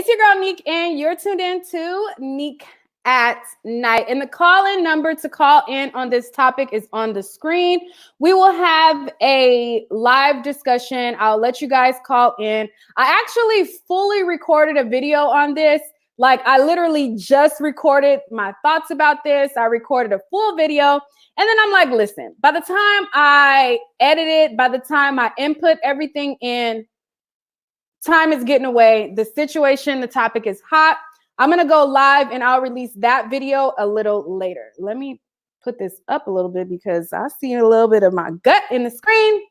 It's your girl Neek, and you're tuned in to Neek at Night. And the call-in number to call in on this topic is on the screen. We will have a live discussion. I'll let you guys call in. I actually fully recorded a video on this. Like, I literally just recorded my thoughts about this. I recorded a full video. And then I'm like, listen, by the time I edit it, by the time I input everything in, time is getting away. The situation, the topic is hot. I'm going to go live and I'll release that video a little later. Let me put this up a little bit because I see a little bit of my gut in the screen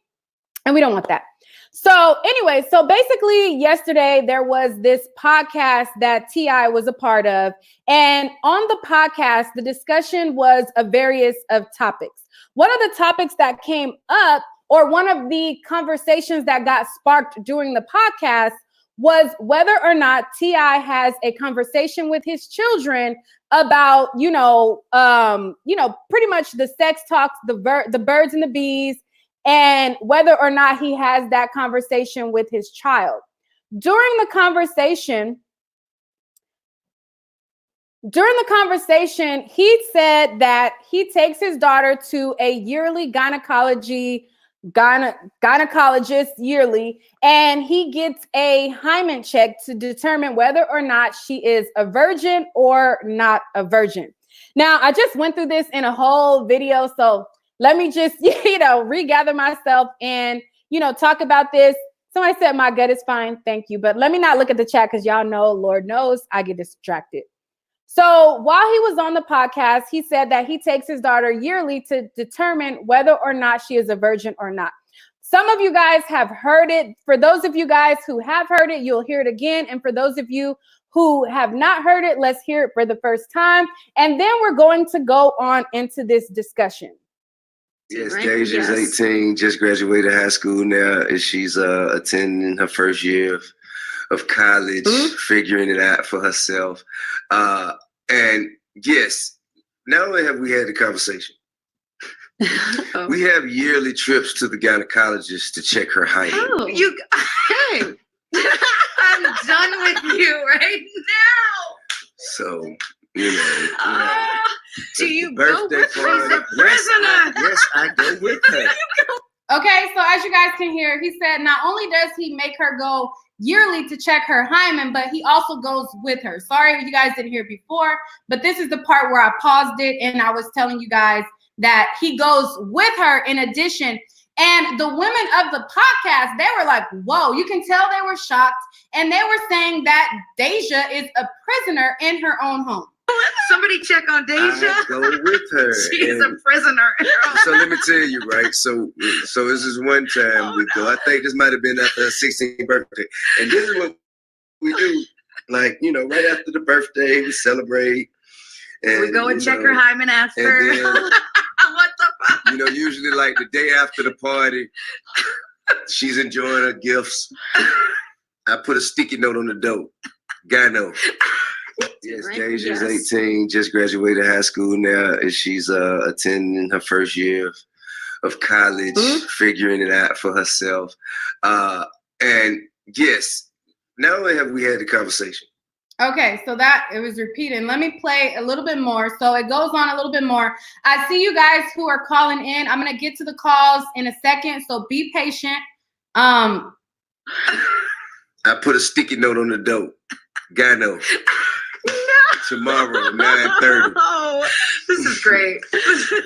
and we don't want that. So anyway, so basically yesterday there was this podcast that T.I. was a part of. And on the podcast, the discussion was of various of topics. One of the topics that came up, or one of the conversations that got sparked during the podcast, was whether or not T.I. has a conversation with his children about, pretty much the sex talks, the birds and the bees, and whether or not he has that conversation with his child. During the conversation, he said that he takes his daughter to a yearly gynecologist yearly, and he gets a hymen check to determine whether or not she is a virgin or not a virgin. Now, I just went through this in a whole video, so let me just, regather myself and, talk about this. Somebody said my gut is fine. Thank you. But let me not look at the chat because y'all know, Lord knows, I get distracted. So while he was on the podcast, he said that he takes his daughter yearly to determine whether or not she is a virgin or not. Some of you guys have heard it. For those of you guys who have heard it, you'll hear it again. And for those of you who have not heard it, let's hear it for the first time. And then we're going to go on into this discussion. Yes, Deja's 18, just graduated high school now, and she's attending her first year of college, figuring it out for herself. And yes, not only have we had the conversation, we have yearly trips to the gynecologist to check her height. Oh, hey, I'm done with you right now. So, do you go with her? She's a prisoner. Yes, I go with her. Okay, so as you guys can hear, he said not only does he make her go yearly to check her hymen, but he also goes with her. Sorry if you guys didn't hear before, but this is the part where I paused it and I was telling you guys that he goes with her in addition. And the women of the podcast, they were like, whoa, you can tell they were shocked. And they were saying that Deja is a prisoner in her own home. Somebody check on Deja. I go with her. She's a prisoner. So let me tell you, right? So this is one time we go. I think this might have been after her 16th birthday. And this is what we do. Like, right after the birthday, we celebrate. And we go and check her hymen after. And then, what the fuck? Usually like the day after the party, she's enjoying her gifts. I put a sticky note on the door. Gyno. Yes, Deja's 18, just graduated high school now, and she's attending her first year of college, figuring it out for herself. And yes, not only have we had the conversation. Okay, so that it was repeating. Let me play a little bit more. So it goes on a little bit more. I see you guys who are calling in. I'm gonna get to the calls in a second, so be patient. I put a sticky note on the door. Gyno. No. Tomorrow, 9:30. Oh, this is great.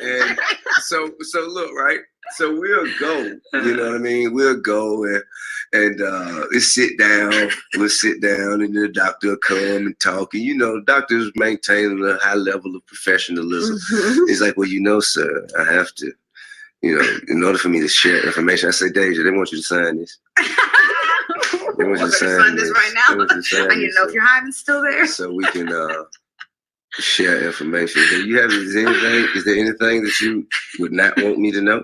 And so look, right? So we'll go, you know what I mean? We'll go and we'll sit down, and the doctor will come and talk. And, doctors maintain a high level of professionalism. He's like, well, sir, I have to, in order for me to share information, I say, Deja, they want you to sign this. They want you to sign this right now. I need to know if your hymen's still there. So we can share information. Is there anything that you would not want me to know?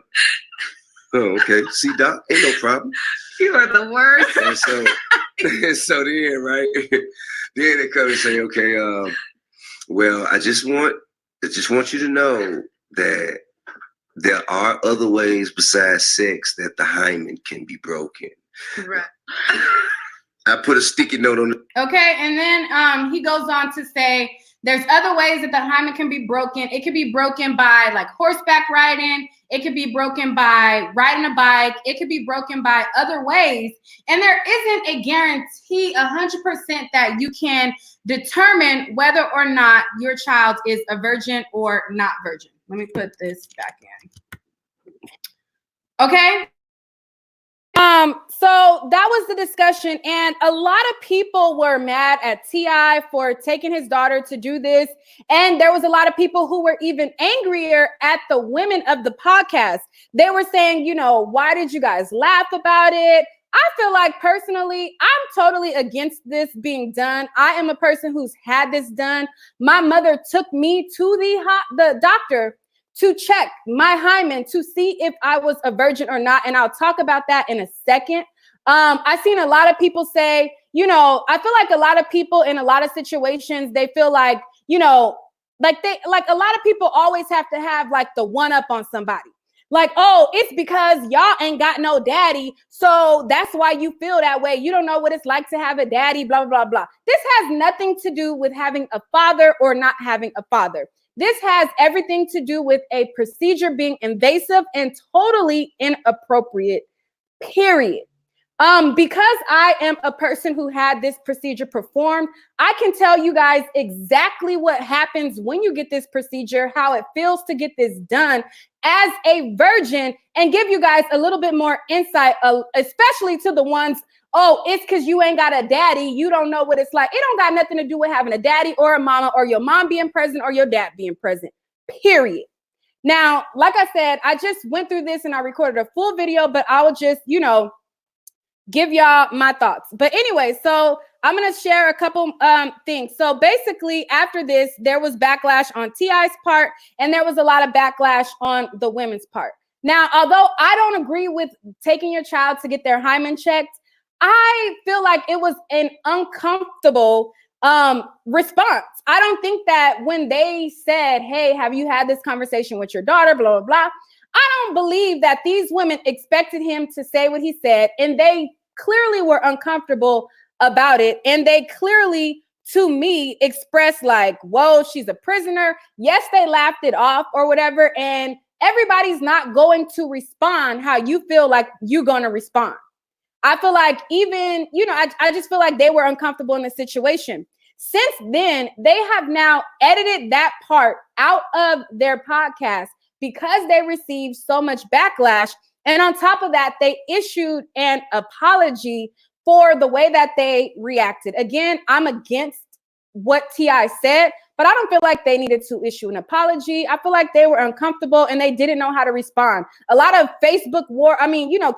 Oh, okay. See, Doc, ain't no problem. You are the worst. And so then, right? Then they come and say, okay, well, I just want you to know that there are other ways besides sex that the hymen can be broken. Right. I put a sticky note on it. Okay, and then he goes on to say there's other ways that the hymen can be broken. It could be broken by like horseback riding. It could be broken by riding a bike. It could be broken by other ways. And there isn't a guarantee 100% that you can determine whether or not your child is a virgin or not virgin. Let me put this back in. Okay. So that was the discussion, and a lot of people were mad at T.I. for taking his daughter to do this, and there was a lot of people who were even angrier at the women of the podcast. They were saying, you know, why did you guys laugh about it? I feel like personally, I'm totally against this being done. I am a person who's had this done. My mother took me to the doctor to check my hymen to see if I was a virgin or not. And I'll talk about that in a second. I've seen a lot of people say, you know, I feel like a lot of people in a lot of situations, they feel like, you know, like a lot of people always have to have like the one up on somebody. Like, oh, it's because y'all ain't got no daddy. So that's why you feel that way. You don't know what it's like to have a daddy, blah, blah, blah. This has nothing to do with having a father or not having a father. This has everything to do with a procedure being invasive and totally inappropriate, period. Because I am a person who had this procedure performed, I can tell you guys exactly what happens when you get this procedure, how it feels to get this done as a virgin, and give you guys a little bit more insight, especially to the ones, oh, it's because you ain't got a daddy. You don't know what it's like. It don't got nothing to do with having a daddy or a mama or your mom being present or your dad being present, period. Now, like I said, I just went through this and I recorded a full video, but I will just, you know, give y'all my thoughts. But anyway, so I'm going to share a couple things. So basically after this, there was backlash on T.I.'s part, and there was a lot of backlash on the women's part. Now, although I don't agree with taking your child to get their hymen checked, I feel like it was an uncomfortable response. I don't think that when they said, hey, have you had this conversation with your daughter, blah, blah, blah, I don't believe that these women expected him to say what he said, and they clearly were uncomfortable about it. And they clearly, to me, expressed like, whoa, she's a prisoner. Yes, they laughed it off or whatever. And everybody's not going to respond how you feel like you're going to respond. I feel like even, you know, I just feel like they were uncomfortable in the situation. Since then, they have now edited that part out of their podcast because they received so much backlash. And on top of that, they issued an apology for the way that they reacted. Again, I'm against what T.I. said, but I don't feel like they needed to issue an apology. I feel like they were uncomfortable and they didn't know how to respond. A lot of Facebook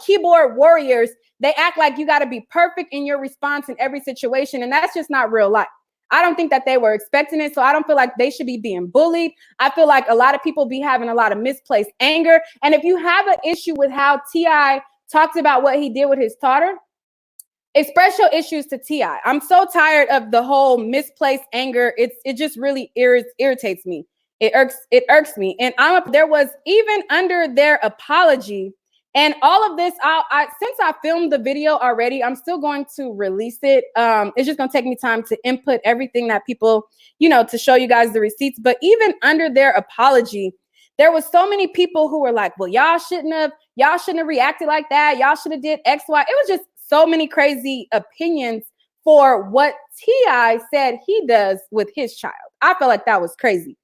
keyboard warriors, they act like you got to be perfect in your response in every situation. And that's just not real life. I don't think that they were expecting it. So I don't feel like they should be being bullied. I feel like a lot of people be having a lot of misplaced anger. And if you have an issue with how T.I. talked about what he did with his daughter, express your issues to T.I. I'm so tired of the whole misplaced anger. It just really irritates me. It irks me. And there was even under their apology and all of this, since I filmed the video already, I'm still going to release it. It's just going to take me time to input everything that people, you know, to show you guys the receipts. But even under their apology, there was so many people who were like, well, y'all shouldn't have reacted like that. Y'all should have did X, Y. It was just so many crazy opinions for what T.I. said he does with his child. I felt like that was crazy.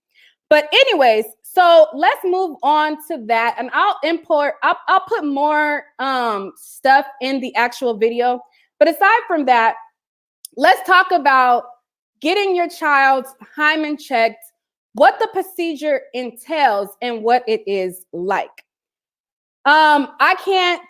But anyways, so let's move on to that, and I'll put more stuff in the actual video. But aside from that, let's talk about getting your child's hymen checked, what the procedure entails, and what it is like. I can't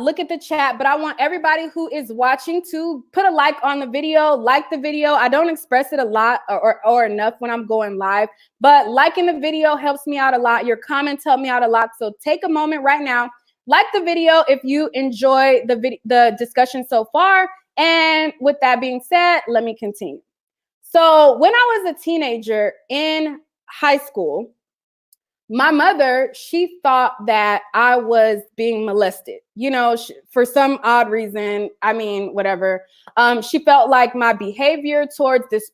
look at the chat, but I want everybody who is watching to put a like on the video, like the video. I don't express it a lot or enough when I'm going live, but liking the video helps me out a lot. Your comments help me out a lot. So take a moment right now, like the video if you enjoy the discussion so far. And with that being said, let me continue. So when I was a teenager in high school, my mother, she thought that I was being molested, for some odd reason. I mean, whatever. She felt like my behavior towards this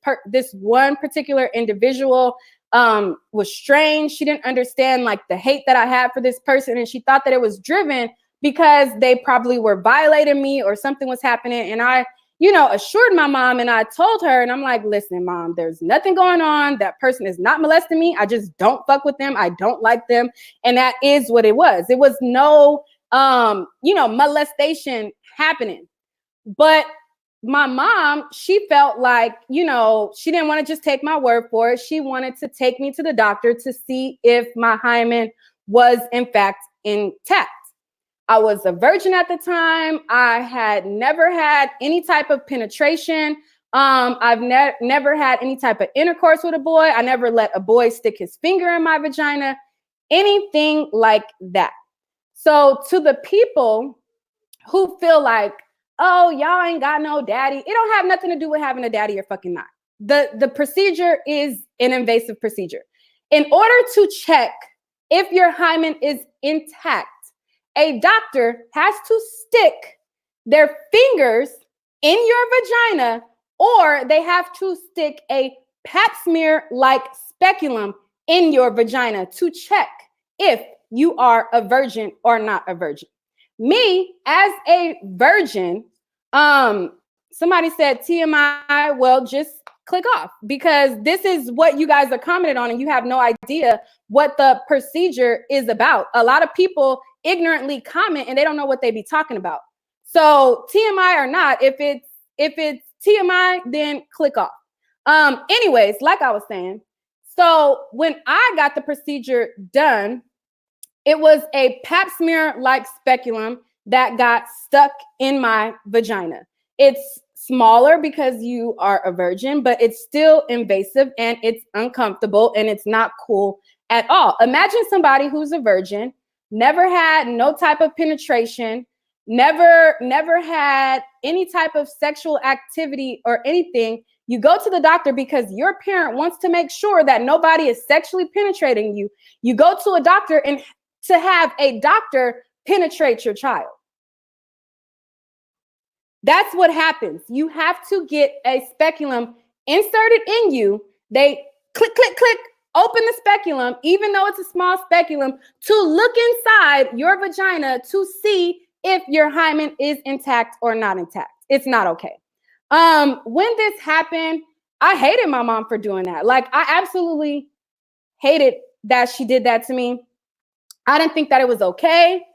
one particular individual was strange. She didn't understand like the hate that I had for this person. And she thought that it was driven because they probably were violating me or something was happening. And I assured my mom, and I told her, and I'm like, listen, Mom, there's nothing going on. That person is not molesting me. I just don't fuck with them. I don't like them. And that is what it was. It was no, molestation happening. But my mom, she felt like, she didn't want to just take my word for it. She wanted to take me to the doctor to see if my hymen was in fact intact. I was a virgin at the time. I had never had any type of penetration. I've never had any type of intercourse with a boy. I never let a boy stick his finger in my vagina, anything like that. So to the people who feel like, oh, y'all ain't got no daddy, it don't have nothing to do with having a daddy or fucking not. The procedure is an invasive procedure. In order to check if your hymen is intact, a doctor has to stick their fingers in your vagina, or they have to stick a pap smear-like speculum in your vagina to check if you are a virgin or not a virgin. Me, as a virgin, somebody said TMI, well, just click off, because this is what you guys are commenting on and you have no idea what the procedure is about. A lot of people ignorantly comment and they don't know what they be talking about. So TMI or not, if it's TMI, then click off. Anyways, like I was saying, so when I got the procedure done, it was a pap smear-like speculum that got stuck in my vagina. It's smaller because you are a virgin, but it's still invasive and it's uncomfortable and it's not cool at all. Imagine somebody who's a virgin, never had no type of penetration, never had any type of sexual activity or anything. You go to the doctor because your parent wants to make sure that nobody is sexually penetrating you. You go to a doctor and to have a doctor penetrate your child. That's what happens. You have to get a speculum inserted in you. They click, click, click, open the speculum, even though it's a small speculum, to look inside your vagina to see if your hymen is intact or not intact. It's not okay. When this happened, I hated my mom for doing that. Like, I absolutely hated that she did that to me. I didn't think that it was okay.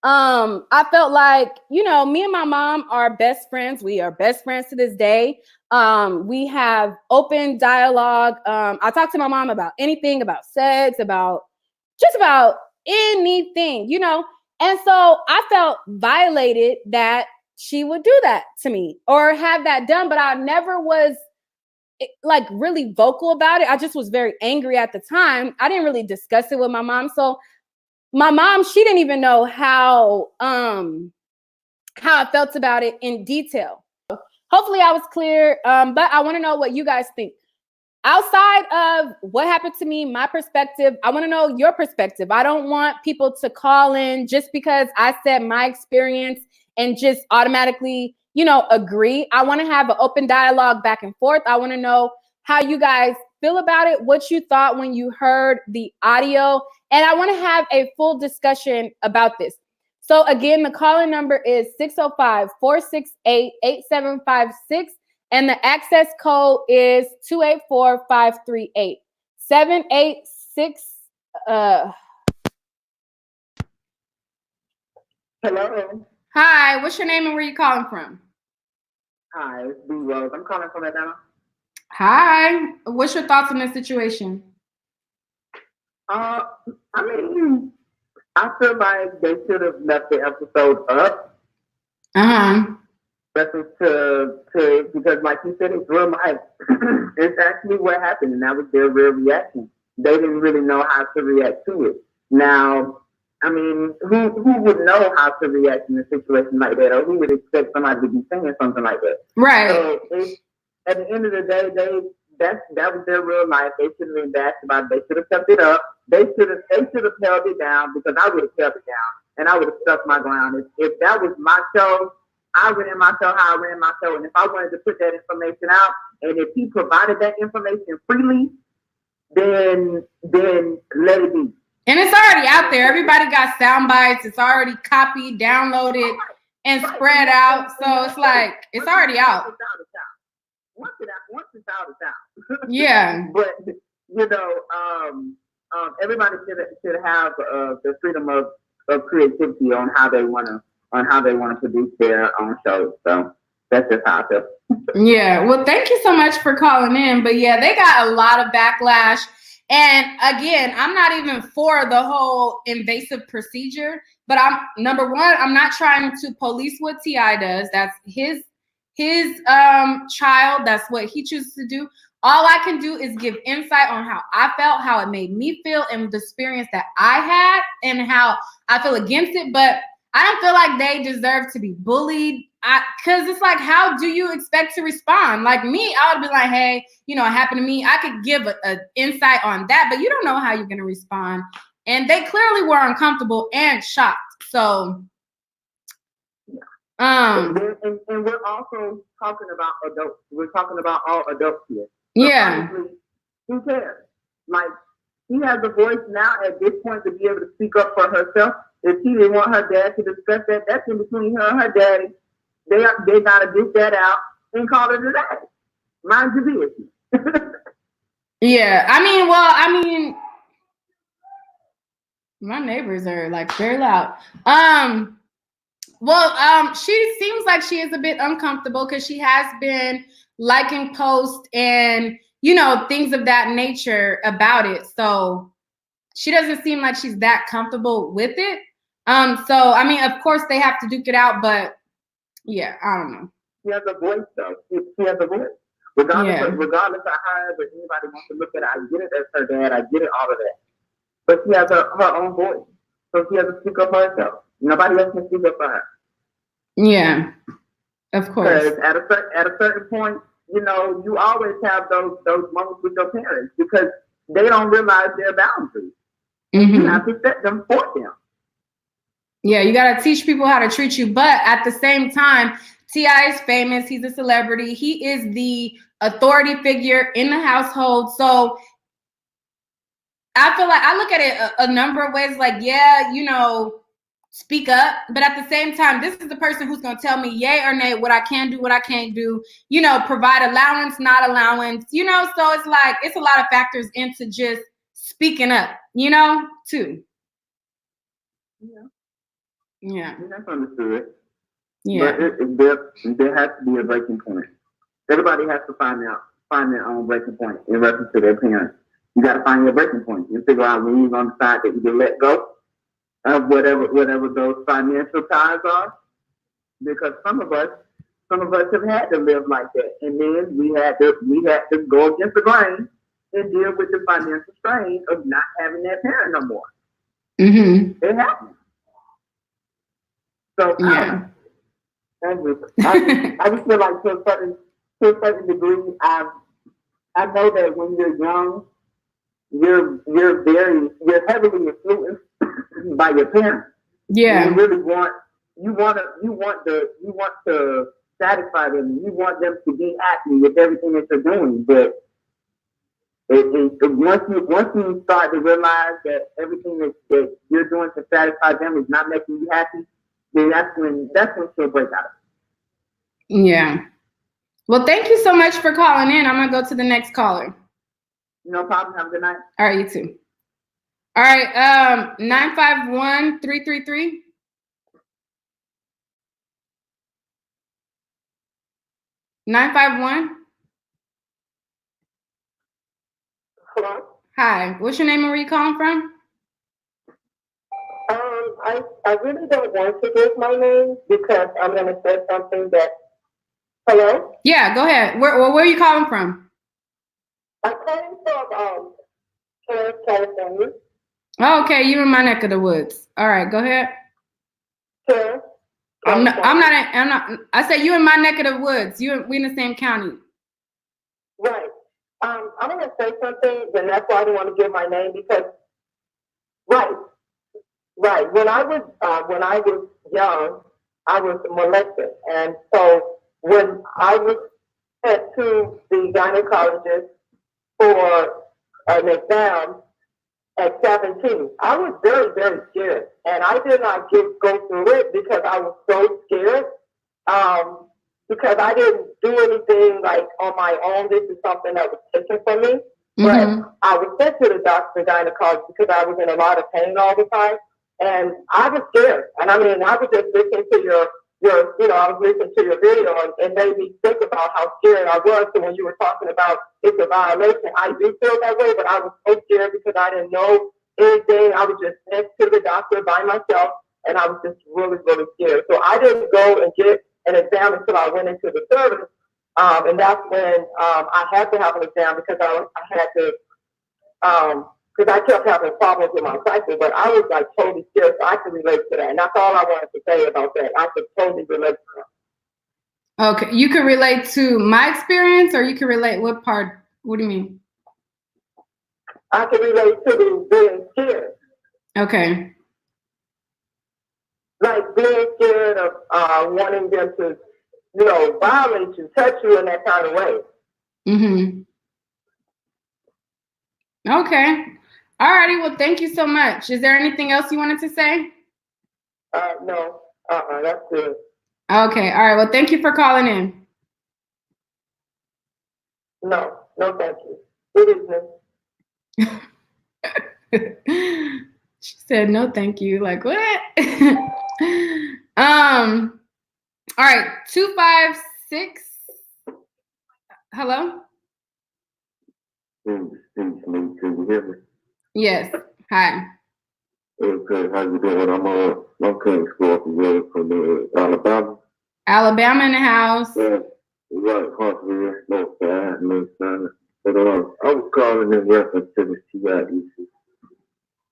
I felt like, me and my mom are best friends. We are best friends to this day. We have open dialogue. I talk to my mom about anything, about sex, about just about anything, And so I felt violated that she would do that to me or have that done, but I never was like really vocal about it. I just was very angry at the time. I didn't really discuss it with my mom. So my mom, she didn't even know how I felt about it in detail. Hopefully I was clear, but I want to know what you guys think. Outside of what happened to me, my perspective, I want to know your perspective. I don't want people to call in just because I said my experience and just automatically, agree. I want to have an open dialogue back and forth. I want to know how you guys feel about it, what you thought when you heard the audio, and I want to have a full discussion about this. So again, the call-in number is 605-468-8756, and the access code is 284538. 786 Hello. Hi, what's your name and where you calling from? Hi, it's B Rose. I'm calling from Atlanta. Hi. What's your thoughts on this situation? I mean, I feel like they should have left the episode up. Because like you said, it's real life. It's actually what happened, and that was their real reaction. They didn't really know how to react to it. Now, I mean, who would know how to react in a situation like that, or who would expect somebody to be saying something like that? Right. So at the end of the day, that was their real life. They shouldn't have been bashed about it. They should have kept it up. They should have held it down because I would have held it down and I would have stuck my ground. If that was my show, I ran my show how I ran my show. And if I wanted to put that information out, and if he provided that information freely, then let it be. And it's already out there. Everybody got sound bites. It's already copied, downloaded, and spread out. So it's like it's already out. Once it's out, it's out. Yeah. But you know, everybody should have the freedom of creativity on how they want to produce their own shows. So that's just how I feel. Yeah. Well, thank you so much for calling in. But yeah, they got a lot of backlash. And again, I'm not even for the whole invasive procedure. But number one, I'm not trying to police what T.I. does. That's his child. That's what he chooses to do. All I can do is give insight on how I felt, how it made me feel, and the experience that I had, and how I feel against it. But I don't feel like they deserve to be bullied. Because it's like, how do you expect to respond? Like me, I would be like, hey, you know, it happened to me. I could give an insight on that, but you don't know how you're going to respond. And they clearly were uncomfortable and shocked. So, and we're also talking about adults. We're talking about all adults here. So yeah. honestly, who cares? Like, she has a voice now at this point to be able to speak up for herself. If she didn't want her dad to discuss that, that's in between her and her daddy. They gotta get that out and call it a day. Mind your business. Yeah. My neighbors are like very loud. She seems like she is a bit uncomfortable because she has been liking posts and, you know, things of that nature about it. So she doesn't seem like she's that comfortable with it. So I mean, of course they have to duke it out, but yeah, I don't know. She has a voice though. She has a voice. Regardless of how anybody wants to look at it, I get it as her dad, I get it, all of that. But she has her own voice. So she has to speak up for herself. Nobody else can speak up for her. Yeah, of course. Because at a certain point, you know, you always have those moments with your parents because they don't realize their boundaries. Mm-hmm. You have to set them for them. Yeah, you got to teach people how to treat you. But at the same time, T.I. is famous. He's a celebrity. He is the authority figure in the household. So I feel like I look at it a number of ways. Like, yeah, you know, speak up. But at the same time, this is the person who's going to tell me yay or nay, what I can do, what I can't do, you know, provide allowance, not allowance, you know. So it's like it's a lot of factors into just speaking up, you know, too. Yeah. That's understood. Yeah. But there has to be a breaking point. Everybody has to find their own breaking point in reference to their parents. You got to find your breaking point. You figure out when you're going to decide that you can let go of whatever those financial ties are. Because some of us have had to live like that, and then we had to go against the grain and deal with the financial strain of not having that parent no more. Mm-hmm. It happens. So yeah. I just feel like to a certain degree, I know that when you're young, you're heavily influenced by your parents. Yeah. You really want to satisfy them. You want them to be happy with everything that you're doing. But once you start to realize that everything that you're doing to satisfy them is not making you happy, then that's when she'll break out. Yeah. Well, thank you so much for calling in. I'm gonna go to the next caller. No problem. Have a good night. All right, you too. All right, 951-333. Hello. Hi. What's your name and where you calling from? I really don't want to give my name because I'm going to say something that. Hello? Yeah, go ahead. Where are you calling from? I'm calling from Paris, California. Oh, okay, you in my neck of the woods. All right, go ahead. Paris. I'm not. I said you in my neck of the woods. We in the same county. Right. I'm going to say something, and that's why I don't want to give my name because, right. When I was young, I was molested, and so when I was sent to the gynecologist for an exam at 17, I was very, very scared, and I did not go through it because I was so scared. Because I didn't do anything like on my own. This is something that was taken from me. Mm-hmm. But I was sent to the doctor, gynecologist, because I was in a lot of pain all the time. And I was scared. And I mean, I was just listening to I was listening to your video and it made me think about how scared I was. So when you were talking about it's a violation, I do feel that way, but I was so scared because I didn't know anything. I was just sent to the doctor by myself and I was just really, really scared. So I didn't go and get an exam until I went into the service. And that's when I had to have an exam because I had to, because I kept having problems with my cycle, but I was like totally scared, so I could relate to that. And that's all I wanted to say about that. I could totally relate to that. Okay, you can relate to my experience, or you can relate what part? What do you mean? I can relate to the being scared. Okay. Like being scared of wanting them to, violate you, touch you in that kind of way. Mm-hmm. Okay. All righty. Well, thank you so much. Is there anything else you wanted to say? No. That's good. Okay. All right. Well, thank you for calling in. No, thank you. Good She said no, thank you. Like what? All right. 256. Hello. Can you hear me? Yes. Hi. Okay, how you doing? I'm King Scorpio from Alabama. Alabama in the house. Yeah, right, Huntsville, North Side, North Side. But I was calling in reference to the TI issue.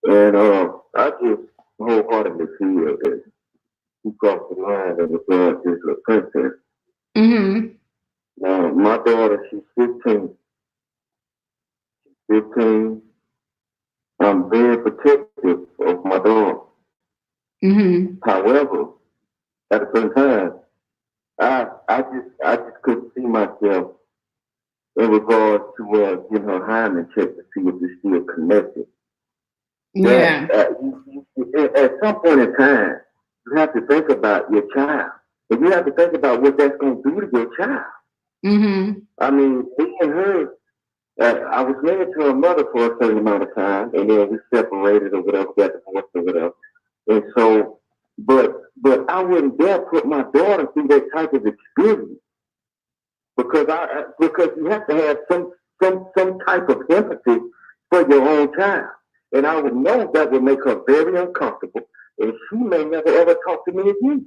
And I just wholeheartedly feel that he crossed the line in regards to the princess. Mm-hmm. Now, my daughter, she's 15. I'm very protective of my daughter. Mm-hmm. However, at the same time, I just couldn't see myself in regards to getting her hymen checked to see if it's still connected. Yeah. At some point in time, you have to think about your child. And you have to think about what that's going to do to your child. Mm-hmm. I mean, me and her, I was married to her mother for a certain amount of time, and then we separated or whatever, got divorced or whatever. And so, but I wouldn't dare put my daughter through that type of experience because you have to have some type of empathy for your own child. And I would know that would make her very uncomfortable, and she may never ever talk to me again.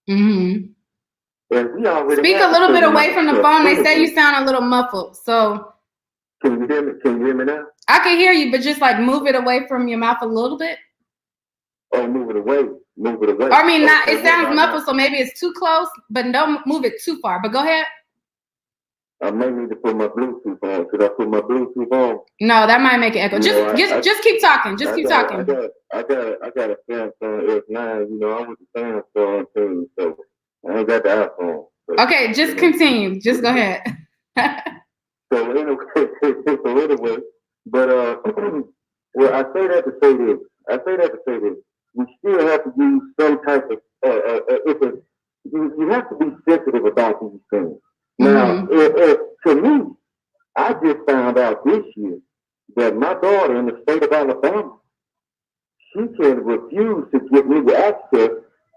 Mm-hmm. And we already speak a little bit away from the phone. They say you sound a little muffled. So can you hear me? Can you hear me now? I can hear you, but just like move it away from your mouth a little bit. Oh, move it away. Move it away. I mean, not, Okay, it sounds muffled, so maybe it's too close, but don't move it too far. But go ahead. I may need to put my Bluetooth on. Should I put my Bluetooth on? No, that might make it echo. Just keep talking. Just keep talking. I got a Samsung S9. You know, I'm with the Samsung too, so I ain't got the iPhone. So, okay, just continue. Just go ahead. So anyway, but well, I say that to say this. We still have to use some type of you have to be sensitive about these things. Now, to me, I just found out this year that my daughter in the state of Alabama, she can refuse to give me access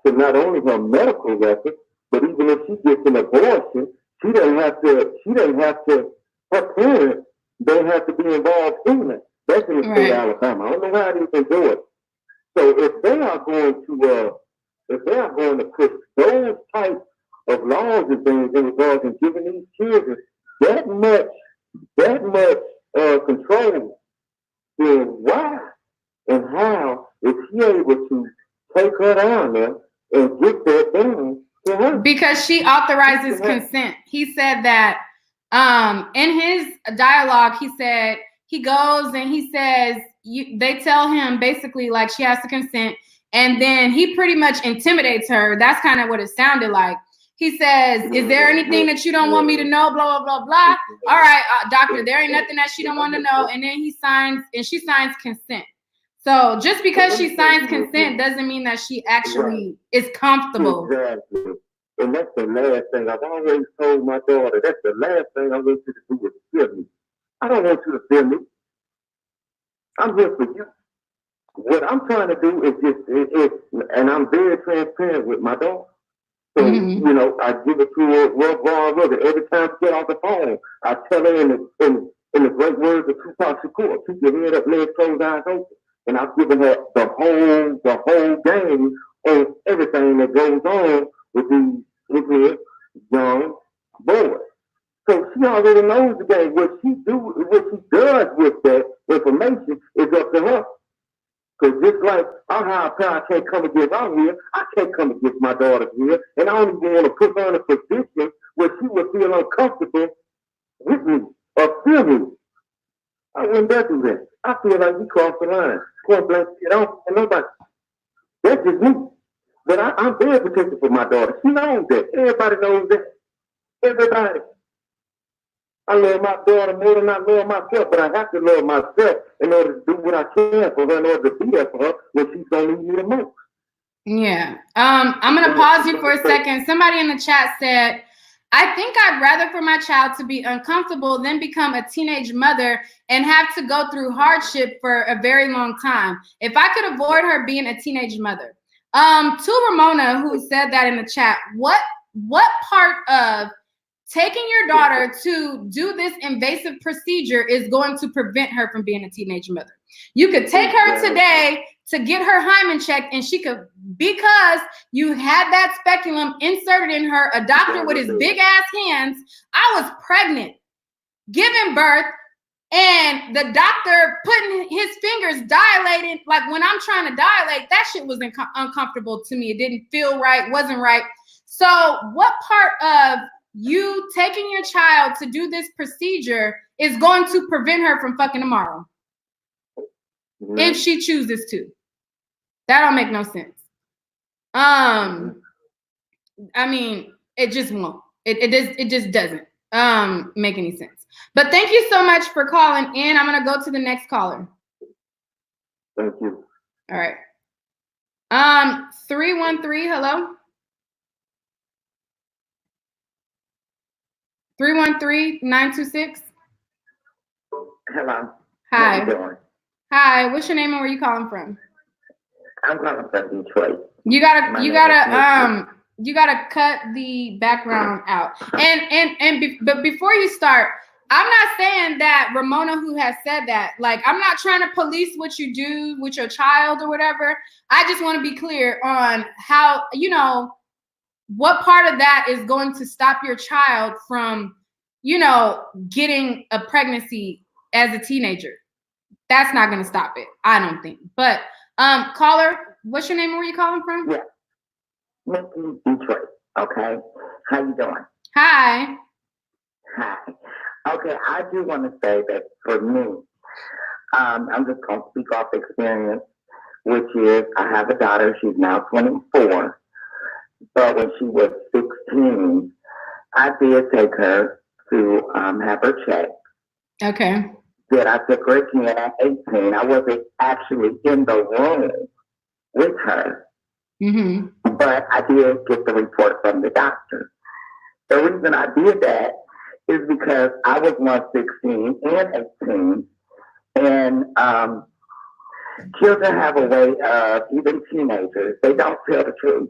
to not only her medical records, but even if she gets an abortion, she doesn't have to, her parents don't have to be involved in it. That's in the state of Alabama. I don't know how they can do it. So if they are going to put those types of laws and things in regards to giving these children that much control, then why and how is she able to take her down there and get that done to her? Because she authorizes consent. He said that In his dialogue, he said he goes and he says they tell him basically like she has to consent, and then he pretty much intimidates her. That's kind of what it sounded like. He says, "Is there anything that you don't want me to know?" Blah blah blah blah. All right, doctor, there ain't nothing that she don't want to know. And then he signs, and she signs consent. So just because she signs consent doesn't mean that she actually is comfortable. Exactly. And that's the last thing I've always told my daughter. That's the last thing I want you to do is fear me. I don't want you to fear me. I'm here for you. What I'm trying to do is and I'm very transparent with my daughter. So, you know, I give it to her raw. Every time she get off the phone, I tell her in the great words of Tupac Shakur, keep your head up, legs closed, eyes open. And I've given her the whole game on everything that goes on with these young boys. So she already knows the game. What she does with that information is up to her. Because just like how I can't come against out here, I can't come against my daughter here. And I don't even want to put her in a position where she would feel uncomfortable with me or feel me. I wouldn't dare do that. I feel like we crossed the line. Point blank, I don't feel nobody. That's just me. But I'm very protective for my daughter. She knows that. Everybody knows that. Everybody. I love my daughter more than I love myself, but I have to love myself in order to do what I can for her, in order to be there for her when she's going to need me the most. Yeah. I'm going to pause you for a second. Somebody in the chat said, I think I'd rather for my child to be uncomfortable than become a teenage mother and have to go through hardship for a very long time. If I could avoid her being a teenage mother. To Ramona, who said that in the chat, what part of taking your daughter to do this invasive procedure is going to prevent her from being a teenage mother? You could take her today to get her hymen checked, and she could, because you had that speculum inserted in her, a doctor with his big ass hands. I was pregnant, giving birth, and the doctor putting his fingers dilating. Like when I'm trying to dilate, that shit was uncomfortable to me. It didn't feel right, wasn't right. So what part of you taking your child to do this procedure is going to prevent her from fucking tomorrow? If she chooses to. That don't make no sense. I mean, it just won't. It just doesn't make any sense. But thank you so much for calling in. I'm gonna go to the next caller. Thank you. All right. 313, hello. 313-926. Hello. Hi. How you doing? Hi. What's your name and where you calling from? I'm calling from Detroit. You gotta cut the background out. But before you start, I'm not saying that Ramona, who has said that, like, I'm not trying to police what you do with your child or whatever. I just want to be clear on how, you know, what part of that is going to stop your child from, you know, getting a pregnancy as a teenager. That's not going to stop it, I don't think. But caller, what's your name and where you calling from? Yeah. Mickey, Detroit. Okay. How you doing? Hi. Hi. Okay, I do want to say that for me, I'm just going to speak off experience, which is I have a daughter. She's now 24. But when she was 16, I did take her to have her checked. Okay. Then I took her again at 18. I wasn't actually in the room with her. Mm-hmm. But I did get the report from the doctor. The reason I did that is because I was 16 and 18. And children have a way of, even teenagers, they don't tell the truth.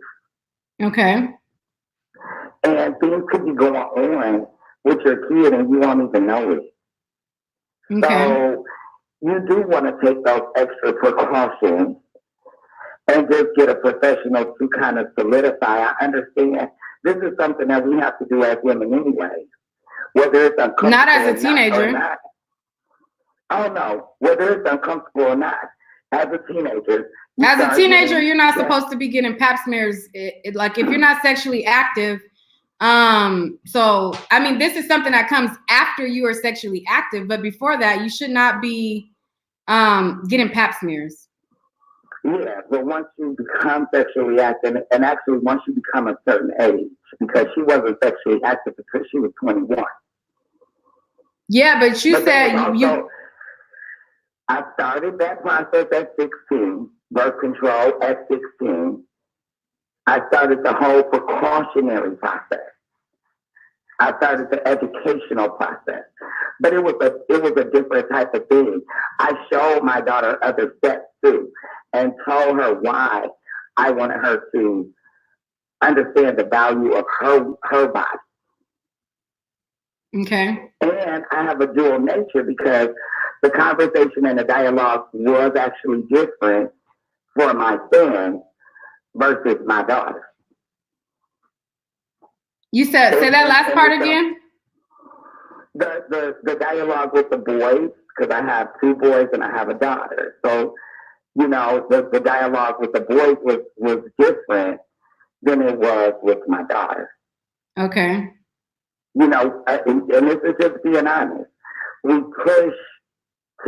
Okay. And things could be going on with your kid and you won't even know it. Okay. So you do want to take those extra precautions and just get a professional to kind of solidify. I understand this is something that we have to do as women anyway. Whether it's uncomfortable not as a teenager. or not. Oh no, whether it's uncomfortable or not. As a teenager. As a teenager, you're not supposed to be getting pap smears. Like if you're not sexually active, So I mean, this is something that comes after you are sexually active, but before that, you should not be getting pap smears. Yeah, but once you become sexually active, and actually once you become a certain age, because she wasn't sexually active because she was 21. Yeah, but you But said also, you. I started that process at 16, birth control at 16. I started the whole precautionary process. I started the educational process, but it was a different type of thing. I showed my daughter other steps too, and told her why I wanted her to understand the value of her body. Okay. And I have a dual nature because the conversation and the dialogue was actually different for my son versus my daughter. You said say that last part again. The dialogue with the boys, because I have 2 boys and I have a daughter. So, you know, the dialogue with the boys was different than it was with my daughter. Okay. You know, and this is just being honest. We push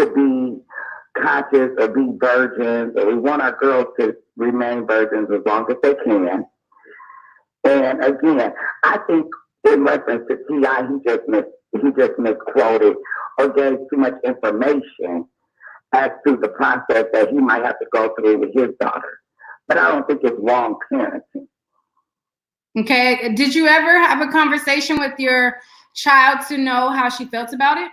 to be conscious or be virgins, or we want our girls to remain virgins as long as they can. And again, I think in reference to T.I., he just misquoted or gave too much information as to the process that he might have to go through with his daughter. But I don't think it's wrong parenting. Okay. Did you ever have a conversation with your child to know how she felt about it?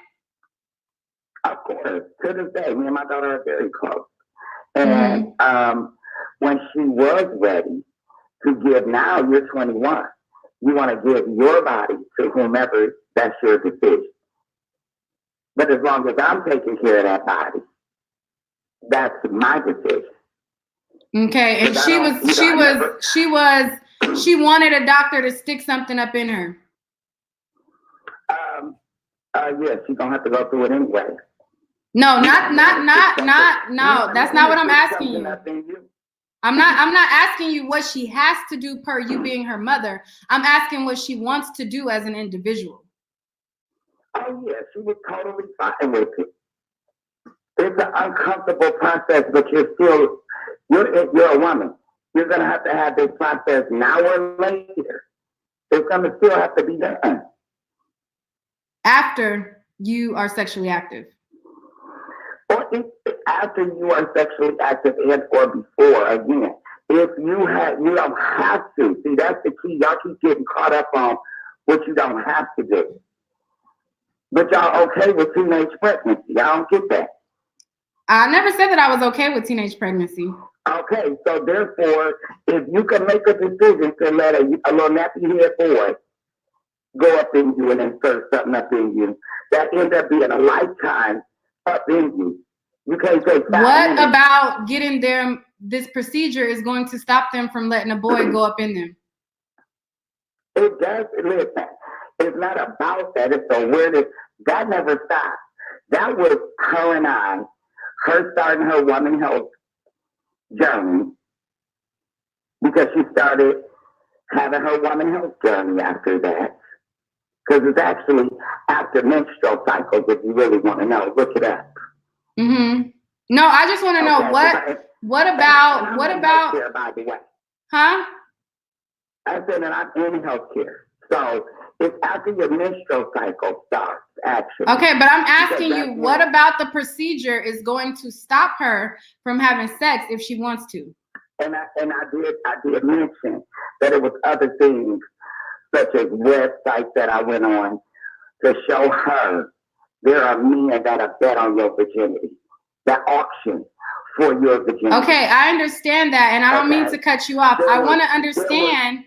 Of course. To this day, me and my daughter are very close. And when she was ready to give, now you're 21. You want to give your body to whomever, that's your decision. But as long as I'm taking care of that body, that's my decision. Okay, and she wanted a doctor to stick something up in her. Yeah, she's gonna have to go through it anyway. No, no, that's not what I'm asking you. I'm not asking you what she has to do per you being her mother. I'm asking what she wants to do as an individual. Oh yeah, she was totally fine with it. It's an uncomfortable process, but you're a woman. You're gonna have to have this process now or later. It's gonna still have to be done. After you are sexually active. Or after you are sexually active and or before, again. If you don't have to. See, that's the key. Y'all keep getting caught up on what you don't have to do. But y'all okay with teenage pregnancy. Y'all don't get that. I never said that I was okay with teenage pregnancy. Okay, so therefore, if you can make a decision to let a little nappy head boy go up in you and insert something up in you, that ends up being a lifetime up in you. You can't take 5 minutes. What about getting them? This procedure is going to stop them from letting a boy go up in them. It does. Listen, it's not about that. It's the awareness. That never stopped. That was her and I, her starting her woman health journey, because she started having her woman health journey after that. Because it's actually after menstrual cycles, if you really want to know. Look it up. No, I just want to know what about healthcare, by the way. Huh? I said that I'm in healthcare. So it's after your menstrual cycle starts, actually. Okay, but I'm asking you, what about the procedure is going to stop her from having sex if she wants to? And I did mention that it was other things, such as websites that I went on to show her there are men that are bet on your virginity, that auction for your virginity. Okay, I understand that, and I don't mean to cut you off. I want to understand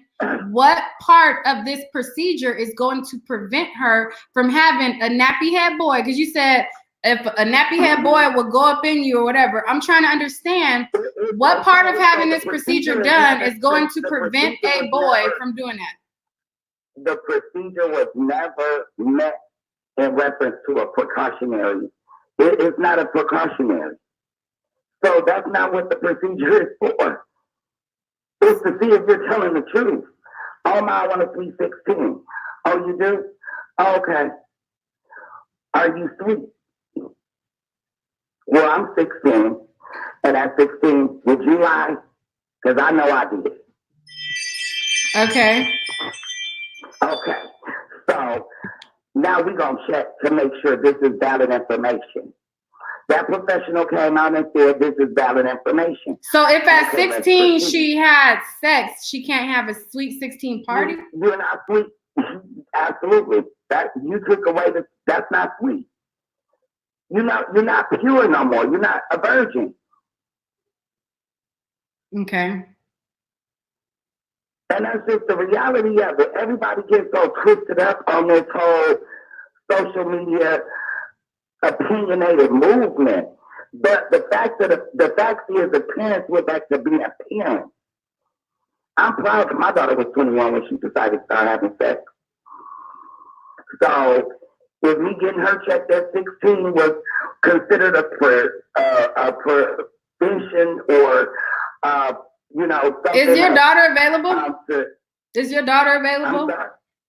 what part of this procedure is going to prevent her from having a nappy head boy, because you said if a nappy head boy will go up in you or whatever. I'm trying to understand what part of having this procedure done is going to prevent a boy from doing that. The procedure was never met in reference to a precautionary. It is not a precautionary. So that's not what the procedure is for. It's to see if you're telling the truth. Oh, my, I want a sweet 16. Oh, you do? Okay. Are you sweet? Well, I'm 16. And at 16, would you lie? Because I know I did. Okay. Okay. So now we're going to check to make sure this is valid information. That professional came out and said this is valid information. So if at 16 she had sex, she can't have a sweet 16 party? You're not sweet. Absolutely. That you took away that's not sweet. You're not pure no more. You're not a virgin. Okay. And that's just the reality of it. Everybody gets so twisted up on this whole social media opinionated movement. But the fact is, the parents went back to being parents. I'm proud that my daughter was 21 when she decided to start having sex. So, with me getting her checked at 16 was considered a prevention or, something. Is your daughter available? Is your daughter available?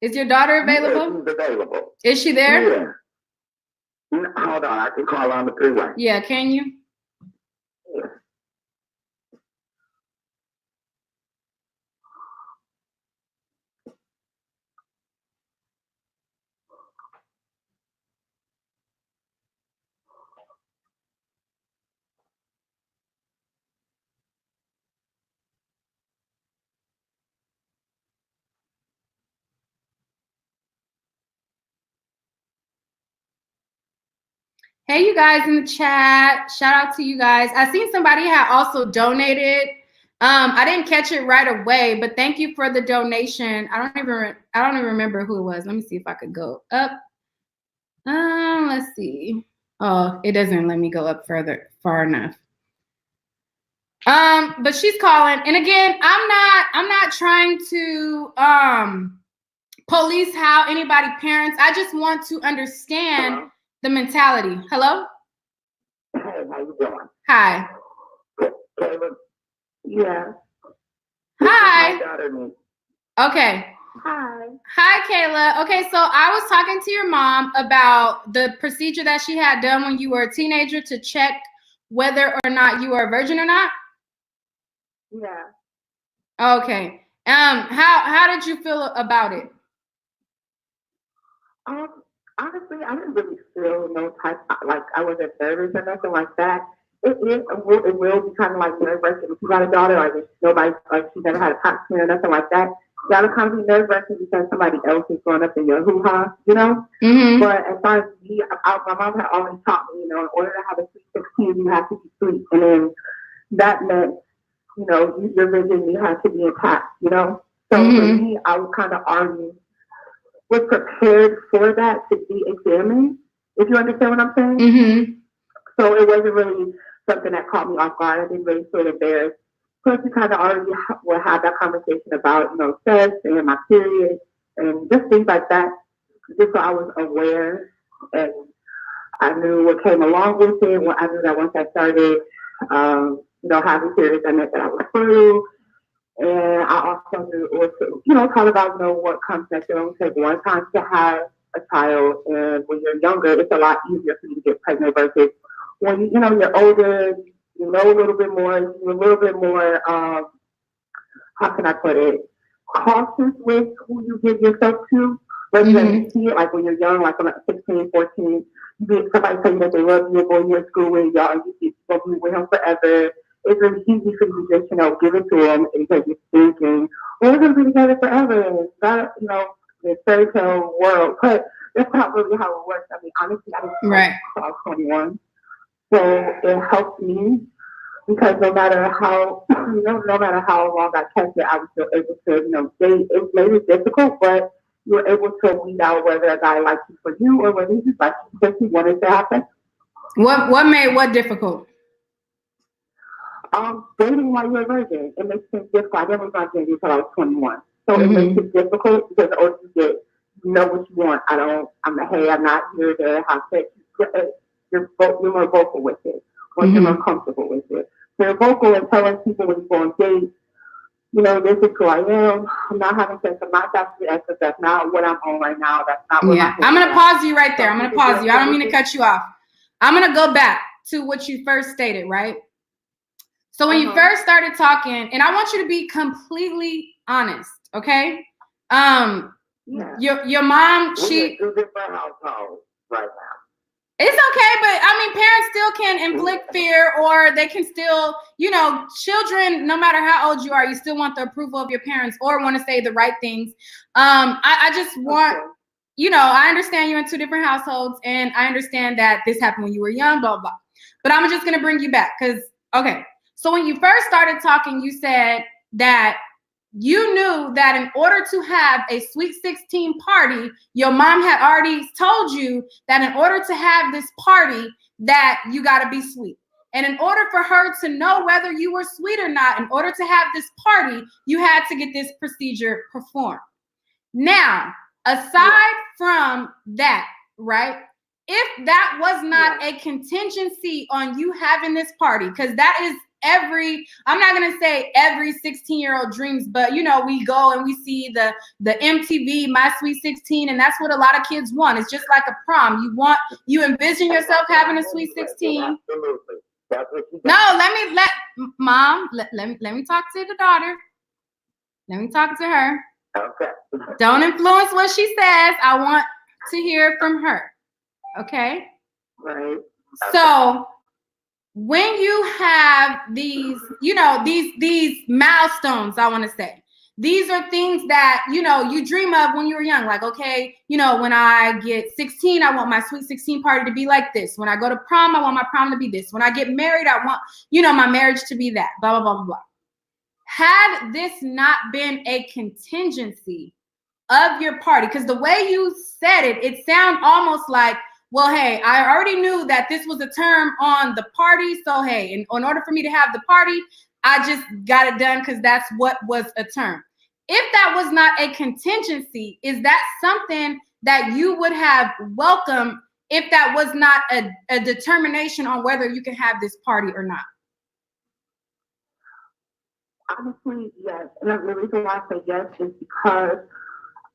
Is your daughter available? Yeah, she's available. Is she there? Yeah. Hold on, I can call on the three-way. Yeah, can you? Yeah. Hey, you guys in the chat. Shout out to you guys. I seen somebody had also donated. I didn't catch it right away, but thank you for the donation. I don't even remember who it was. Let me see if I could go up. Let's see. Oh, it doesn't let me go up far enough. But she's calling. And again, I'm not trying to police how anybody parents. I just want to understand the mentality. Hello? Hey, how you doing? Hi. Caleb? Yeah. Hi. Okay. Hi. Hi, Kayla. Okay, so I was talking to your mom about the procedure that she had done when you were a teenager to check whether or not you are a virgin or not. Yeah. Okay. How did you feel about it? Honestly, I didn't really feel no type like I wasn't nervous or nothing like that. It will be kind of like nerve wracking if you got a daughter, like if nobody, like she never had a pap smear or nothing like that. That'll kind of be nerve wracking because somebody else is going up in your hoo ha, you know. Mm-hmm. But as far as me, my mom had always taught me, you know, in order to have a sweet 16, you have to be sweet, and then that meant, you know, your vision, you have to be intact, you know. So for me, I would kind of argue, was prepared for that to be examined, if you understand what I'm saying. Mm-hmm. So it wasn't really something that caught me off guard. I didn't really feel embarrassed. Plus, we kind of already will have that conversation about, you know, sex and my period and just things like that. Just so I was aware and I knew what came along with it. I knew that once I started, you know, having periods, I meant that I was fertile. And I also knew also, you know, talk about, you know, what comes next. It only takes one time to have a child, and when you're younger, it's a lot easier for you to get pregnant versus when you know you're older, you know a little bit more, you're a little bit more, how can I put it, cautious with who you give yourself to. Rather than you see it like when you're young, like when 16, 14, you get somebody tell you that they love you, or you're in school with y'all, and you keep spoken with him forever. It's really easy for you to just, you know, give it to them because you're thinking, well, we're going to be together forever. It's not, you know, the fairy tale world. But that's not really how it works. I mean, honestly, I didn't know I was 21. So it helped me because no matter how, you know, no matter how long I kept it, I was still able to, you know, date. It made it difficult, but you were able to weed out whether a guy liked you for you or whether he just liked you because he wanted to have sex. What made what difficult? Dating while you're a virgin, it makes things difficult. I never got dating until I was 21. So it makes it difficult because the older you get, you know what you want. I'm not here to have sex. You're more vocal with it once you're more comfortable with it. So you're vocal and telling people when you go on dates this is who I am. I'm not having sex. I'm not that because that's not what I'm on right now. That's not what I'm going to pause you right there. I'm going to pause you. I don't mean to cut you off. I'm going to go back to what you first stated, right? So when you first started talking, and I want you to be completely honest, okay? Your mom, We're in 2 different households right now. It's okay, but I mean, parents still can inflict fear, or they can still, children, no matter how old you are, you still want the approval of your parents or want to say the right things. I just want, I understand you're in 2 different households, and I understand that this happened when you were young, blah, blah. But I'm just going to bring you back because, okay. So when you first started talking, you said that you knew that in order to have a Sweet 16 party, your mom had already told you that in order to have this party, that you got to be sweet. And in order for her to know whether you were sweet or not, in order to have this party, you had to get this procedure performed. Now, aside from that, right? If that was not a contingency on you having this party, because that is I'm not going to say every 16-year-old dreams, but we go and we see the MTV My Sweet 16, and that's what a lot of kids want. It's just like a prom. You envision yourself having a Sweet 16. Absolutely. That's what you No, let me talk to the daughter. Let me talk to her. Okay. Don't influence what she says. I want to hear from her. Okay? Right. So when you have these, these milestones, I want to say, these are things that, you dream of when you were young. Like, okay, when I get 16, I want my Sweet 16 party to be like this. When I go to prom, I want my prom to be this. When I get married, I want, my marriage to be that, blah, blah, blah, blah, blah. Had this not been a contingency of your party, because the way you said it, it sounded almost like, well, hey, I already knew that this was a term on the party. So, hey, in order for me to have the party, I just got it done because that's what was a term. If that was not a contingency, is that something that you would have welcomed if that was not a determination on whether you can have this party or not? Honestly, yes. And the reason why I say yes is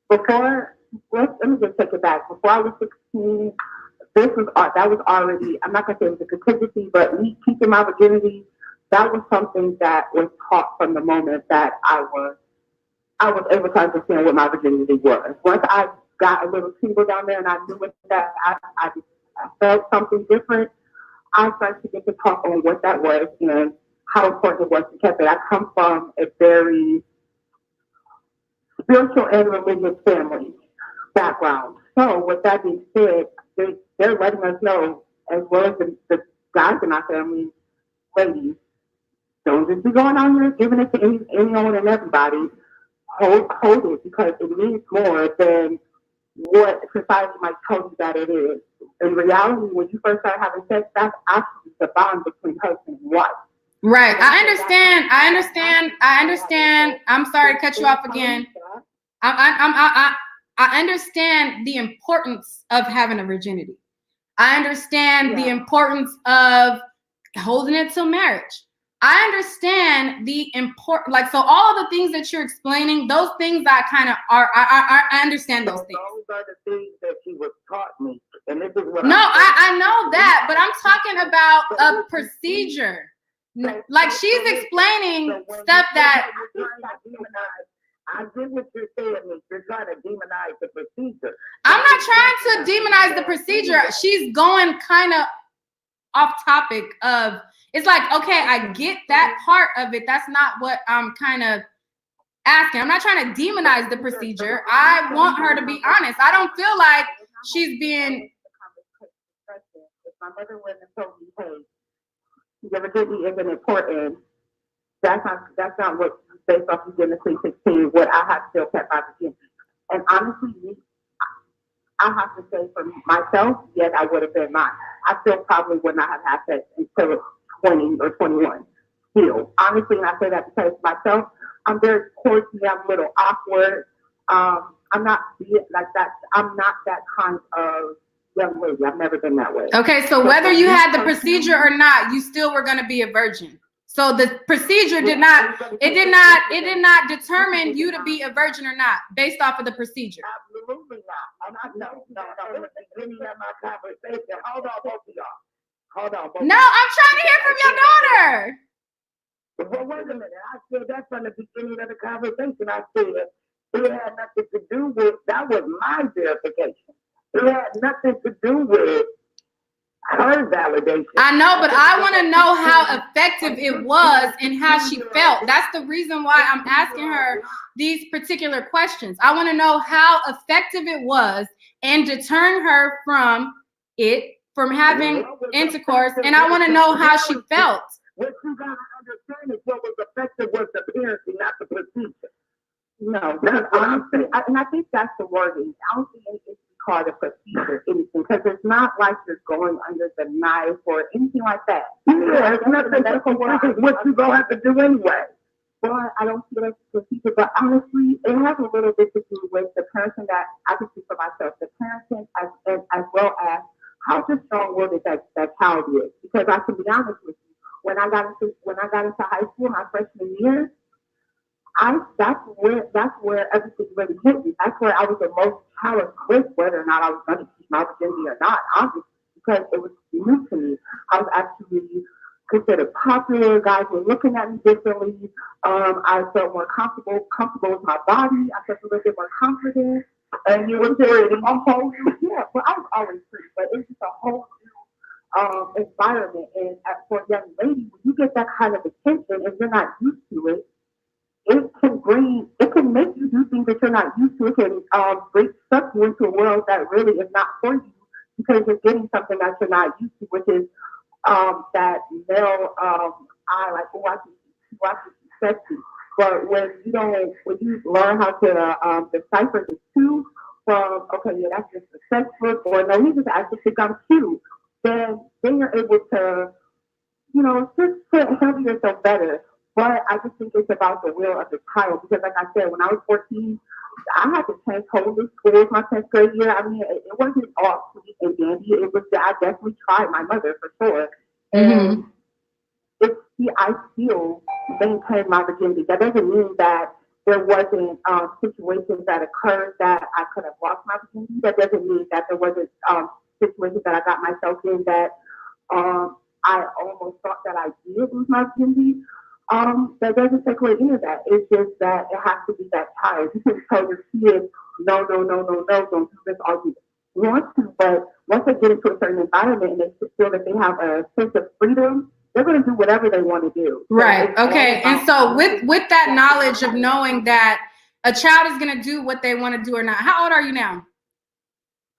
because let me just take it back. Before I was 16, that was already, I'm not going to say it was a contingency, but me keeping my virginity, that was something that was taught from the moment that I was able to understand what my virginity was. Once I got a little tingle down there and I knew that I felt something different, I started to get to talk on what that was and how important it was to keep it. I come from a very spiritual and religious family background. So with that being said, they're letting us know, as well as the guys in our family, ladies, don't just be going on here giving it to anyone and everybody. Hold it, because it means more than what society might tell you that it is. In reality, when you first start having sex, that's actually the bond between husband and wife. Right. I understand. I'm sorry to cut you off again. I understand the importance of having a virginity. I understand the importance of holding it till marriage. I understand the so all of the things that you're explaining, those things I kind of I understand those things. Those are the things that she was taught me. And this is what I know that, but I'm talking about a procedure. Like she's explaining stuff that I get what you're saying. You're trying to demonize the procedure. I'm not trying to demonize the procedure. She's going kind of off topic of, it's like, okay, I get that part of it. That's not what I'm kind of asking. I'm not trying to demonize the procedure. I want her to be honest. I don't feel like she's being. If my mother wouldn't have told me, hey, your virginity isn't important, that's not what, based off of getting a Sweet 16, what I have still kept my virginity. And honestly, I have to say for myself, yes, I would have been mine. I still probably would not have had sex until 20 or 21. Still, honestly, and I say that because myself, I'm very quirky. I'm a little awkward. I'm not like that. I'm not that kind of young lady. I've never been that way. Okay, so whether you had the procedure or not, you still were going to be a virgin. So the procedure did not determine you to be a virgin or not based off of the procedure. Absolutely not. I'm not, no. It was the beginning of my conversation. Hold on, both of y'all. Hold on. No, I'm trying to hear from your daughter. Well, wait a minute. I said that from the beginning of the conversation. I said it had nothing to do with, that was my verification. It had nothing to do with her validation. I know, but I want to know how effective it was and how she felt. That's the reason why I'm asking her these particular questions. I want to know how effective it was and deterring her from having intercourse, and I want to know how she felt. What you gotta understand is what was effective was the parenting, not the procedure. No, that's what I'm saying. And I think that's the wording. I don't think it's called a procedure, anything, because it's not like you're going under the knife or anything like that. Yeah, it's not the medical world. What you gonna have to do anyway. Well, I don't see it as a procedure, but honestly, it has a little bit to do with the parenting that I can speak for myself, the parenting as well as how strong-willed that child is. Because I can be honest with you, when I got into high school, my freshman year, that's where everything really hit me. That's where I was the most challenged with whether or not I was going to keep my virginity or not, obviously, because it was new to me. I was actually considered popular. Guys were looking at me differently. I felt more comfortable with my body. I felt a little bit more confident. And you were there in a whole yeah, well, I was always pretty, but it was just a whole new environment. And for a young lady, when you get that kind of attention and you're not used to it, it can make you do things that you're not used to. It can suck you into a world that really is not for you because you're getting something that you're not used to, which is that male I like, oh, I can see sexy. But when you learn how to decipher the two from, okay, yeah, that's just a sex look, or no, he just actually think I'm cute, then you're able to, just handle yourself better. But I just think it's about the will of the child because, like I said, when I was 14, I had to change totally schools my 10th grade year. I mean, it wasn't all sweet and dandy. It was, I definitely tried my mother for sure. And I still maintained my virginity. That doesn't mean that there wasn't situations that occurred that I could have lost my virginity. That doesn't mean that there wasn't situations that I got myself in that I almost thought that I did lose my virginity. That doesn't take away any of that. It's just that it has to be that child. You can tell your kid, no, don't do this all you want to. But once they get into a certain environment and they feel that they have a sense of freedom, they're going to do whatever they want to do. Right. Okay. And so with that knowledge of knowing that a child is going to do what they want to do or not. How old are you now?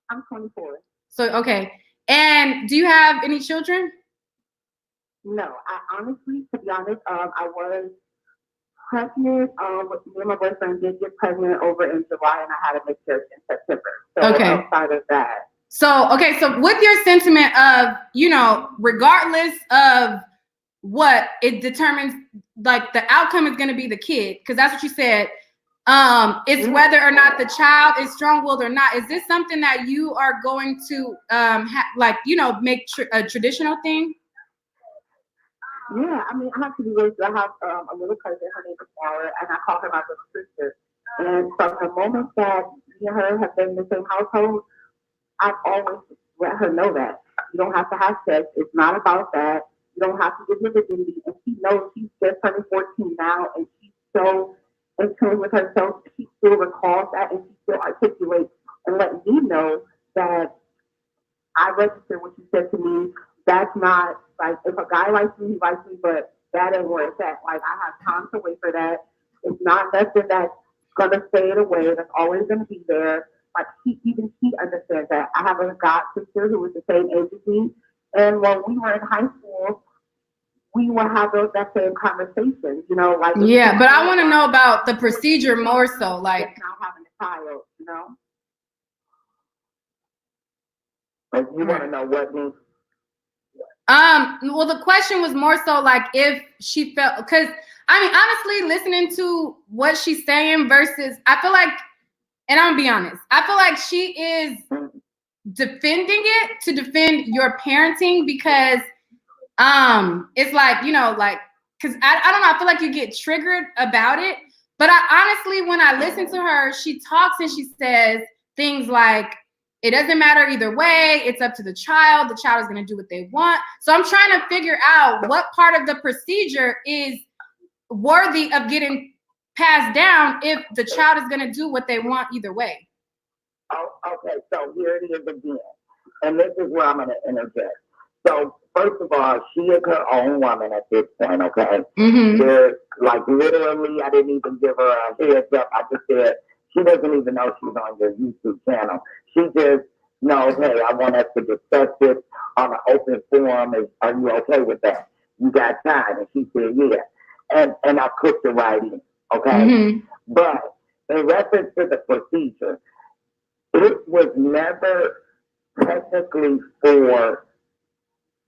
I'm 24. So, okay. And do you have any children? No, I honestly, to be honest, I was pregnant. Me and my boyfriend did get pregnant over in July, and I had a miscarriage in September. So outside of that. So, okay, so with your sentiment of, regardless of what it determines, like the outcome is going to be the kid, because that's what you said. It's whether or not the child is strong-willed or not. Is this something that you are going to, make a traditional thing? Yeah, I mean, I have to be raised. I have a little cousin. Her name is Laura, and I call her my little sister. And from the moment that me and her have been in the same household, I've always let her know that you don't have to have sex. It's not about that. You don't have to give your virginity. And she knows she's just turning 14 now, and she's so in tune with herself. She still recalls that, and she still articulates and lets me know that I register what you said to me. That's not like if a guy likes me, he likes me, but that ain't where it's at. Like I have time to wait for that. It's not nothing that's gonna fade away. That's always gonna be there. Like she understands that. I have a god sister who was the same age as me, and when we were in high school, we would have that same conversation. Like yeah. But I want to know about the procedure more so, like now having a child. Like you want to know what means. Well, the question was more so like if she felt, because I mean, honestly, listening to what she's saying versus, I feel like, and I'm gonna be honest, I feel like she is defending it to defend your parenting because, it's like, because I don't know, I feel like you get triggered about it. But I honestly, when I listen to her, she talks and she says things like, it doesn't matter either way. It's up to the child. The child is going to do what they want. So I'm trying to figure out what part of the procedure is worthy of getting passed down if the child is going to do what they want either way. Oh, okay, so here it is again. And this is where I'm going to interject. So, first of all, she is her own woman at this point, okay? Mm-hmm. There's, like, literally, I didn't even give her a heads up. I just said, she doesn't even know she's on your YouTube channel. She just knows, hey, I want us to discuss this on an open forum. Are you okay with that? You got time? And she said, yeah. And I cooked it right in, okay? Mm-hmm. But in reference to the procedure, it was never technically for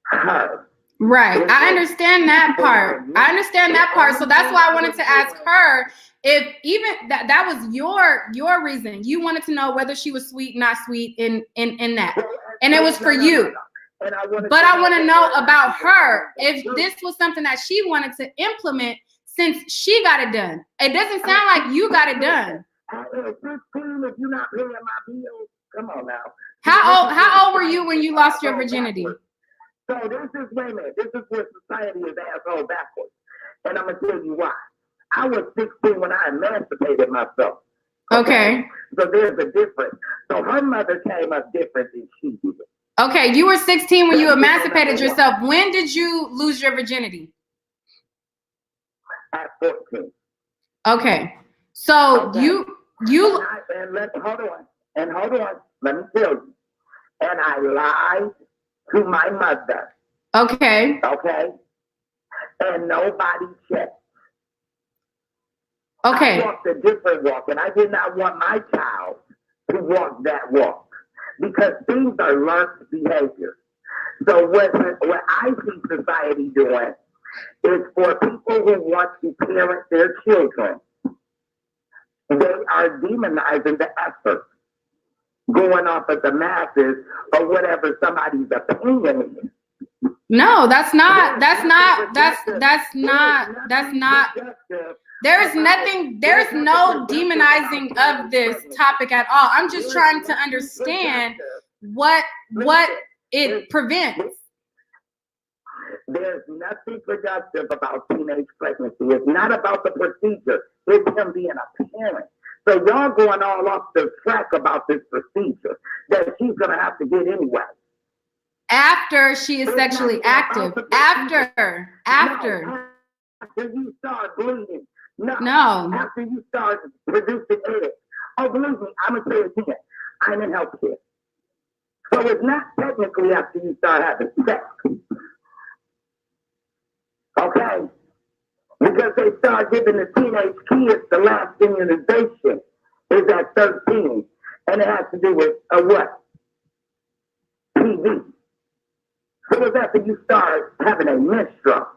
her. Right. I understand that part. I understand that part. So that's why I wanted to ask her if even that was your reason. You wanted to know whether she was sweet, not sweet in that. And it was for you. But I want to know about her, if this was something that she wanted to implement since she got it done. It doesn't sound like you got it done. At 15, if you're not paying my bills, come on now. How old were you when you lost your virginity? So this is, wait a minute, this is where society is asshole backwards. And I'm going to tell you why. I was 16 when I emancipated myself. Okay. So there's a difference. So her mother came up different than she did. Okay, you were 16 when you emancipated yourself. When did you lose your virginity? At 14. Okay. So Okay. you hold on. Let me tell you. And I lied to my mother. Okay. Okay. And nobody checked. Okay. I walked a different walk, and I did not want my child to walk that walk because things are learned behavior. So what I see society doing is for people who want to parent their children, they are demonizing the effort, going off of the masses or whatever somebody's opinion is. No, that's not. There's no demonizing of this topic at all. I'm just trying to understand what it prevents. There's nothing productive about teenage pregnancy. It's not about the procedure. It's him being a parent. So y'all going all off the track about this procedure that she's going to have to get anyway. After she is sexually active. After you start bleeding. No. After you start producing eggs. Oh, believe me, I'm going to say it again. I'm in healthcare. So it's not technically after you start having sex. Okay? Because they start giving the teenage kids the last immunization is at 13. And it has to do with a what? TV. So it's after you start having a menstrual.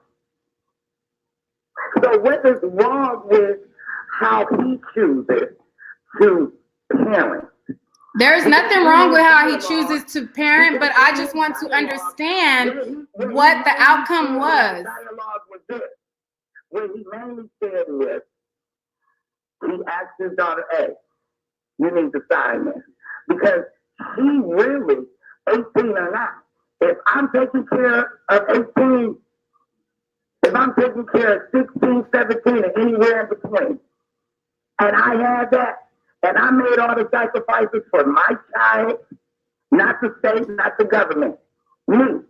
So what is wrong with how he chooses to parent? There's nothing wrong with how he chooses to parent, but I just want to understand what the outcome was. Dialogue was this. What he mainly said was, he asked his daughter, hey, you need to sign this. Because he really, 18 or not, if I'm taking care of 18, if I'm taking care of 16, 17, and anywhere in between, and I had that, and I made all the sacrifices for my child, not the state, not the government, me.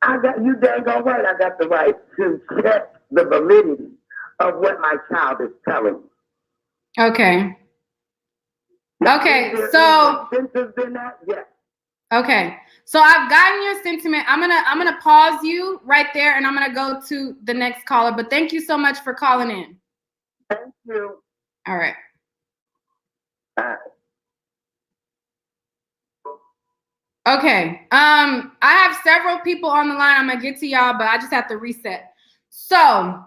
I got, you dang all right, I got the right to check the validity of what my child is telling me. Okay. Now, Okay, is there so any sense in that? Yes. okay. So I've gotten your sentiment. I'm gonna pause you right there and I'm gonna go to the next caller. But thank you so much for calling in. Thank you. All right. Okay. I have several people on the line. I'm gonna get to y'all, but I just have to reset. So I'm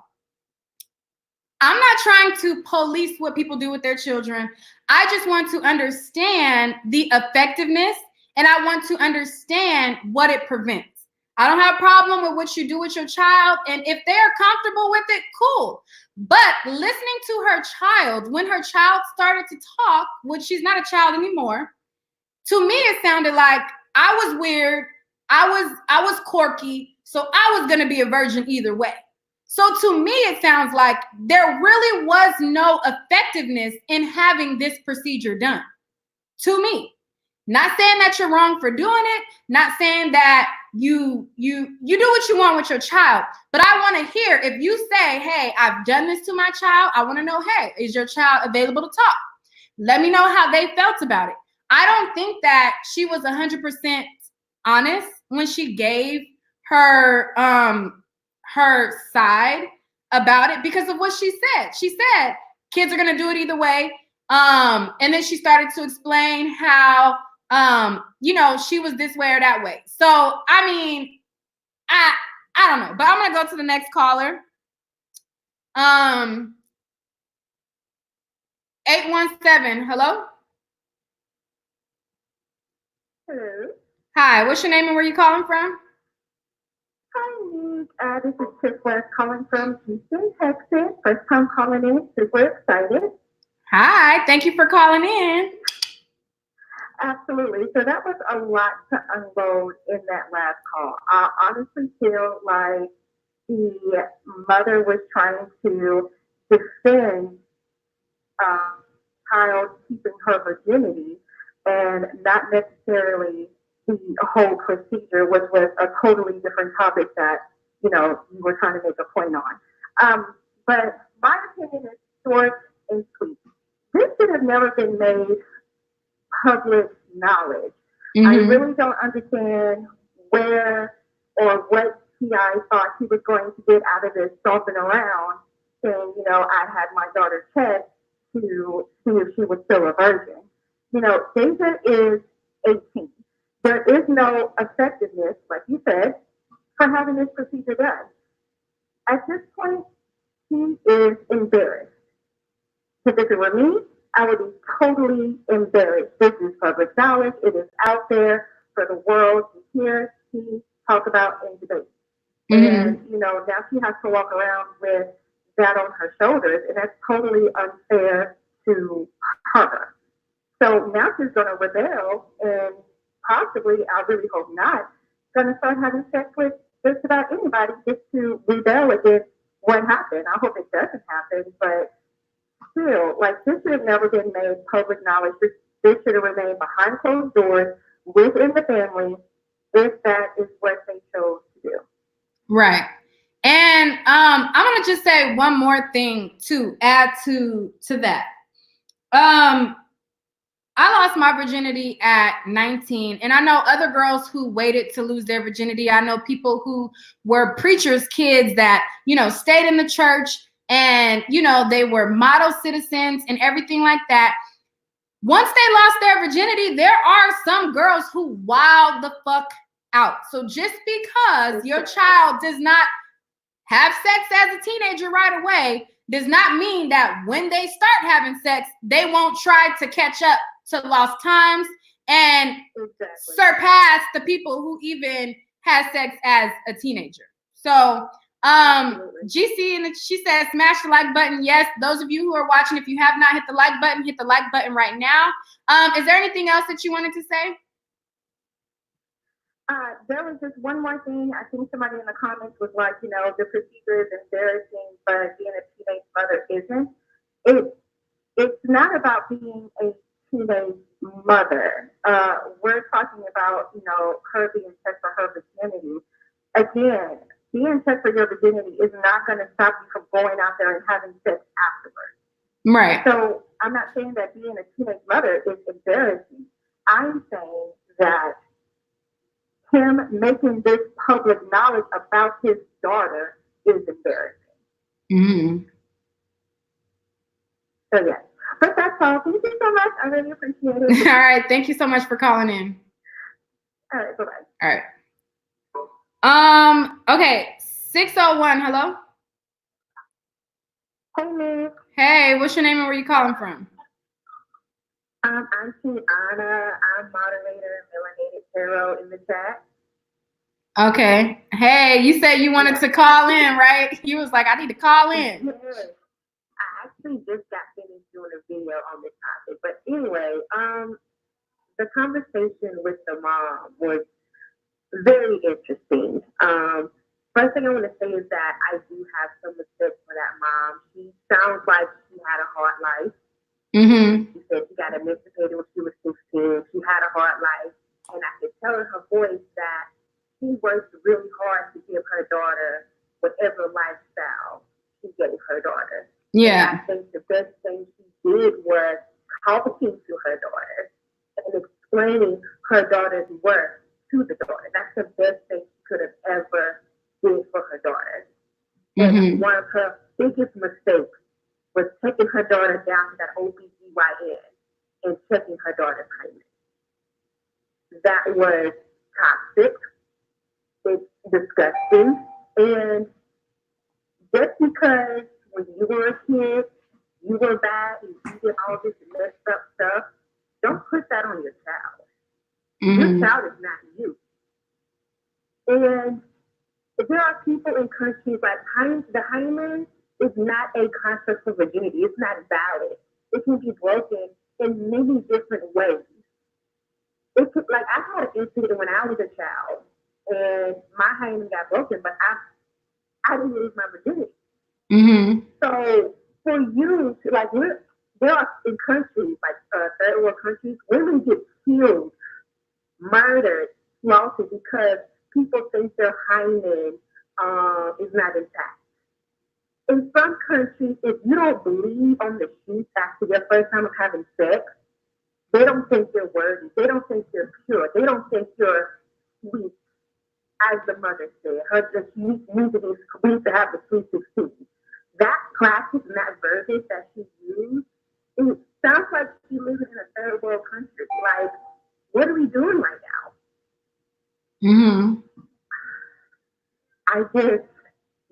not trying to police what people do with their children. I just want to understand the effectiveness and I want to understand what it prevents. I don't have a problem with what you do with your child. And if they're comfortable with it, cool. But listening to her child, when her child started to talk, which she's not a child anymore, to me, it sounded like I was weird. I was quirky. So I was going to be a virgin either way. So to me, it sounds like there really was no effectiveness in having this procedure done. To me. Not saying that you're wrong for doing it, not saying that you do what you want with your child, but I want to hear if you say, hey, I've done this to my child, I want to know, hey, is your child available to talk? Let me know how they felt about it. I don't think that she was 100% honest when she gave her her side about it because of what she said. She said kids are going to do it either way. And then she started to explain how she was this way or that way. So, I mean, I don't know, but I'm going to go to the next caller. 817, hello? Hello. Hi, what's your name and where you calling from? Hi, Nick. This is Trish West calling from Houston, Texas. First time calling in. Super excited. Hi, thank you for calling in. Absolutely. So that was a lot to unload in that last call. I honestly feel like the mother was trying to defend child keeping her virginity and not necessarily the whole procedure, which was a totally different topic that, you were trying to make a point on. But my opinion is short and sweet. This should have never been made public knowledge. Mm-hmm. I really don't understand where or what T.I. thought he was going to get out of this stomping around saying, I had my daughter checked to see if she was still a virgin. Deja is 18. There is no effectiveness, like you said, for having this procedure done. At this point, she is embarrassed. Because if it were me, I would be totally embarrassed. This is public knowledge. It is out there for the world to hear, see, talk about, and debate. Mm-hmm. And, now she has to walk around with that on her shoulders, and that's totally unfair to her. So now she's going to rebel and possibly, I really hope not, going to start having sex with just about anybody just to rebel against what happened. I hope it doesn't happen, but still, this should have never been made public knowledge. This should have remained behind closed doors within the family if that is what they chose to do. Right. And I'm going to just say one more thing to add to that. I lost my virginity at 19, and I know other girls who waited to lose their virginity. I know people who were preachers' kids that, stayed in the church and, they were model citizens and everything like that. Once they lost their virginity, there are some girls who wild the fuck out. So just because your child does not have sex as a teenager right away does not mean that when they start having sex, they won't try to catch up to lost times and surpass the people who even had sex as a teenager. So GC, and she says, smash the like button. Yes, those of you who are watching, if you have not hit the like button right now. Is there anything else that you wanted to say? There was just one more thing. I think somebody in the comments was like, the procedure is embarrassing, but being a teenage mother isn't. It's not about being a teenage mother. We're talking about, her being checked for her virginity. Again, being checked for your virginity is not going to stop you from going out there and having sex afterwards. Right. So I'm not saying that being a teenage mother is embarrassing. I'm saying that him making this public knowledge about his daughter is embarrassing. Mm-hmm. So, yeah. But that's all. Thank you so much. I really appreciate it. All right. Thank you so much for calling in. All right. Bye-bye. All right. Okay. 601. Hello. Hey, Nick. Hey, what's your name and where you calling from? I'm Tiana. I'm moderator, Melanated Tarot in the chat. Okay. Hey, you said you wanted to call in, right? You was like, I need to call in. Yes. I actually just got finished doing a video on this topic. But anyway, the conversation with the mom was very interesting. First thing I want to say is that I do have some respect for that mom. She sounds like she had a hard life. Mm-hmm. She said she got emancipated when she was 16. She had a hard life. And I could tell in her voice that she worked really hard to give her daughter whatever lifestyle she gave her daughter. Yeah. And I think the best thing she did was talking to her daughter and explaining her daughter's worth to the daughter. That's the best thing she could have ever did for her daughter. And one of her biggest mistakes was taking her daughter down to that OBGYN and checking her daughter's hymen. That was toxic. It's disgusting. And just because when you were a kid, you were bad and you did all this messed up stuff, don't put that on your child. Your child is not you. And there are people in countries like the hymen is not a concept of virginity. It's not valid. It can be broken in many different ways. It could, like I had an incident when I was a child, and my hymen got broken, but I didn't lose my virginity. So for you to there are in countries like third world countries, women get killed, murdered, slaughtered because people think their hymen is not intact. In some countries, if you don't believe on the sheets after your first time of having sex, they don't think you're worthy. They don't think you're pure. They don't think you're sweet, as the mother said. She needs to have the sweet 16. That practice and that verbiage that she used, it sounds like she lives in a third world country. Like, what are we doing right now? I just,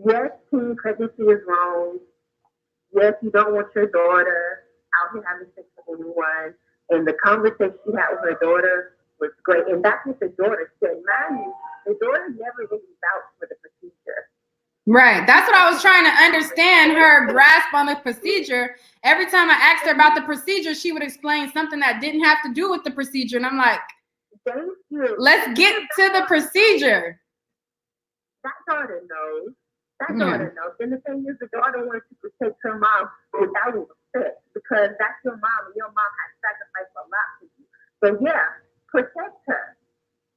yes, teen pregnancy is wrong. Yes, you don't want your daughter out here having sex with anyone. And the conversation she had with her daughter was great. And that's what the daughter said. Mind you, the daughter never really vouched for the procedure. Right. That's what I was trying to understand, her grasp on the procedure. Every time I asked her about the procedure, she would explain something that didn't have to do with the procedure. And I'm like, thank you. Let's get to the procedure. That daughter knows. That daughter knows. And the thing is, the daughter wants to protect her mom without respect because that's your mom and your mom has sacrificed a lot for you. So yeah, protect her.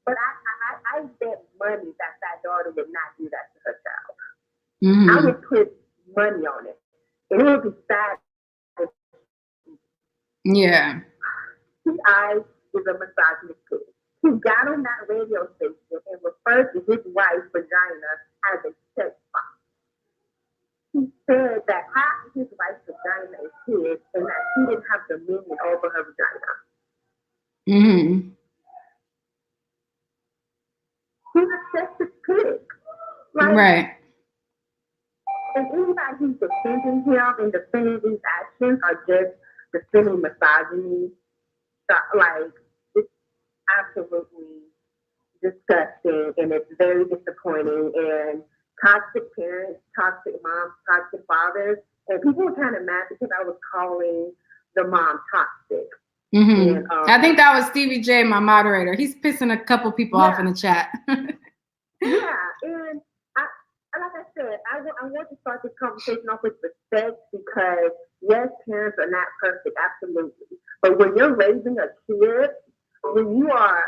But I bet money that daughter would not do that to her child. I would put money on it. And it would be sad. Yeah. T.I. is a misogynist kid. He got on that radio station and referred to his wife's vagina as a sex box. He said that half of his wife's vagina is his and that he didn't have dominion over her vagina. He's a sexist pig. Right. And anybody who's defending him and defending these actions are just defending misogyny. Like, it's absolutely disgusting and it's very disappointing. And toxic parents, toxic moms, toxic fathers. And people were kind of mad because I was calling the mom toxic. And, I think that was Stevie J, my moderator. He's pissing a couple people off in the chat. Yeah, and like I said, I want to start this conversation off with respect because, yes, parents are not perfect, absolutely. But when you're raising a kid, when you are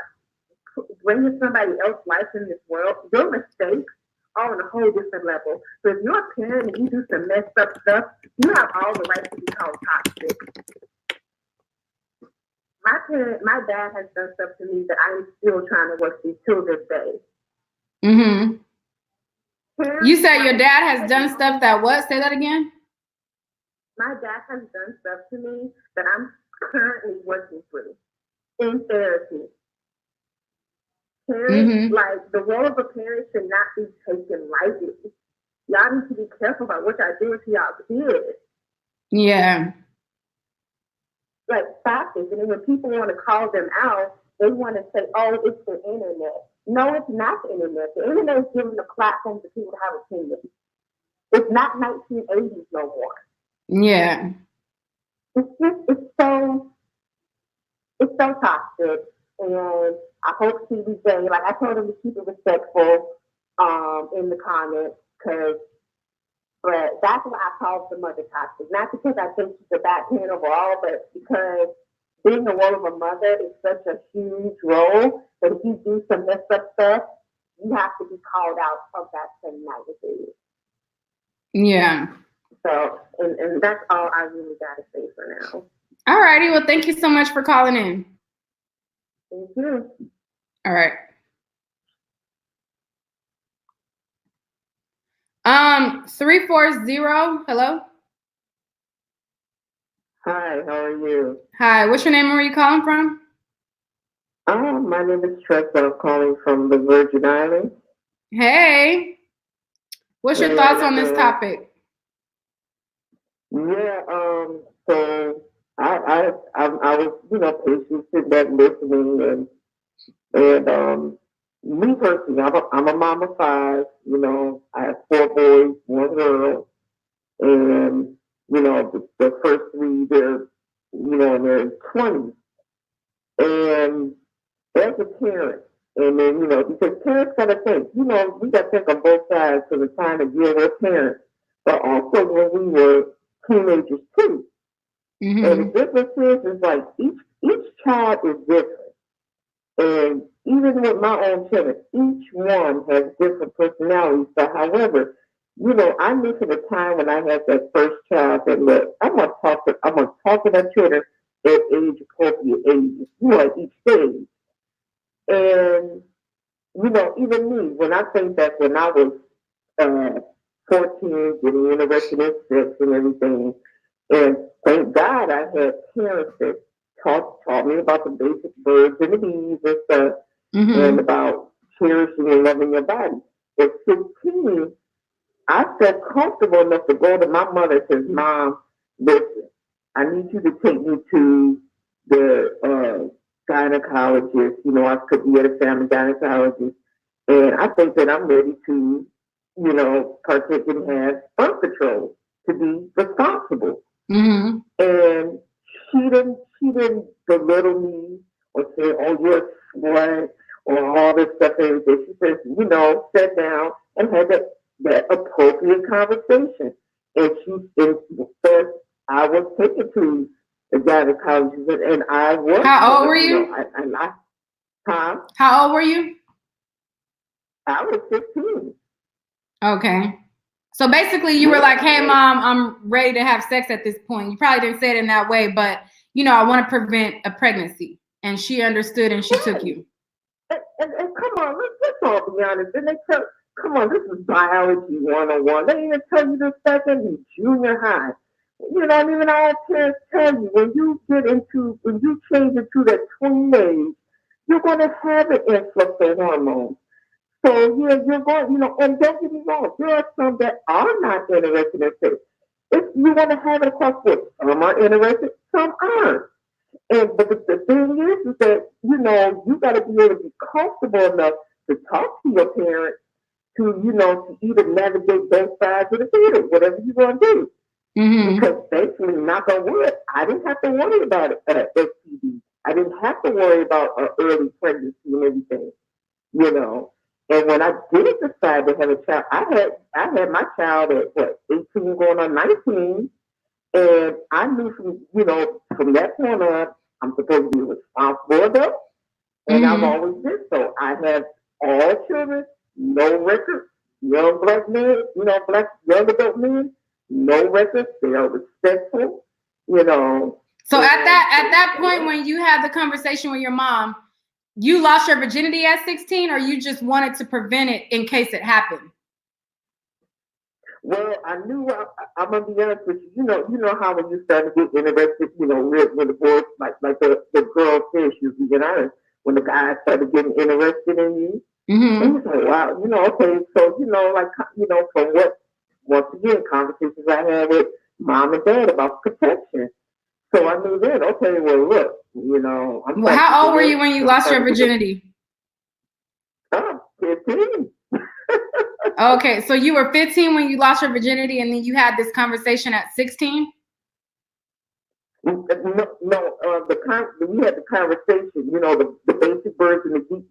bringing somebody else's life in this world, your mistakes are on a whole different level. So if you're a parent and you do some messed up stuff, you have all the right to be called toxic. My dad has done stuff to me that I'm still trying to work through till this day. You said your dad has done stuff that what? Say that again? My dad has done stuff to me that I'm currently working through in therapy. Parents, like, the role of a parent should not be taken lightly. Y'all need to be careful about what y'all doing to y'all kids. Yeah. Like, stop it. And then when people want to call them out, they want to say, oh, it's the internet. No, it's not the internet. The internet is giving a platform for people to have opinions. It's not 1980s no more. Yeah. It's so toxic, and I hope TVJ, like I told him to keep it respectful, in the comments, but that's what I call the mother toxic. Not because I think she's a bad parent overall, but because being the role of a mother is such a huge role that if you do some messed up stuff, you have to be called out of that same magnitude. Yeah. So, and that's all I really got to say for now. All righty. Well, thank you so much for calling in. Thank you. All right. 340. Hello. Hi, how are you? Hi. What's your name? Where are you calling from? My name is Tressa. I'm calling from the Virgin Islands. Hey. What's your thoughts on this topic? Yeah. So I was, patient, sitting back listening, and me personally, I'm a mom of five. I have 4 boys, 1 girl, and the first 3 they're in their 20s, and as a parent, and then because parents gotta think, we gotta think on both sides for the time of year we're parents, but also when we were teenagers too. Mm-hmm. And the difference is like each child is different. And even with my own children, each one has different personalities. But however, I miss at a time when I had that first child that look, I'm gonna talk to that children at age appropriate ages, at each stage. And even me, when I think back when I was 14, getting interested in sex and everything, and thank God I had parents that taught me about the basic birds and the bees and stuff, and about cherishing and loving your body. At 16, I felt comfortable enough to go to my mother and say, Mom, listen, I need you to take me to the gynecologist. I could be at a family gynecologist. And I think that I'm ready to, partake and have birth control to be responsible. Mm-hmm. And she didn't belittle me or say, oh, you're a slut or all this stuff and everything. She says, sat down and had that appropriate conversation. And said I was taken to the gynecologist, and I was. How old were you? How old were you? I was 15. Okay. So basically you were like, hey, Mom, I'm ready to have sex at this point. You probably didn't say it in that way, but, I want to prevent a pregnancy. And she understood and she took you. And come on, let's all be honest. And come on, this is biology 101. They even tell you this stuff in junior high. Even our parents tell you when you change into that tween age, you're going to have an influx of hormones. So yeah, you're going, and don't get me wrong, there are some that are not interested in sex. If you want to have it across the board, some are interested, some aren't. But the thing is that you got to be able to be comfortable enough to talk to your parents to even navigate both sides of the field, whatever you want to do. Mm-hmm. Because basically, knock on wood, I didn't have to worry about it STD. I didn't have to worry about early pregnancy and everything, And when I did decide to have a child, I had my child at 18 going on 19. And I knew from that point on, I'm supposed to be responsible adult. And I've always been so. I have all children, no records, young black men, black young adult men, no records. They are respectful, So at that point when you had the conversation with your mom, you lost your virginity at 16, or you just wanted to prevent it in case it happened? Well, I knew I'm gonna be honest with you. You know how when you start to get interested, when the boys like the girl said she was being honest, when the guys started getting interested in you, and it's like, wow, okay, so from what once again conversations I had with mom and dad about protection. So I knew then, okay, well look, how old were you when you lost your virginity? I 15. Okay, so you were 15 when you lost your virginity, and then you had this conversation at 16? No, we had the conversation, the basic version of deep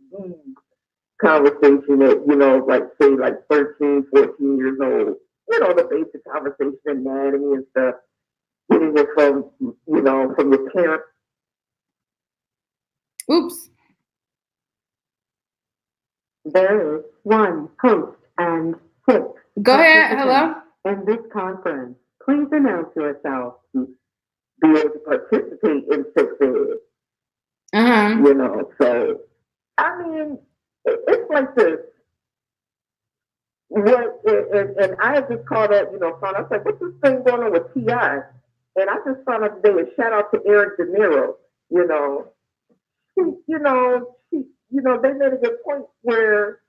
conversation at, like say like 13, 14 years old. The basic conversation, anatomy and stuff, getting it from, from your parents. Oops. There is one host and 6. Go ahead. Hello? In this conference, please announce yourself. Be able to participate in sex ed. Uh-huh. So, I mean, it's like this. And I just called up, found out, I was like, what's this thing going on with T.I.? And I just found out today, a shout out to Eric De Niro, they made a good point where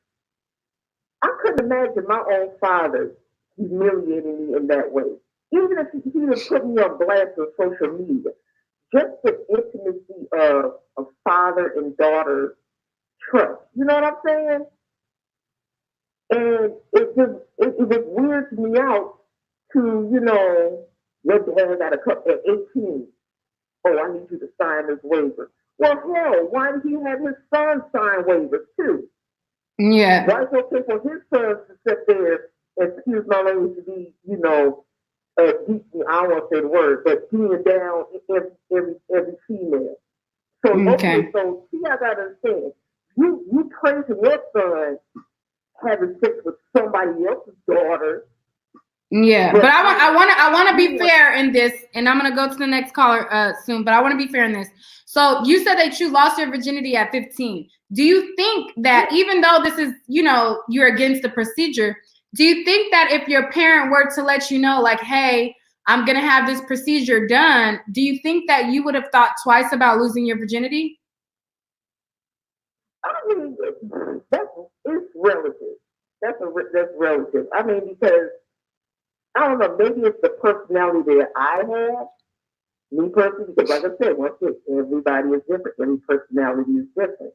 I couldn't imagine my own father humiliating me in that way. Even if he would put me on blast on social media, just the intimacy of father and daughter trust. You know what I'm saying? And it just weirds me out to, your dad got a couple at 18. Oh, I need you to sign this waiver. Well, hell, why did he have his son sign waivers too? Yeah. Why is it okay for his sons to sit there and excuse my language to be, I don't want to say the word, but being down every female. So okay, so see, I gotta understand. You praising your son having sex with somebody else's daughter. Yeah, but I want to be fair in this, and I'm gonna go to the next caller soon. But I want to be fair in this. So you said that you lost your virginity at 15. Do you think that even though this is, you're against the procedure, do you think that if your parent were to let you know, like, hey, I'm gonna have this procedure done, do you think that you would have thought twice about losing your virginity? I mean, it's relative. That's relative. I mean, because I don't know, maybe it's the personality that I have. Me personally, because like I said, once again, everybody is different. Every personality is different.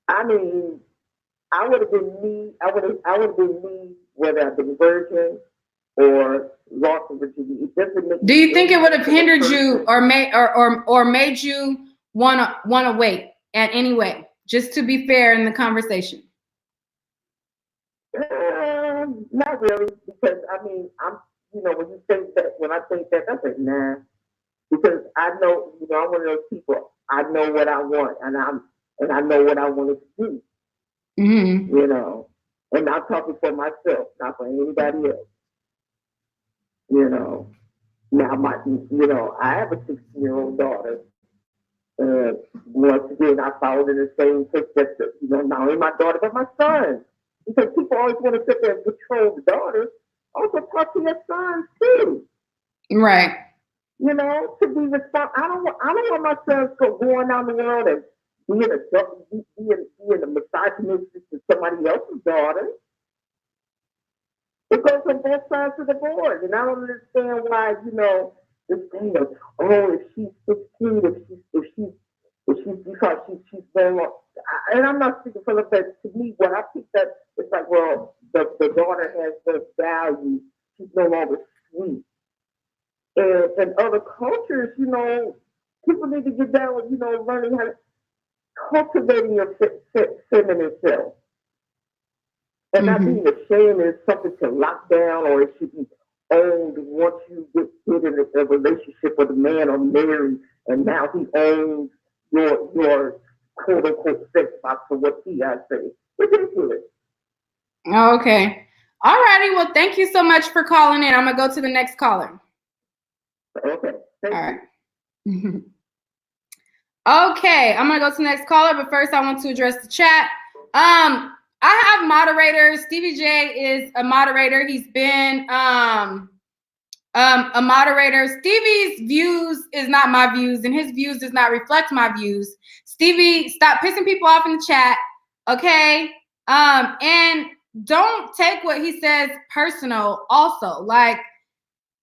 I mean, I would have been me. I would have been me, whether I've been virgin or lost of virginity. It doesn't make. Do you think it would have hindered you or made you wanna wait at any way? Just to be fair in the conversation. Not really, because I mean, when I think that, I say nah, because I know, I'm one of those people. I know what I want, and I know what I wanted to do. Mm-hmm. And I'm talking for myself, not for anybody else. Now I have a 16-year-old daughter, and once again, I followed in the same footsteps. Not only my daughter but my son. Because people always want to sit there and control the daughters. Also talk to your sons too. Right. To be responsible. I don't want my sons going down the world and being a misogynist to somebody else's daughter. It goes on both sides of the board, and I don't understand why this thing of if she's 16, if she's because she's no longer. And I'm not speaking for them, but to me, when I picked up, it's like, well, the daughter has no value. She's no longer sweet. And in other cultures, people need to get down with, learning how to cultivating your feminine self. And not being ashamed is something to lock down, or it should be owned once you get in a relationship with a man or married, and now he owns your quote unquote sex box for what I say. Ridiculous. Okay. All righty. Well, thank you so much for calling in. I'm gonna go to the next caller. Okay. Thank All right. Okay, I'm gonna go to the next caller, but first I want to address the chat. I have moderators. Stevie J is a moderator. He's been a moderator. Stevie's views is not my views, and his views does not reflect my views. Stevie, stop pissing people off in the chat, okay? And don't take what he says personal. Also, like,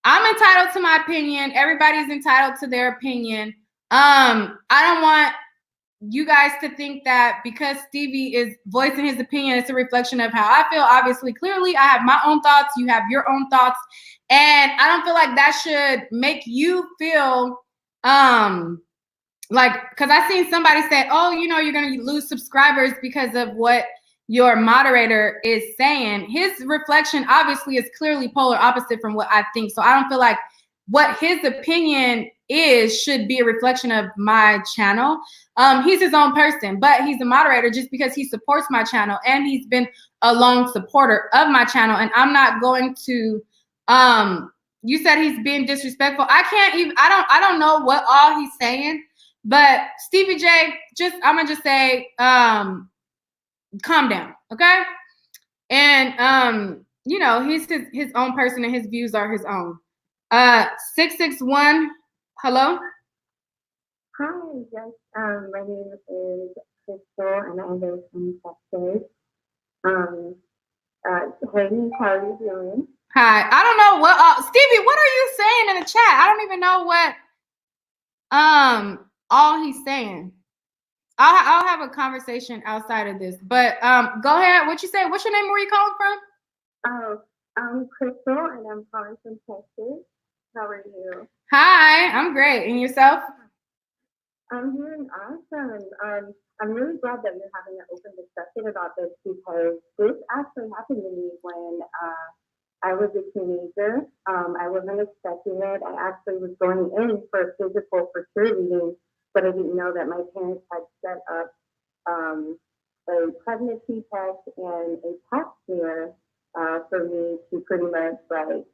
I'm entitled to my opinion. Everybody's entitled to their opinion. I don't want you guys to think that because Stevie is voicing his opinion, it's a reflection of how I feel. Obviously, clearly, I have my own thoughts. You have your own thoughts. And I don't feel like that should make you feel like, because I seen somebody say, oh, you know, you're going to lose subscribers because of what your moderator is saying. His reflection obviously is clearly polar opposite from what I think. So I don't feel like what his opinion is should be a reflection of my channel. He's his own person, but he's a moderator just because he supports my channel and he's been a long supporter of my channel. And I'm not going to, you said he's being disrespectful. I don't know what all he's saying, but Stevie J, I'm gonna just say, calm down, okay? And you know, he's his own person and his views are his own. 661, hello? Hi, yes. My name is Crystal, and I live in Texas. Hey, how are you doing? Hi. I don't know what Stevie, what are you saying in the chat? I don't even know what all he's saying. I'll have a conversation outside of this, but go ahead. What you say? What's your name? Where are you calling from? Oh, I'm Crystal, and I'm calling from Texas. How are you? Hi, I'm great. And yourself? I'm doing awesome. I'm really glad that you're having an open discussion about this because this actually happened to me when I was a teenager. I wasn't expecting it. I actually was going in for physical for cheerleading, but I didn't know that my parents had set up a pregnancy test and a pap smear for me to pretty much like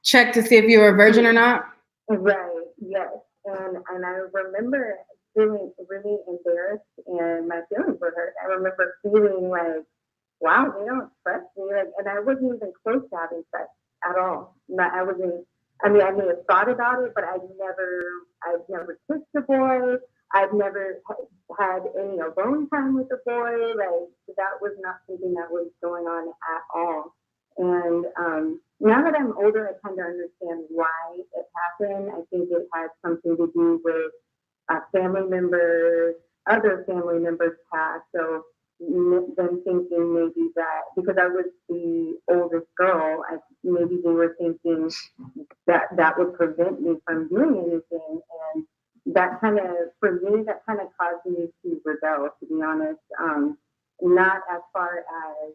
check to see if you were a virgin or not. Right. Yes. And I remember feeling really embarrassed and my feelings were hurt. I remember feeling like, wow, they don't trust me. Like, and I wasn't even close to having sex at all. I wasn't. I mean, I may have thought about it, but I've never kissed a boy. I've never had any alone time with a boy. Like that was not something that was going on at all. And now that I'm older, I kind of understand why it happened. I think it had something to do with family members, other family members past. So them thinking maybe that because I was the oldest girl, maybe they were thinking that would prevent me from doing anything. And that kind of, for me, that kind of caused me to rebel, to be honest. Not as far as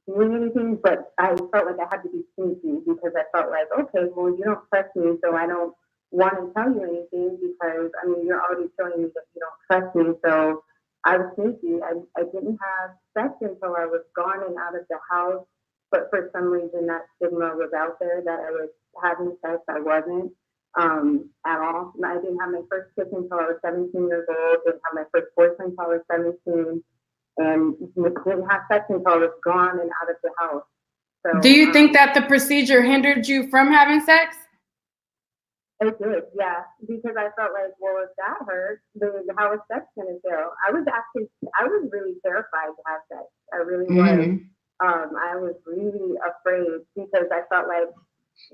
doing anything, but I felt like I had to be sneaky because I felt like, okay, well, you don't trust me, so I don't want to tell you anything because, I mean, you're already showing me that you don't trust me. So I was sneaky. I didn't have sex until I was gone and out of the house, but for some reason that stigma was out there that I was having sex. I wasn't at all. I didn't have my first kiss until I was 17 years old. Didn't have my first boyfriend until I was 17. And didn't have sex until I was gone and out of the house. So, do you think that the procedure hindered you from having sex? It did, yeah, because I felt like, well, if that hurts, then how is sex going to feel? I was really terrified to have sex. I really was. I was really afraid because I felt like,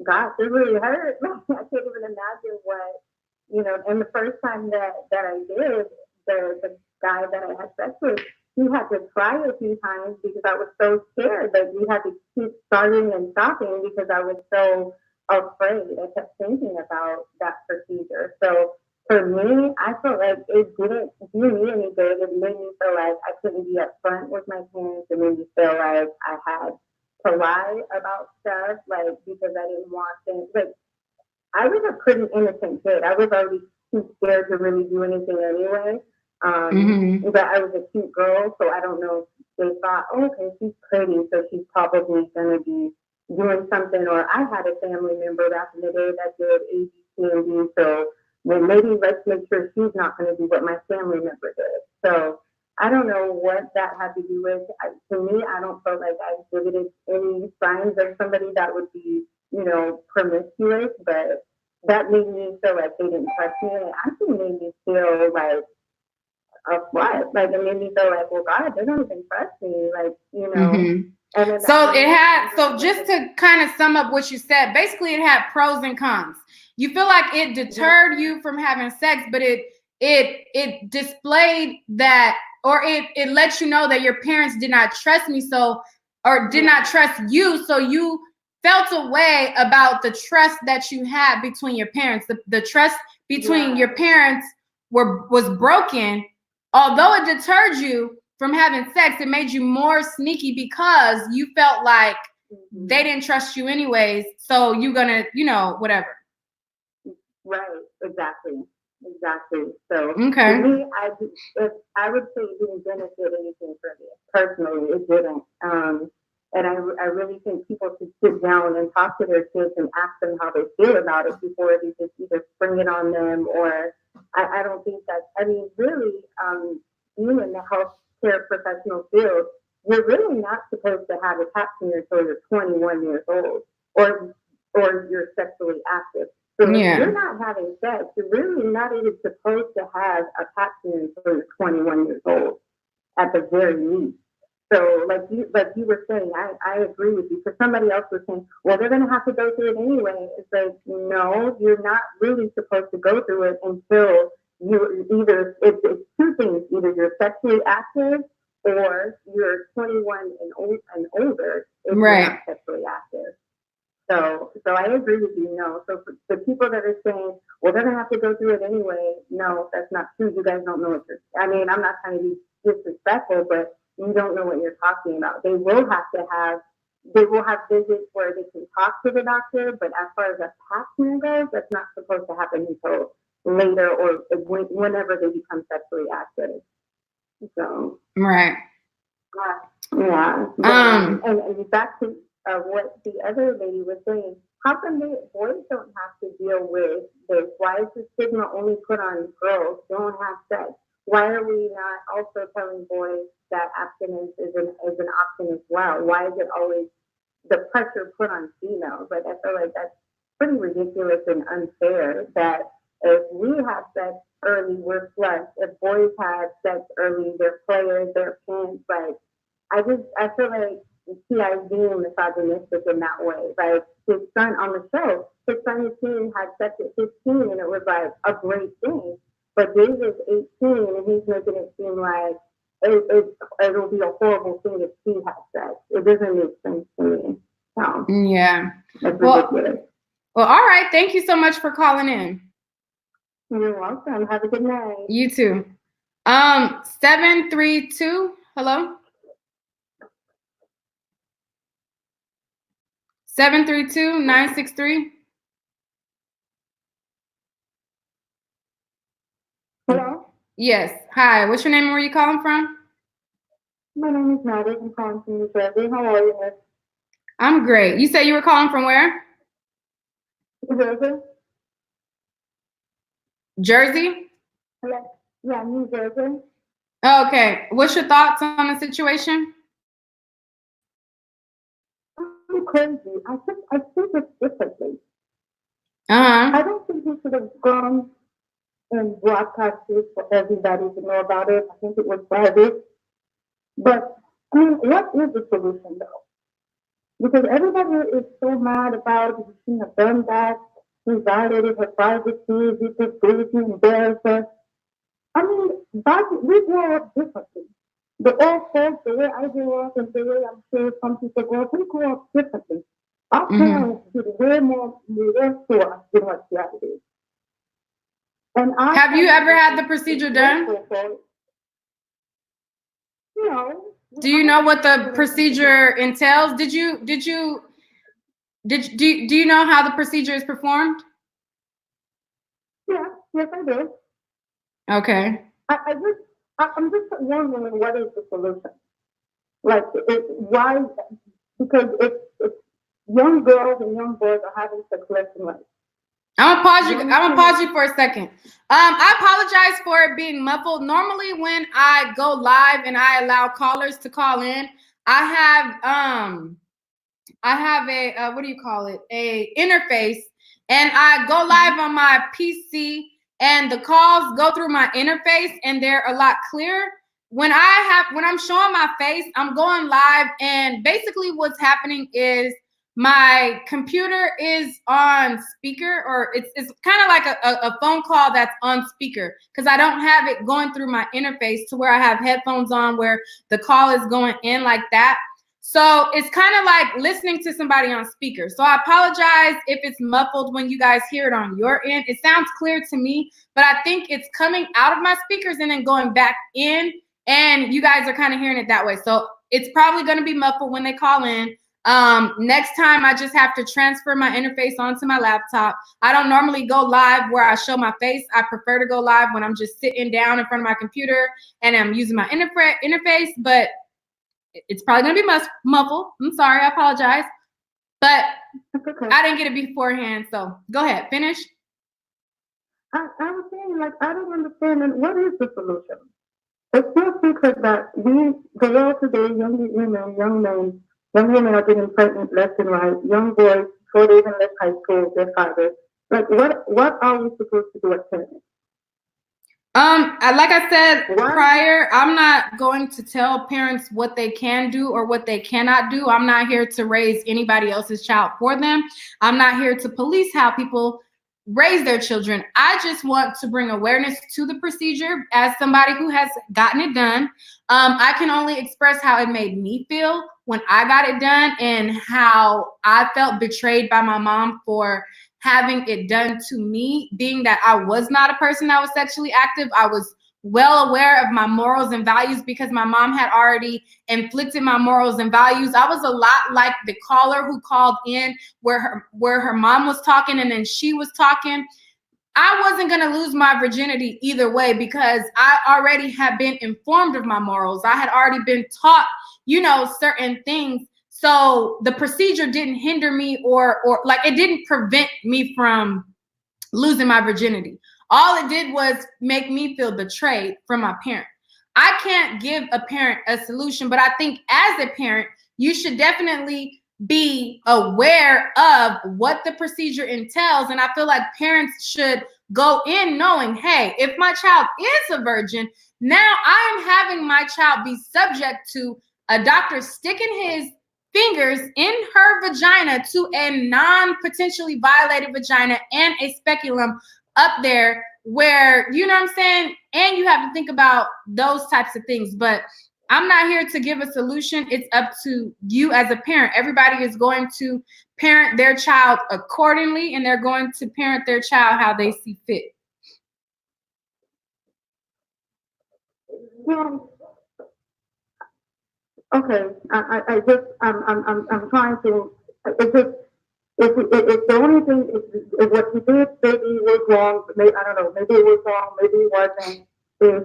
gosh, it really hurt. I can't even imagine what, you know, and the first time that I did, the guy that I had sex with, he had to try a few times because I was so scared that we had to keep starting and stopping because I was so afraid. I kept thinking about that procedure. So for me, I felt like it didn't do me any good. It made me feel like I couldn't be upfront with my parents. It made me feel like I had to lie about stuff, like because I didn't want things. Like I was a pretty innocent kid. I was already too scared to really do anything anyway. But I was a cute girl, so I don't know if they thought, oh, okay, she's pretty, so she's probably going to be doing something. Or I had a family member back in the day that did A, B, C, and D, so well, maybe let's make sure she's not going to do what my family member did. So I don't know what that had to do with. To me, I don't feel like I exhibited any signs of somebody that would be, you know, promiscuous, but that made me feel like they didn't trust me. And it actually made me feel like, what? Like it made me feel like, well, God, they don't even trust me. Like, you know. And then so just to kind of sum up what you said, basically it had pros and cons. You feel like it deterred you from having sex, but it it displayed that, or it lets you know that your parents did not trust me, so, or did not trust you, so you felt a way about the trust that you had between your parents. The trust between your parents was broken. Although it deterred you from having sex, it made you more sneaky because you felt like they didn't trust you anyways, so you gonna, whatever. Right, exactly. So Okay. for me, I would say it didn't benefit anything for me personally. It didn't. And I really think people should sit down and talk to their kids and ask them how they feel about it before they just either spring it on them, or I don't think that. I mean, really, being in the healthcare professional field, you're really not supposed to have a pap smear until you're 21 years old, or you're sexually active. So if you're not having sex, you're really not even supposed to have a pap smear until you're 21 years old, at the very least. So like you were saying, I agree with you. Because somebody else was saying, well, they're gonna have to go through it anyway. It's like, no, you're not really supposed to go through it until it's two things. Either you're sexually active or you're 21 and older if you're not sexually active. So I agree with you. No. So for the people that are saying, well, they're gonna have to go through it anyway. No, that's not true. You guys don't know what you're. I mean, I'm not trying to be disrespectful, but you don't know what you're talking about. They will have visits where they can talk to the doctor, but as far as a pap smear goes, that's not supposed to happen until later or whenever they become sexually active. So right. Yeah. And back to what the other lady was saying. How come boys don't have to deal with this? Why is the stigma only put on girls? Don't have sex. Why are we not also telling boys that abstinence is an option as well? Why is it always the pressure put on females? Like, I feel like that's pretty ridiculous and unfair. That if we have sex early, we're flushed. If boys have sex early, they're players, they're pimps. Like, I feel like T.I. is being misogynistic in that way. Like, his son on the show, his son 18 had sex at 15, and it was like a great thing. But David's 18, and he's making it seem like it'll be a horrible thing if he has sex. It doesn't make sense to me. So, yeah. That's ridiculous. Well, all right. Thank you so much for calling in. You're welcome. Have a good night. You too. 732. Hello. 732-963. Hello. Yes. Hi. What's your name and where are you calling from? My name is Maddie. I'm calling from New Jersey. How are you, Miss? I'm great. You said you were calling from where? New Jersey. Jersey? Hello. Yeah, New Jersey. Oh, okay. What's your thoughts on the situation? I'm crazy. I think it's differently. Uh-huh. I don't think he should have gone and broadcast this for everybody to know about it. I think it was private. But, I mean, what is the solution, though? Because everybody is so mad about it. He shouldn't have done that. He violated her privacy. He just gave me embarrassed her. I mean, we grow up differently. The old folks, the way I grew up, and the way I'm sure some people grow up, we grew up differently. Our parents did way more to us than what she had to do. And have you ever had the procedure done? No. Do you know what the procedure entails? Do you know how the procedure is performed? Yeah, yes, I do. Okay. I'm just wondering what is the solution? Like, why? Because it's young girls and young boys are having sex left and right. I'm gonna pause you for a second. I apologize for it being muffled. Normally, when I go live and I allow callers to call in, I have a what do you call it? A interface, and I go live on my PC, and the calls go through my interface, and they're a lot clearer. When I'm showing my face, I'm going live, and basically what's happening is my computer is on speaker, or it's kind of like a phone call that's on speaker, because I don't have it going through my interface to where I have headphones on where the call is going in like that. So it's kind of like listening to somebody on speaker. So I apologize if it's muffled when you guys hear it on your end. It sounds clear to me, but I think it's coming out of my speakers and then going back in, and you guys are kind of hearing it that way. So it's probably going to be muffled when they call in. Next time I just have to transfer my interface onto my laptop. I don't normally go live where I show my face. I prefer to go live when I'm just sitting down in front of my computer and I'm using my interface, but it's probably going to be muffled. I'm sorry, I apologize. But Okay. I didn't get it beforehand, so go ahead, finish. I was saying, like, I don't understand, and what is the solution? It's just because that the world today, young women, young men, young women are getting pregnant left and right, young boys, before they even left high school, their fathers. Like, what are we supposed to do as parents? Like I said What? prior, I'm not going to tell parents what they can do or what they cannot do. I'm not here to raise anybody else's child for them. I'm not here to police how people raise their children. I just want to bring awareness to the procedure as somebody who has gotten it done. I can only express how it made me feel when I got it done and how I felt betrayed by my mom for having it done to me, being that I was not a person that was sexually active. I was well aware of my morals and values because my mom had already inflicted my morals and values. I was a lot like the caller who called in where her mom was talking and then she was talking. I wasn't going to lose my virginity either way because I already had been informed of my morals. I had already been taught, certain things. So the procedure didn't hinder me or like it didn't prevent me from losing my virginity. All it did was make me feel betrayed from my parent. I can't give a parent a solution, but I think as a parent, you should definitely be aware of what the procedure entails. And I feel like parents should go in knowing, hey, if my child is a virgin, now I am having my child be subject to a doctor sticking his fingers in her vagina to a non-potentially violated vagina and a speculum up there where, you know what I'm saying? And you have to think about those types of things. But I'm not here to give a solution. It's up to you as a parent. Everybody is going to parent their child accordingly, and they're going to parent their child how they see fit. Well, okay, I'm trying to. It's just if the only thing is what you did, maybe was wrong. Maybe I don't know. Maybe it was wrong. Maybe it wasn't. If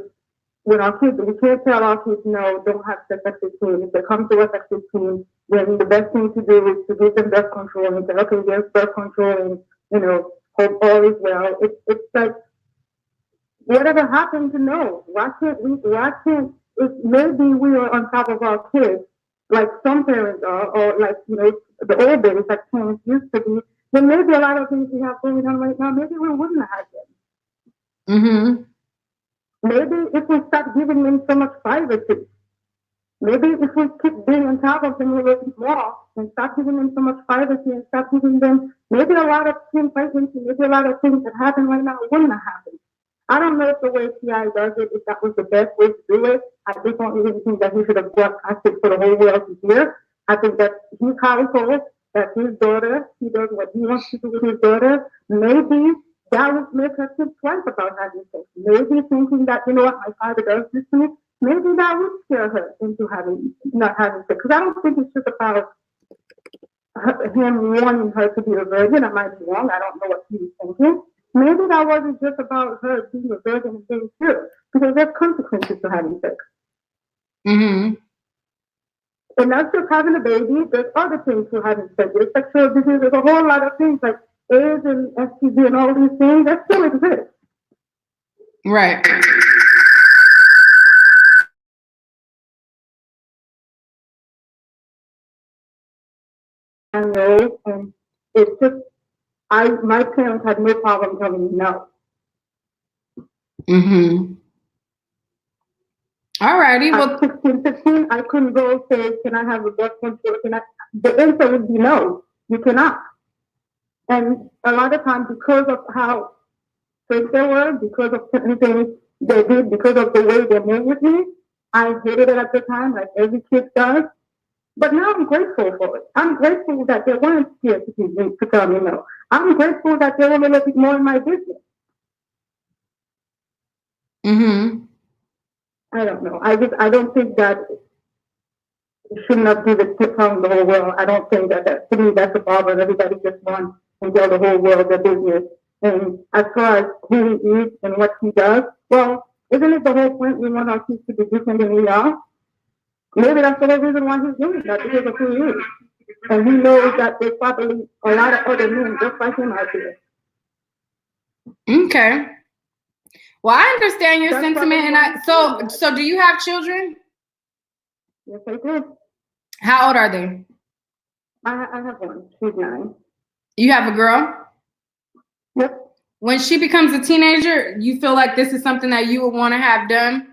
when our kids, we can't tell our kids no, don't have sex at 15. If they come to us at 15, then the best thing to do is to give them birth control and say, okay, there's birth control, and hope all is well. It's like whatever happened to know. Why can't we? Why can't? If maybe we are on top of our kids, like some parents are, or like the old days, like parents used to be, then maybe a lot of things we have going on right now, maybe we wouldn't have them. Mm-hmm. Maybe if we stop giving them so much privacy, maybe if we keep being on top of them a little bit more and stop giving them so much privacy and stop giving them, maybe a lot of teen pregnancy, maybe a lot of things that happen right now wouldn't have happened. I don't know if the way T.I. does it, if that was the best way to do it. I just don't even think that he should have broadcasted for the whole world to hear. I think that he's household, that his daughter, he does what he wants to do with his daughter. Maybe that would make her think twice about having sex. Maybe thinking that, what, my father does this to me, maybe that would scare her into not having sex. Because I don't think it's just about him wanting her to be a virgin. I might be wrong. I don't know what he was thinking. Maybe that wasn't just about her being a virgin and being pure, because there's consequences to having sex. Mm-hmm. And not just having a baby, there's other things to having sex. There's sexual disease, there's a whole lot of things like AIDS and STD and all these things that still exist. Right. And it's just, my parents had no problem telling me no. Mm-hmm. All righty. Well, at 16, 15, I couldn't go say, can I have a birth control? The answer would be no. You cannot. And a lot of times, because of how straight they were, because of certain things they did, because of the way they moved with me, I hated it at the time, like every kid does. But now I'm grateful for it. I'm grateful that they weren't scared to tell me no. I'm grateful that they were a little bit more in my business. Mm-hmm. I don't know. I don't think that it should not be the tip on the whole world. I don't think that to me that's a problem. Everybody just wants to tell the whole world their business. And as far as who he is and what he does, well, isn't it the whole point we want our kids to be different than we are? Maybe that's the whole reason why he's doing that, because of who he is. And he knows that there's probably a lot of other men just like him out there. Okay. Well, I understand your sentiment, and so do you have children? Yes, I do. How old are they? I have one. She's 9. You have a girl? Yep. When she becomes a teenager, you feel like this is something that you would want to have done?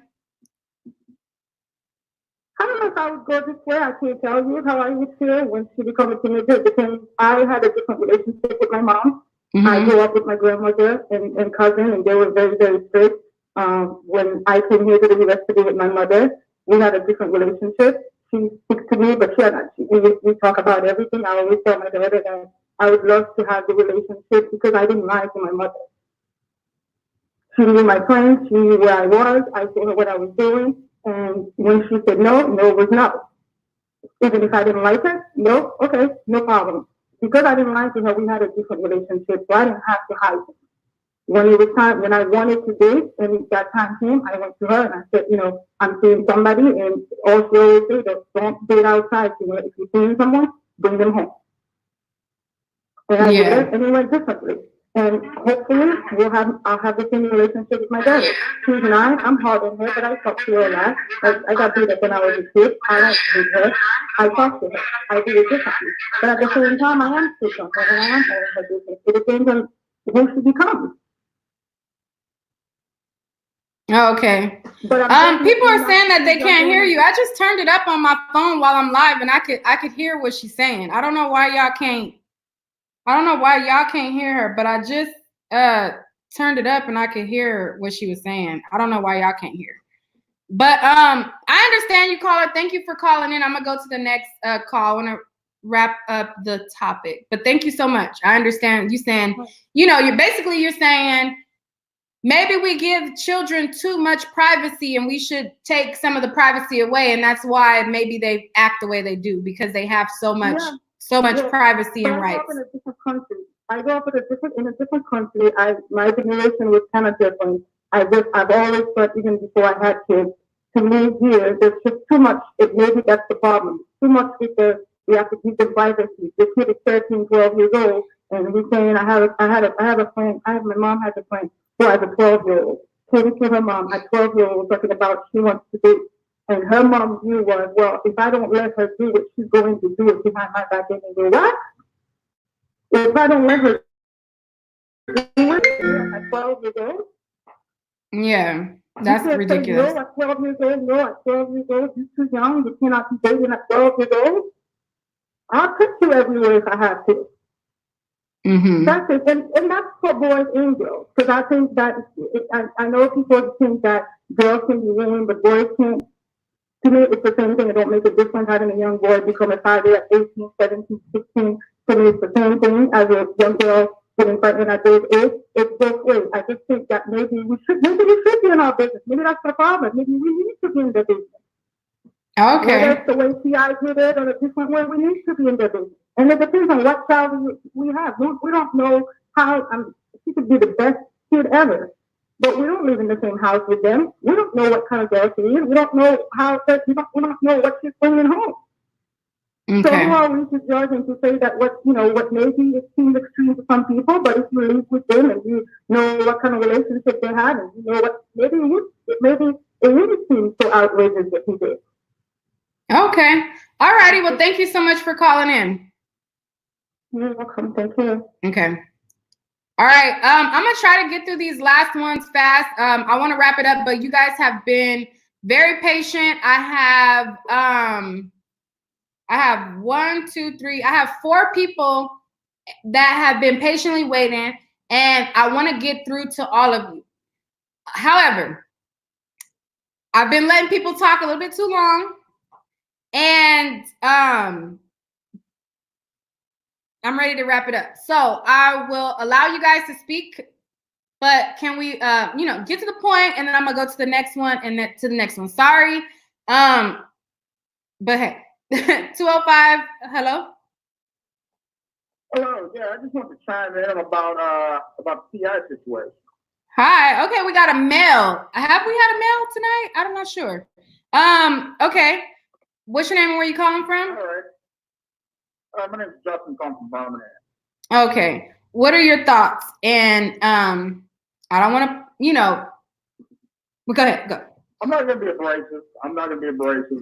I don't know if I would go this way. I can't tell you how I would feel when she becomes a teenager, because I had a different relationship with my mom. Mm-hmm. I grew up with my grandmother and cousin, and they were very, very strict. When I came here to the U.S. to be with my mother, we had a different relationship. She speaks to me, but we talk about everything. I always tell my daughter that I would love to have the relationship, because I didn't lie to my mother. She knew my plans. She knew where I was. I told her what I was doing. And when she said no, no was no. Even if I didn't like her, no, okay, no problem. Because I didn't like her, we had a different relationship, so I didn't have to hide it. When it was time, when I wanted to date, and that time came, I went to her and I said, I'm seeing somebody, and all she always said, don't date outside. If you're seeing someone, bring them home. And I did it, and it went differently. And hopefully, I'll have the same relationship with my daughter. She's 9. I'm hard on her, but I talk to her a lot. I got beat up when I was a kid. I don't hate her. I talk to her. I do it differently. But at the same time, I am strict on her, and I am all her business. It depends on who she becomes. Okay. But people are saying that they can't hear you. I just turned it up on my phone while I'm live, and I could hear what she's saying. I don't know why y'all can't hear her, but I just turned it up and I could hear what she was saying. I don't know why y'all can't hear. But I understand you, caller. Thank you for calling in. I'm gonna go to the next call. I want to wrap up the topic. But thank you so much. I understand you saying, you're saying maybe we give children too much privacy and we should take some of the privacy away, and that's why maybe they act the way they do, because they have so much privacy and rights. I grew up in a different country. My generation was kind of different. I've always thought, even before I had kids, to me here, there's just too much. Maybe that's the problem. Too much with we have to keep the privacy. The kid is 13, 12 years old, and he's saying, I have a friend. My mom has a friend who has a 12-year-old. Came to her mom, a 12-year-old, talking about she wants to date. And her mom's view was, well, if I don't let her do what she's going to do it behind my back, and go, what? If I don't let her do it at 12 years old? Yeah, that's ridiculous. No, at 12 years old, you're too young, you cannot be dating at 12 years old. I'll take you everywhere if I have to. Mm-hmm. That's it, and that's for boys and girls, because I think that, I know people think that girls can be ruined, but boys can't. To me, it's the same thing. It don't make a difference having a young boy become a father at 18, 17, 16. To me, it's the same thing as a young girl getting pregnant at those age. It's both ways. I just think that maybe we should be in our business. Maybe that's the problem. Maybe we need to be in the business. Okay. Whether it's the way T.I. did it or a different way, we need to be in the business. And it depends on what child we have. We don't know how, she could be the best kid ever, but we don't live in the same house with them. We don't know what kind of girl she is. We don't know we don't know what she's bringing home. Okay. So who are we to judge and to say that what maybe it seems extreme to some people, but if you live with them and you know what kind of relationship they have, and you know what, maybe it really seems so outrageous what he did. Okay. All righty. Well, thank you so much for calling in. You're welcome. Thank you. Okay. All right. I'm going to try to get through these last ones fast. I want to wrap it up, but you guys have been very patient. I have I have 1, 2, 3. I have 4 people that have been patiently waiting, and I want to get through to all of you. However, I've been letting people talk a little bit too long, and I'm ready to wrap it up. So I will allow you guys to speak, but can we, get to the point, and then I'm gonna go to the next one and then to the next one. Sorry, but hey, 205. Hello. Hello, yeah, I just want to chime in about the PI situation. Hi. Okay, we got a male. Have we had a male tonight? I'm not sure. Okay. What's your name and where you calling from? All right. My name is Justin, calling from Birmingham. Okay. What are your thoughts? And I don't want to, go ahead. Go. I'm not gonna be abrasive.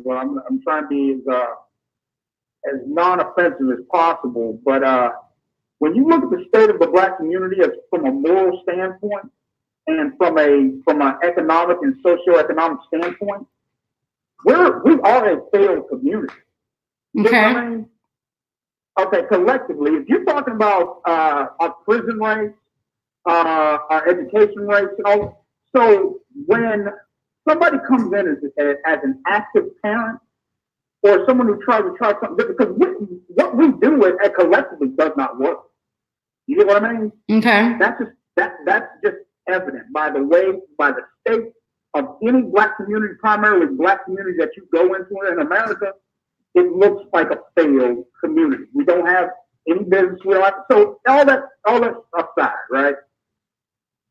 But I'm trying to be as non-offensive as possible. But when you look at the state of the Black community from a moral standpoint and from an economic and socioeconomic standpoint, we are a failed community. You know what I mean? Okay, collectively, if you're talking about our prison rates, our education rates, so when somebody comes in as an active parent or someone who tries something different, because what we do at collectively does not work. You get what I mean? Okay. That's just evident by the state of any Black community, primarily Black community that you go into in America. It looks like a failed community. We don't have any business. So all that aside, right?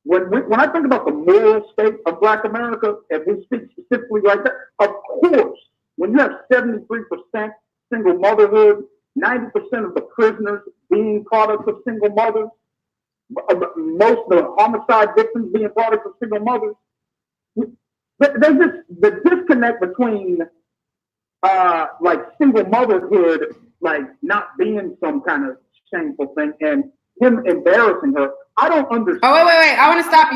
When I think about the moral state of Black America, and we speak specifically like that, of course, when you have 73% single motherhood, 90% of the prisoners being products of single mothers, most of the homicide victims being products of single mothers, the disconnect between like single motherhood, like not being some kind of shameful thing, and him embarrassing her. I don't understand. Oh, wait. I want to stop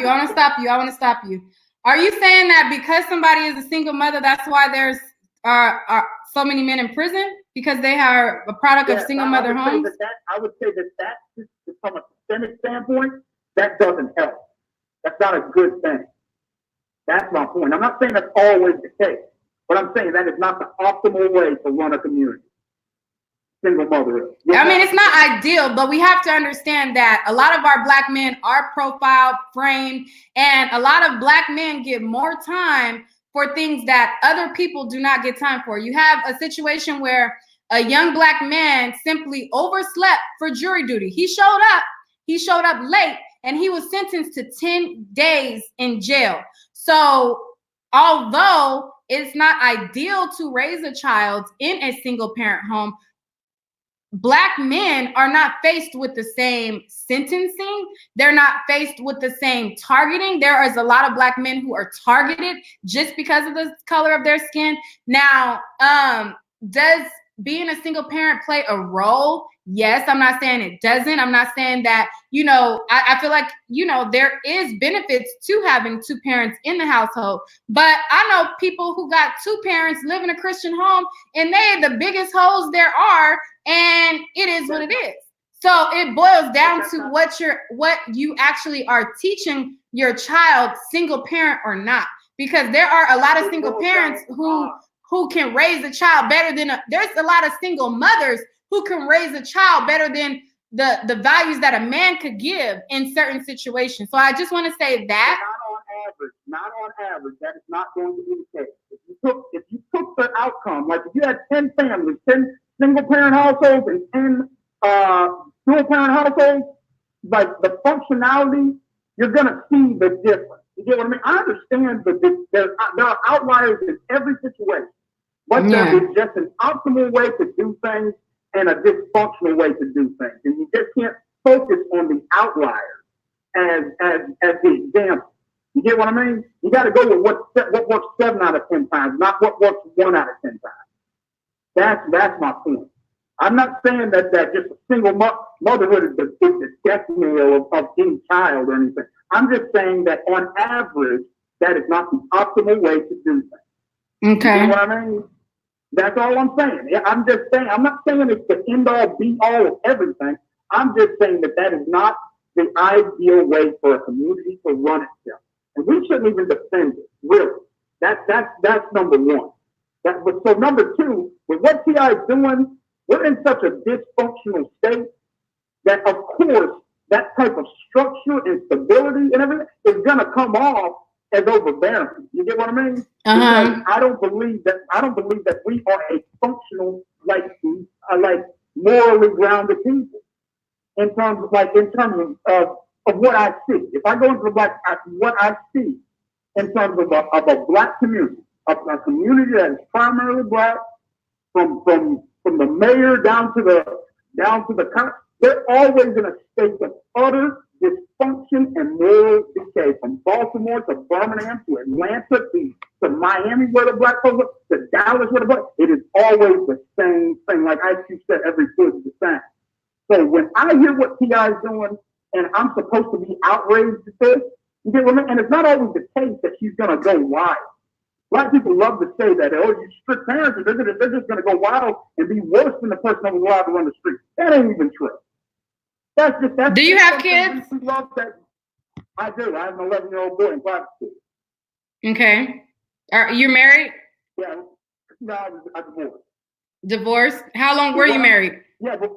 you. Are you saying that because somebody is a single mother, that's why there's so many men in prison? Because they are a product of single mother homes? I would say that from a systemic standpoint, that doesn't help. That's not a good thing. That's my point. I'm not saying that's always the case, but I'm saying that is not the optimal way to run a community. Single motherhood. I mean, it's not ideal, but we have to understand that a lot of our Black men are profiled, framed, and a lot of Black men get more time for things that other people do not get time for. You have a situation where a young Black man simply overslept for jury duty. He showed up late, and he was sentenced to 10 days in jail. So although it's not ideal to raise a child in a single parent home, Black men are not faced with the same sentencing. They're not faced with the same targeting. There is a lot of Black men who are targeted just because of the color of their skin. Now, does being a single parent play a role? Yes, I'm not saying it doesn't. I'm not saying that, I feel like, there is benefits to having 2 parents in the household. But I know people who got 2 parents live in a Christian home, and they're the biggest hoes there are, and it is what it is. So it boils down to what you actually are teaching your child, single parent or not. Because there are a lot of single parents who can raise a child better than there's a lot of single mothers who can raise a child better than the values that a man could give in certain situations. So I just want to say that. Not on average, that is not going to be the case. If you took the outcome, like if you had 10 families, 10 single parent households and 10 dual parent households, like the functionality, you're gonna see the difference. You get what I mean? I understand that there are outliers in every situation, but there is just an optimal way to do things and a dysfunctional way to do things, and you just can't focus on the outliers as the example. You get what I mean? You got to go with what works 7 out of 10 times, not what works 1 out of 10 times. That's my point. I'm not saying that just a single motherhood is the destiny of any child or anything. I'm just saying that on average, that is not the optimal way to do things. Okay. You know what I mean? That's all I'm saying. Yeah, I'm just saying. I'm not saying it's the end all be all of everything. I'm just saying that that is not the ideal way for a community to run itself, and we shouldn't even defend it. Really, that's number one. So number two, with what Ti is doing, we're in such a dysfunctional state that, of course, that type of structure and stability and everything is going to come off as overbearing. You get what I mean? Because I don't believe that we are a functional, like morally grounded people in terms of what I see. If I go into what I see in terms of a black community, a community that is primarily black, from the mayor down to the country, they're always in a state of utter dysfunction and moral decay. From Baltimore to Birmingham to Atlanta to Miami, where the black folks are, to Dallas, where the black, it is always the same thing. Like I said, every foot is the same. So when I hear what Ti is doing, and I'm supposed to be outraged at this, you get what I mean? And it's not always the case that she's gonna go wild. Black people love to say that, oh, you strict parents, they're just going to go wild and be worse than the person that was allowed to run the street. That ain't even true. Do you have kids? I do. I have an 11-year-old boy in private school. Okay. Are you married? Yeah. No, I divorced. Divorced? How long were you married? Yeah, but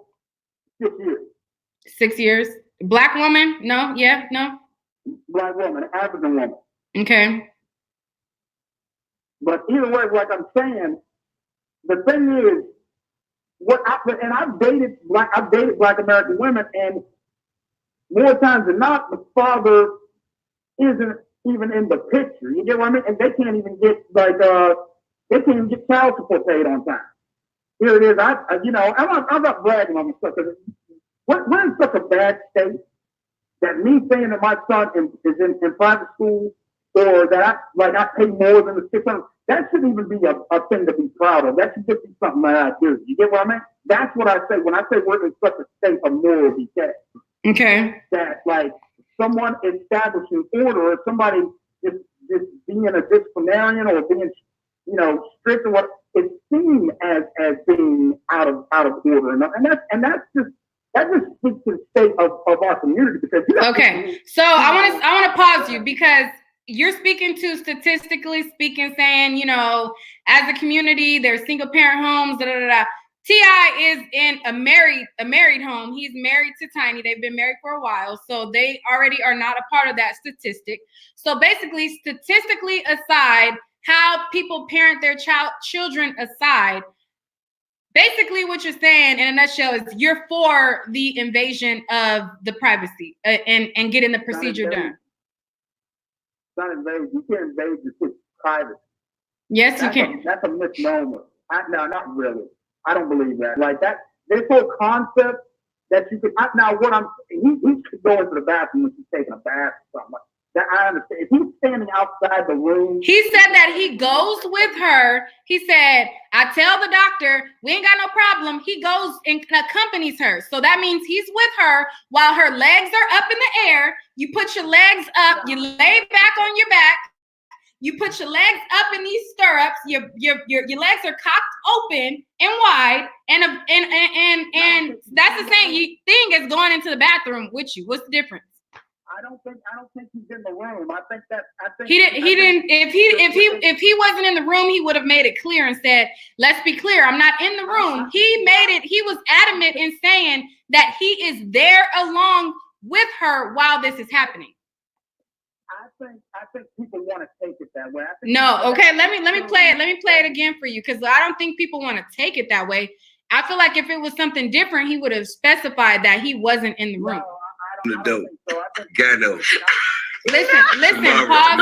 6 years. 6 years. Black woman? No? Yeah? No? Black woman, African woman. Okay. But either way, like I'm saying, the thing is, I've dated black American women, and more times than not, the father isn't even in the picture. You get what I mean? And they can't even get child support paid on time. Here it is. I'm not bragging on myself because we're in such a bad state that me saying that my son is in private school, or that I pay more than the $600. That shouldn't even be a thing to be proud of. That should just be something that I do. You get what I mean? That's what I say when I say we're in such a state of moral decay. Okay. That someone establishing order, or somebody just being a disciplinarian or being strict, or what it's seen as being out of order, and that just speaks to the state of our community. Because so I want to pause you because you're speaking to statistically speaking, saying, as a community, there's single parent homes, T.I. is in a married home. He's married to Tiny. They've been married for a while, so they already are not a part of that statistic. So basically, statistically aside, how people parent their children aside, basically what you're saying in a nutshell is you're for the invasion of the privacy and getting the procedure done. Not invade. You can't invade your kid's privacy. Yes, you can. That's a misnomer. No, not really. I don't believe that. Like that, this whole concept that you could. He could go into the bathroom when she's taking a bath or something. That I understand. If he's standing outside the room, he said that he goes with her. He said, "I tell the doctor we ain't got no problem." He goes and accompanies her, so that means he's with her while her legs are up in the air. You put your legs up, you lay back on your back, you put your legs up in these stirrups. Your legs are cocked open and wide, and that's the same thing as going into the bathroom with you. What's the difference? I don't think he's in the room. I think he didn't. If he wasn't in the room, he would have made it clear and said, "Let's be clear, I'm not in the room." He was adamant in saying that he is there along with her while this is happening. I think people want to take it that way. Let me play it again for you, because I don't think people want to take it that way. I feel like if it was something different, he would have specified that he wasn't in the room. The dope. God knows. Listen, Tomorrow, pause.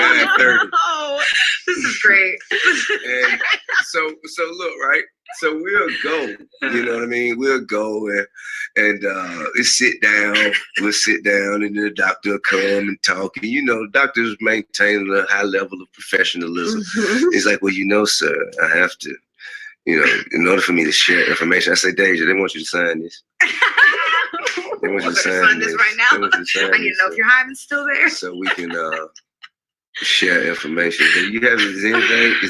Oh, this is great. And so look, right? So we'll go, you know what I mean? We'll go and sit down. We'll sit down, and the doctor will come and talk. And doctors maintain a high level of professionalism. It's like, well, sir, I have to, in order for me to share information. I say, Deja, they want you to sign this. They want you to sign this right now. I need to know if your hymen's still there. So we can share information. Do you have is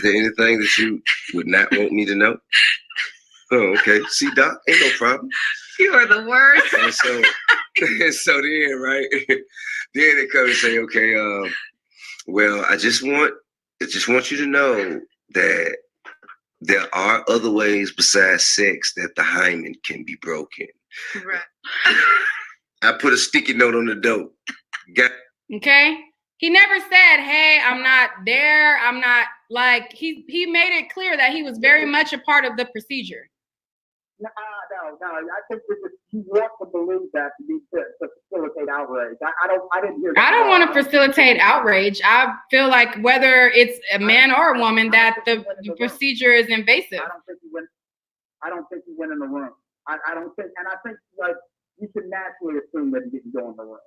there anything that you would not want me to know? Oh, okay. See, Doc, ain't no problem. You are the worst. And so then, right? Then they come and say, okay, well, I just want you to know that there are other ways besides sex that the hymen can be broken. Right. I put a sticky note on the door. Okay. He never said, hey, I'm not there. I'm not like he made it clear that he was very much a part of the procedure. No. I think he wants to believe that to facilitate outrage. I didn't hear that. I don't want to facilitate outrage. I feel like whether it's a man or a woman, that the procedure is invasive. I don't think he went in the room. I think like you should naturally assume that he didn't go in the room.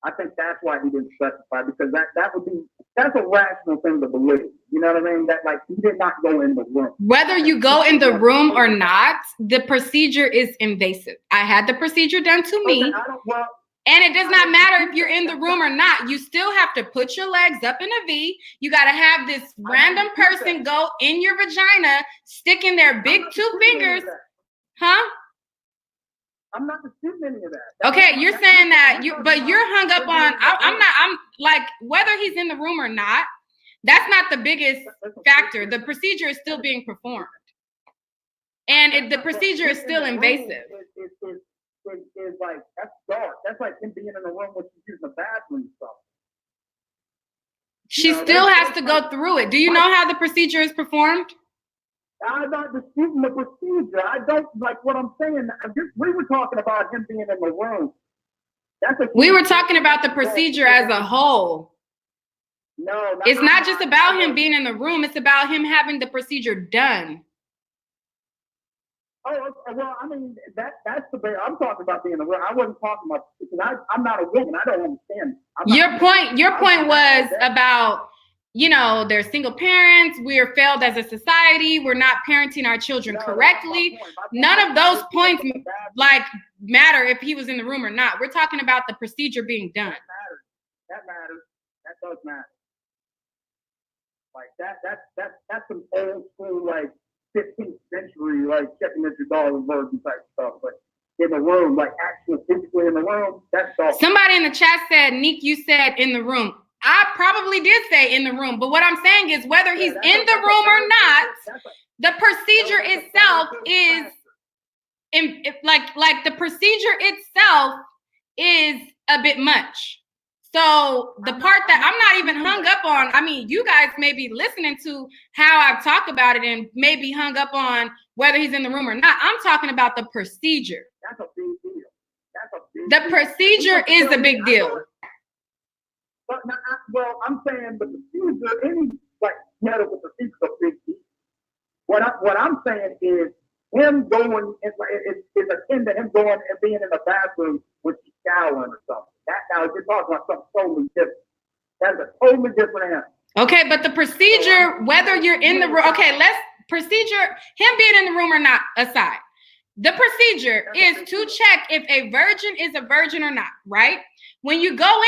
I think that's why he didn't specify, because that's a rational thing to believe. You know what I mean? That like he did not go in the room. Whether you go in the room or not, the procedure is invasive. I had the procedure done to me. And it does not matter if you're in the room or not. You still have to put your legs up in a V. You got to have this random person go in your vagina, stick in their big two fingers. Huh? I'm not disputing any of that. Okay, you're saying that but you're hung up on. I'm like, whether he's in the room or not, that's not the biggest factor. The procedure is still being performed, and the procedure is still invasive. It's like that's dark. That's like him being in the room when she's using the bathroom stuff. She still has to go through it. Do you know how the procedure is performed? I'm not disputing the procedure. I don't like what I'm saying. We were talking about him being in the room. We were talking about the procedure as a whole. No, it's not just about him being in the room. It's about him having the procedure done. Oh, well, I mean, that's the way I'm talking about being in the room. I wasn't talking about, because I'm not a woman. I don't understand. Your point was about, they're single parents. We are failed as a society. We're not parenting our children correctly. None of those points matter if he was in the room or not. We're talking about the procedure being done. That matters. That does matter. Like that's some old school, like 15th century, like checking if your dog is virgin type stuff. But in the room, like actually physically in the room, that's dog. Somebody in the chat said, Nick, you said in the room. I probably did say in the room, but what I'm saying is whether he's in the room or not, the procedure itself is like the procedure itself is a bit much. So the part that I'm not even hung up on, I mean, you guys may be listening to how I've talked about it and may be hung up on whether he's in the room or not. I'm talking about the procedure. That's a big deal. The procedure is a big deal. But I'm saying the procedure, any like medical procedure, is a big deal. What I'm saying is him going, it's akin to him going and being in the bathroom with you showering or something. That now you're talking about something totally different. That's a totally different answer. Okay, but the procedure, whether you're in the room, him being in the room or not aside, the procedure is to check if a virgin is a virgin or not, right? When you go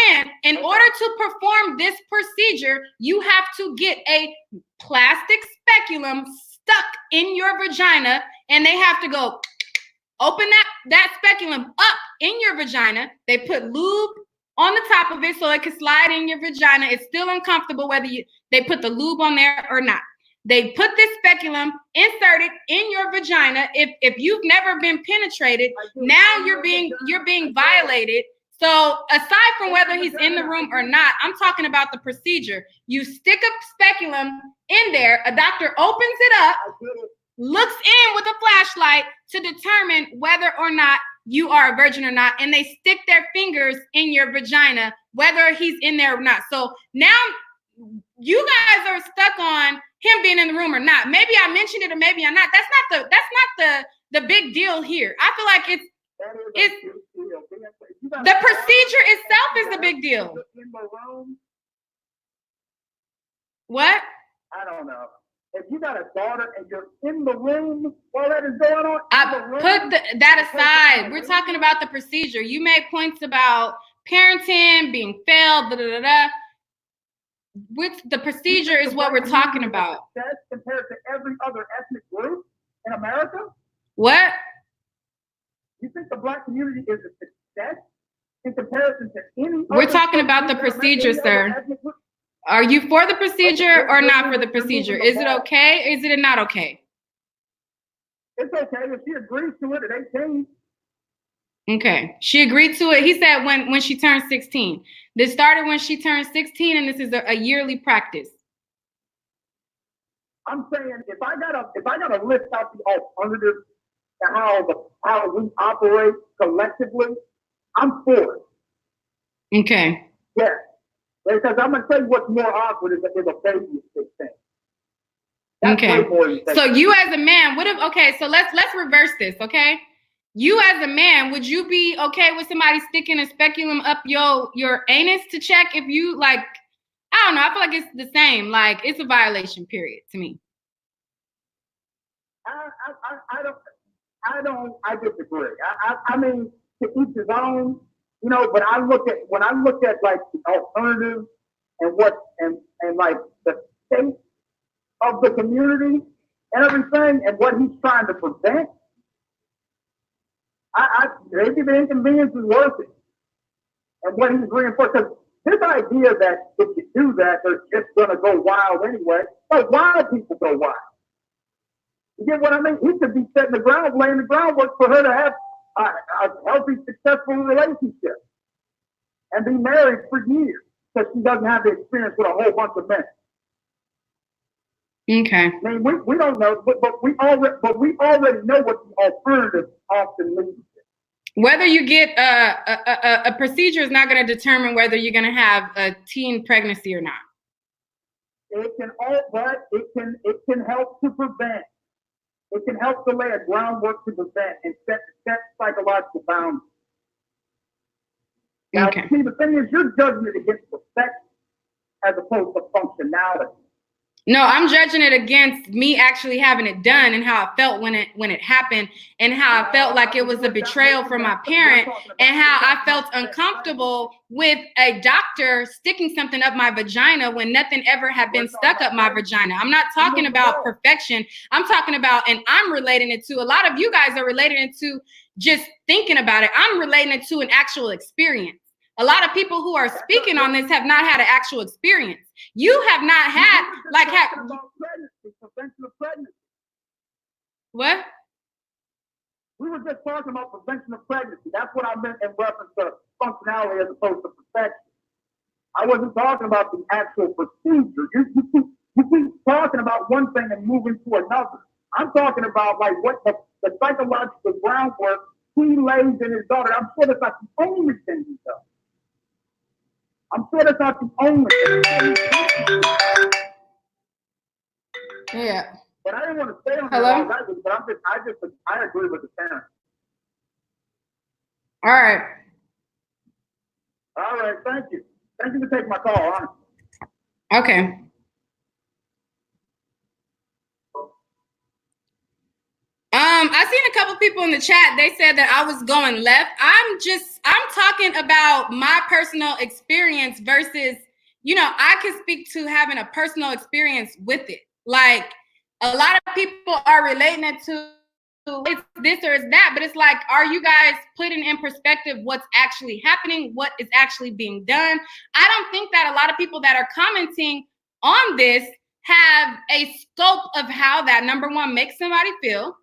in order to perform this procedure, you have to get a plastic speculum stuck in your vagina, and they have to go open that speculum up in your vagina. They put lube on the top of it so it can slide in your vagina. It's still uncomfortable whether they put the lube on there or not. They put this speculum inserted in your vagina. If you've never been penetrated, now you're being violated. So aside from whether he's in the room or not, I'm talking about the procedure. You stick a speculum in there, a doctor opens it up, looks in with a flashlight to determine whether or not you are a virgin or not, and they stick their fingers in your vagina, whether he's in there or not. So now you guys are stuck on him being in the room or not. Maybe I mentioned it or maybe I'm not. That's not the big deal here. I feel like the procedure itself is the big deal. What? I don't know. If you got a daughter and you're in the room while that is going on, that aside. We're talking about the procedure. You made points about parenting, being failed, with the procedure is what we're talking about. Success compared to every other ethnic group in America? What? You think the black community is a success in comparison to any? We're talking about the procedure, sir. Are you for the procedure or not for the procedure? Is it okay? Is it not okay? It's okay if she agrees to it at 18. Okay, she agreed to it. He said when she turned 16. This started when she turned 16, and this is a yearly practice. I'm saying if I gotta list out the alternatives to how we operate collectively, I'm for it. Okay. Yeah, because I'm gonna tell you what's more awkward is a baby at 16. That's Okay. way more than So you as a man, what if? Okay, so let's reverse this. Okay. You as a man, would you be okay with somebody sticking a speculum up your anus to check if you like? I don't know. I feel like it's the same. Like it's a violation. Period. To me. I disagree. I mean, to each his own, you know. But when I look at like the alternatives and what and like the state of the community and everything and what he's trying to prevent. Maybe the inconvenience is worth it. And what he's reinforced, because this idea that if you do that, they're just going to go wild anyway. Like, wild people go wild. You get what I mean? He could be laying the groundwork for her to have a healthy, successful relationship and be married for years because she doesn't have the experience with a whole bunch of men. Okay. I mean, we don't know, but we already know what the alternatives often lead to. Whether you get a procedure is not going to determine whether you're going to have a teen pregnancy or not. It can help to prevent. It can help to lay a groundwork to prevent and set psychological boundaries. Now, okay. See, the thing is, you're judging it against perfection as opposed to functionality. No, I'm judging it against me actually having it done and how I felt when it happened and how I felt like it was a betrayal from my parent and how I felt uncomfortable with a doctor sticking something up my vagina when nothing ever had been stuck up my vagina. I'm not talking about perfection. I'm talking about, and I'm relating it to, a lot of you guys are relating it to just thinking about it. I'm relating it to an actual experience. A lot of people who are speaking on this have not had an actual experience. You have not had prevention of pregnancy. What? We were just talking about prevention of pregnancy. That's what I meant in reference to functionality as opposed to perfection. I wasn't talking about the actual procedure. You keep talking about one thing and moving to another. I'm talking about like what the psychological groundwork he lays in his daughter. I'm sure that's not the only thing he does. I'm sure that's not the only thing. Yeah. But I didn't want to stay on Hello? that, but I agree with the parents. All right. All right, thank you. Thank you for taking my call, honestly. Okay. I seen a couple people in the chat. They said that I was going left. I'm talking about my personal experience versus, I can speak to having a personal experience with it. Like a lot of people are relating it to it's this or it's that, but it's like, are you guys putting in perspective what's actually happening, what is actually being done? I don't think that a lot of people that are commenting on this have a scope of how that, number one, makes somebody feel.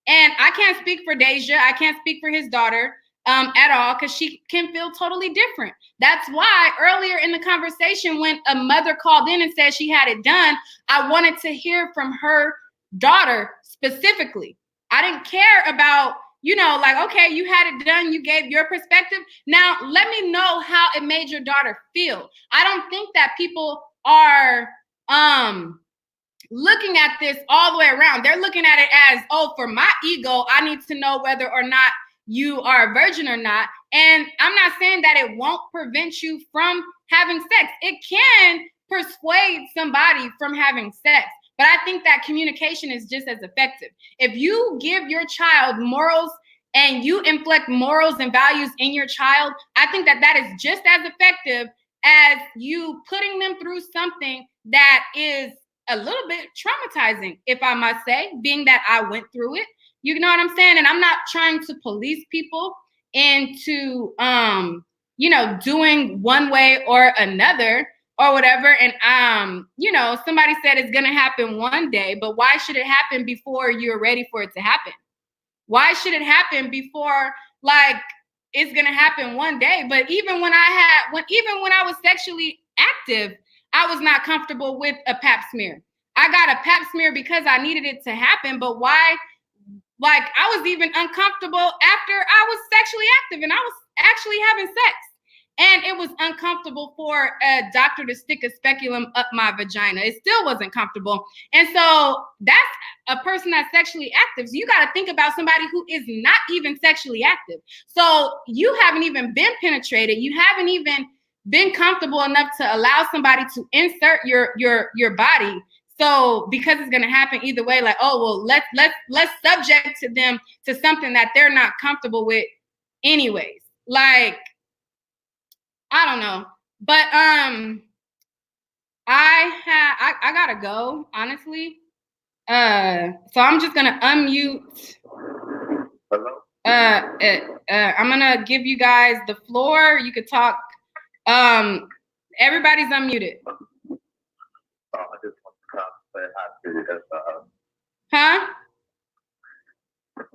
And I can't speak for Deja. I can't speak for his daughter at all, because she can feel totally different. That's why earlier in the conversation, when a mother called in and said she had it done, I wanted to hear from her daughter specifically. I didn't care about, okay, you had it done, you gave your perspective. Now, let me know how it made your daughter feel. I don't think that people are looking at this all the way around. They're looking at it as, oh, for my ego, I need to know whether or not you are a virgin or not. And I'm not saying that it won't prevent you from having sex. It can persuade somebody from having sex. But I think that communication is just as effective. If you give your child morals and you inflict morals and values in your child, I think that is just as effective as you putting them through something that is a little bit traumatizing, if I must say, being that I went through it. You know what I'm saying? And I'm not trying to police people into, doing one way or another or whatever. And, somebody said it's going to happen one day, but why should it happen before you're ready for it to happen? Why should it happen before, like, it's going to happen one day? But even when I was sexually active, I was not comfortable with a pap smear. I got a pap smear because I needed it to happen. But why? Like, I was even uncomfortable after I was sexually active and I was actually having sex. And it was uncomfortable for a doctor to stick a speculum up my vagina. It still wasn't comfortable. And so that's a person that's sexually active. So you got to think about somebody who is not even sexually active. So you haven't even been penetrated. You haven't even been comfortable enough to allow somebody to insert your body. So because it's going to happen either way, like, oh, well, let's subject to them to something that they're not comfortable with anyways. Like, I don't know. But I gotta go, honestly. So I'm just gonna unmute. Hello? I'm gonna give you guys the floor. You could talk. Everybody's unmuted. I just want to come say hi to you. Huh?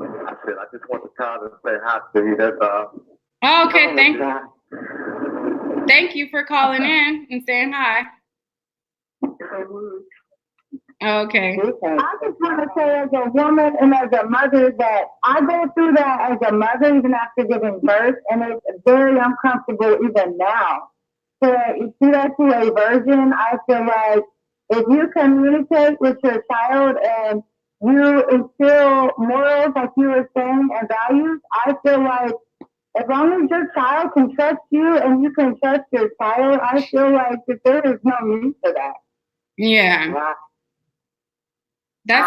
I said I just want to come and say hi to you. That's all. Oh, okay, thank you for calling in and saying hi. Okay. I just want to say, as a woman and as a mother, that I go through that as a mother even after giving birth, and it's very uncomfortable even now. To see that to a virgin, I feel like if you communicate with your child and you instill morals, like you were saying, and values, I feel like as long as your child can trust you and you can trust your child, I feel like that there is no need for that. Yeah. That's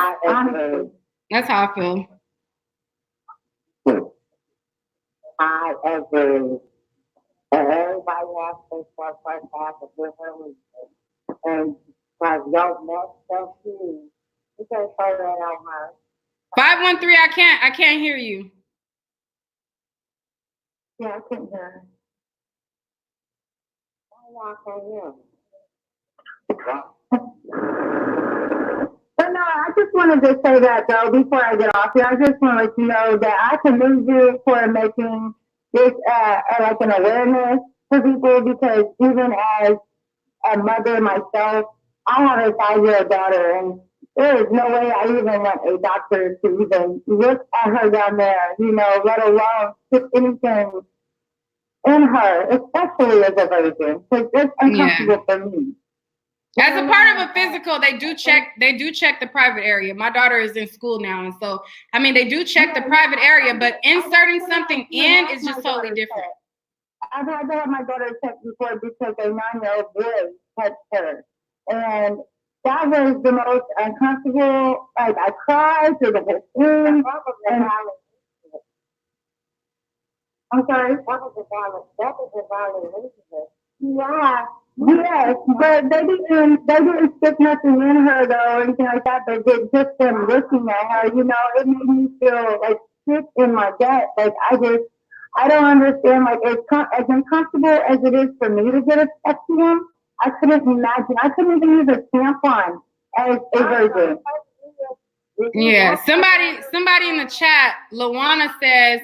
how I feel. I agree. And everybody has to start first half of different reasons. And like y'all messed up too. You can't say that out loud. 513, I can't hear you. Yeah, I can't hear. I can't hear. But no, I just wanted to say that though before I get off here. I just want to let you know that I commend you for making this like an awareness for people, because even as a mother myself, I have a 5-year-old daughter, and there is no way I even want a doctor to even look at her down there, let alone put anything in her, especially as a virgin, because it's uncomfortable for me. As a part of a physical, they do check the private area. My daughter is in school now, and so they do check the private area, but inserting something in is just totally different. I've had to have my daughter checked before because a 9-year-old boy touched her, and that was the most uncomfortable. Like, I cried through the whole thing. I'm sorry. That was a violent relationship. Yeah. Yes, but they didn't stick nothing in her though or anything like that. But just them looking at her, it made me feel like sick in my gut. Like, I don't understand. Like, as uncomfortable as it is for me to get a vaccine, I couldn't imagine. I couldn't even use a tampon as a virgin. Yeah, somebody in the chat, Lawana says,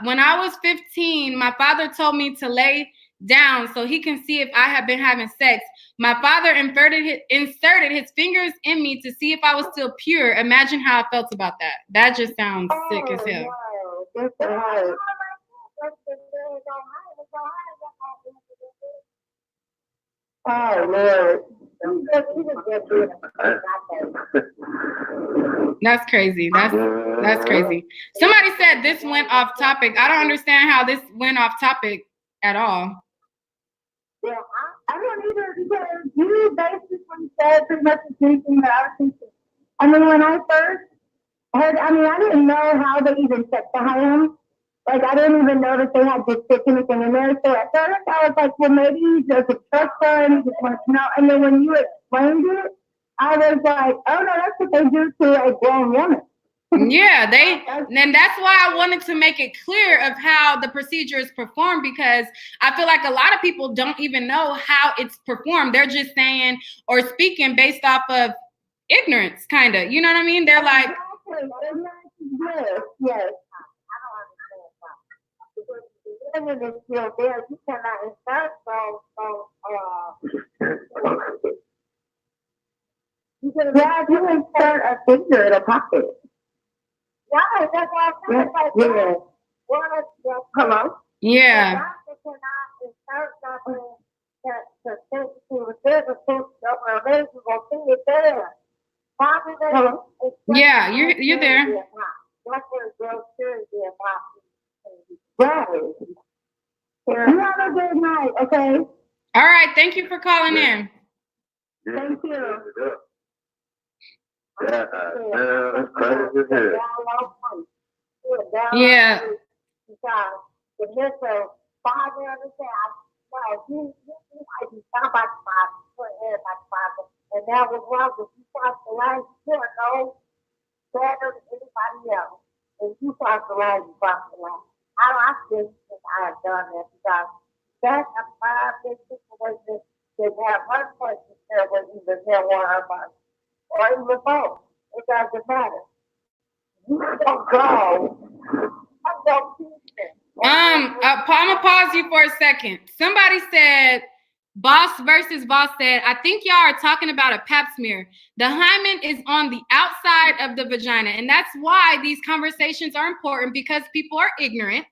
when I was 15, my father told me to lay down so he can see if I had been having sex. My father inserted his fingers in me to see if I was still pure. Imagine how I felt about that. That just sounds sick as hell. Wow. Oh, Lord. That's crazy. That's crazy. Somebody said this went off topic. I don't understand how this went off topic at all. Yeah, I don't either, because you basically said pretty much the same thing that I was thinking. When I first heard, I didn't know how they even checked the home. Like, I didn't even know that they had to stick anything in there. So at first I was like, well, maybe he does a trust fund, he just wants to know. And then when you explained it, I was like, oh no, that's what they do to a grown woman. Yeah, and that's why I wanted to make it clear of how the procedure is performed, because I feel like a lot of people don't even know how it's performed. They're just saying or speaking based off of ignorance, kind of. You know what I mean? They're like, yes. The women is still there. You cannot insert you can insert a figure in a pocket. Yeah, that's why I'm saying. Yeah. Hello? yeah. The doctor cannot insert something to think to the physical of a lady will see it there. Hello? Yeah, you're there. That's where it goes to right. You have a good night, okay? All right, thank you for calling in. Thank you. Yeah, that's crazy as hell. Yeah. The missile, father of the child, well, you might be somebody for everybody's father. And that was wrong. If you cross the line, you can't know better than anybody else. If you cross the line, you cross the line. I think I have done that because that's a big situation that have one person there with either him or her mother, or even both. It doesn't matter. You don't go. I don't teach them. I'm gonna pause you for a second. Somebody said, Boss versus Boss said, I think y'all are talking about a pap smear. The hymen is on the outside of the vagina. And that's why these conversations are important, because people are ignorant.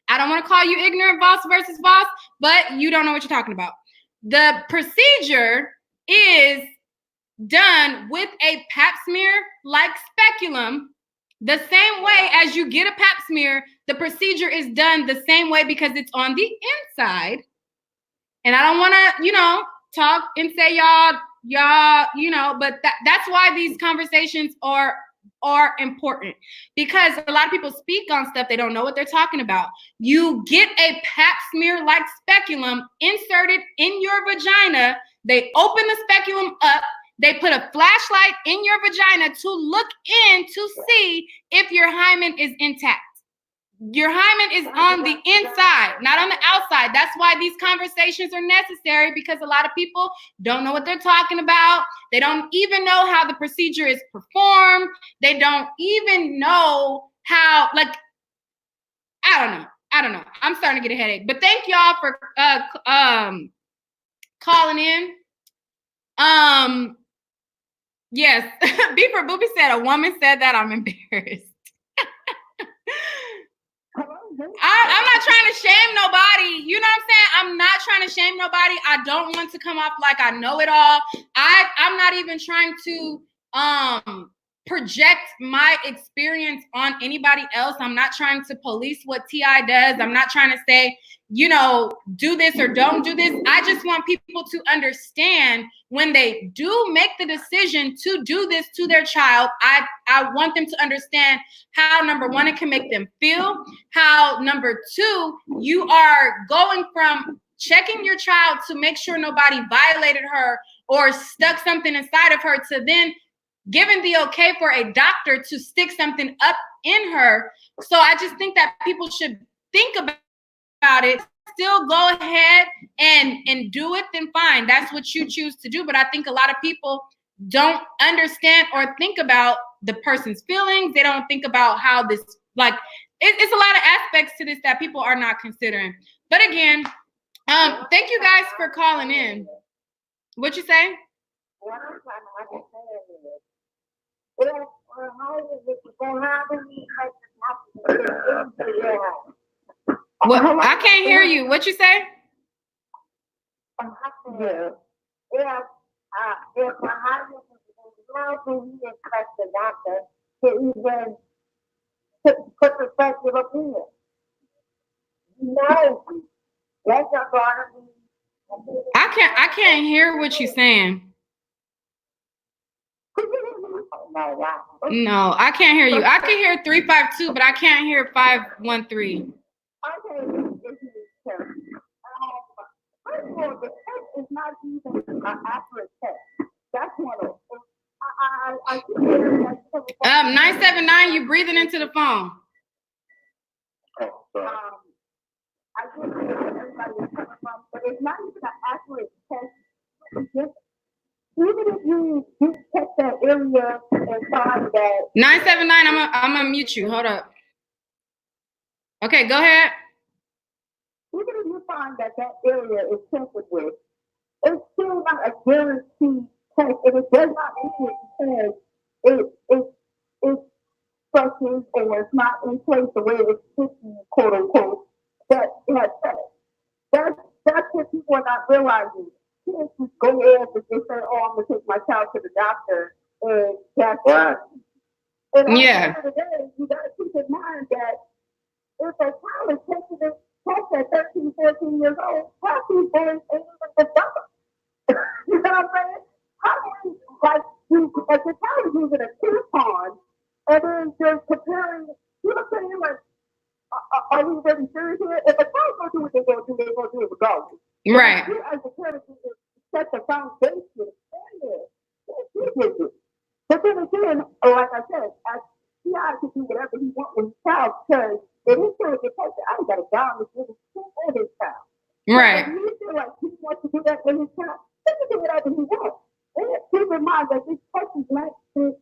I don't want to call you ignorant, Boss versus Boss, but you don't know what you're talking about. The procedure is done with a pap smear like speculum. The same way as you get a pap smear, the procedure is done the same way because it's on the inside. And I don't want to, talk and say y'all, but that's why these conversations are important, because a lot of people speak on stuff they don't know what they're talking about. You get a pap smear like speculum inserted in your vagina. They open the speculum up. They put a flashlight in your vagina to look in to see if your hymen is intact. Your hymen is on the inside, not on the outside. That's why these conversations are necessary, because a lot of people don't know what they're talking about. They don't even know how the procedure is performed. They don't even know how, I don't know. I'm starting to get a headache. But thank y'all for calling in. Yes, Beeper Booby said a woman said that. I'm embarrassed. I'm not trying to shame nobody. You know what I'm saying? I'm not trying to shame nobody. I don't want to come off like I know it all. I'm not even trying to project my experience on anybody else. I'm not trying to police what T.I. does. I'm not trying to say, do this or don't do this. I just want people to understand when they do make the decision to do this to their child. I want them to understand how, number one, it can make them feel, how, number two, you are going from checking your child to make sure nobody violated her or stuck something inside of her, to then giving the okay for a doctor to stick something up in her. So I just think that people should think about it. Still go ahead and do it, then fine. That's what you choose to do. But I think a lot of people don't understand or think about the person's feelings. They don't think about how this, it's a lot of aspects to this that people are not considering. But again, thank you guys for calling in. What you say? What? I can't hear you. What you say? If the husband is expect the doctor to even put the speculum in it. No, that's not going to be. I can't hear what you're saying. Oh my wow. No, I can't hear you. I can hear 352, but I can't hear 513. Okay, this is terrible. First of all, the test is not even an accurate test. That's one of them. I keep hearing that. 979, you breathing into the phone. Oh, sorry. I get where everybody is coming from, but it's not even an accurate test. Even if you check that area and find that 979, I'm gonna mute you. Hold up. Okay, go ahead. even if you find that that area is tested with, it's still not a guaranteed test, and it does not mean it because it's structures or it's not in place the way it's supposed to be, quote unquote, that it has test. That's what people are not realizing. Kids just go off and just say, "Oh, I'm gonna take my child to the doctor," and that's Right. And at Yeah. the end of the day, you gotta keep in mind that if a child is taking this test at 13, 14 years old, half these boys ain't even developed. You know what I'm saying? How do you, like, if the child is using a tampon and then just comparing, you know what I'm saying? Like, are we really serious here? If a child gonna do what they're gonna do it regardless. Right. You as a parent need to set the foundation in there. But then again, like I said, as PI can do whatever he wants with his child because if he's trying to get tested, I ain't got a dime to give for his child. Right. If he feel like he wants to do that with his child, he can do whatever he wants. And keep in mind that this test is not different.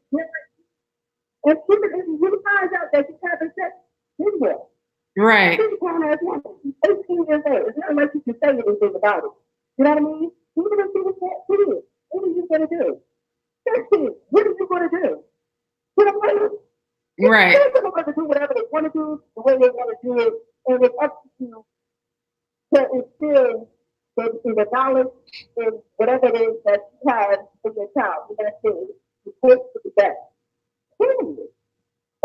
And even if he finds out that he's having sex, he will. Right. He's a grown ass woman. He's 18 years old. It's not like you can say anything about it. You know what I mean? Even if he was that kid, what are you gonna do? What are you gonna do? You know what I mean? Right. They're gonna do whatever they want to do, the way they want to do it, and it's up to you to instill the knowledge and whatever it is that you have in your child. And that's it. You put to the best. Period.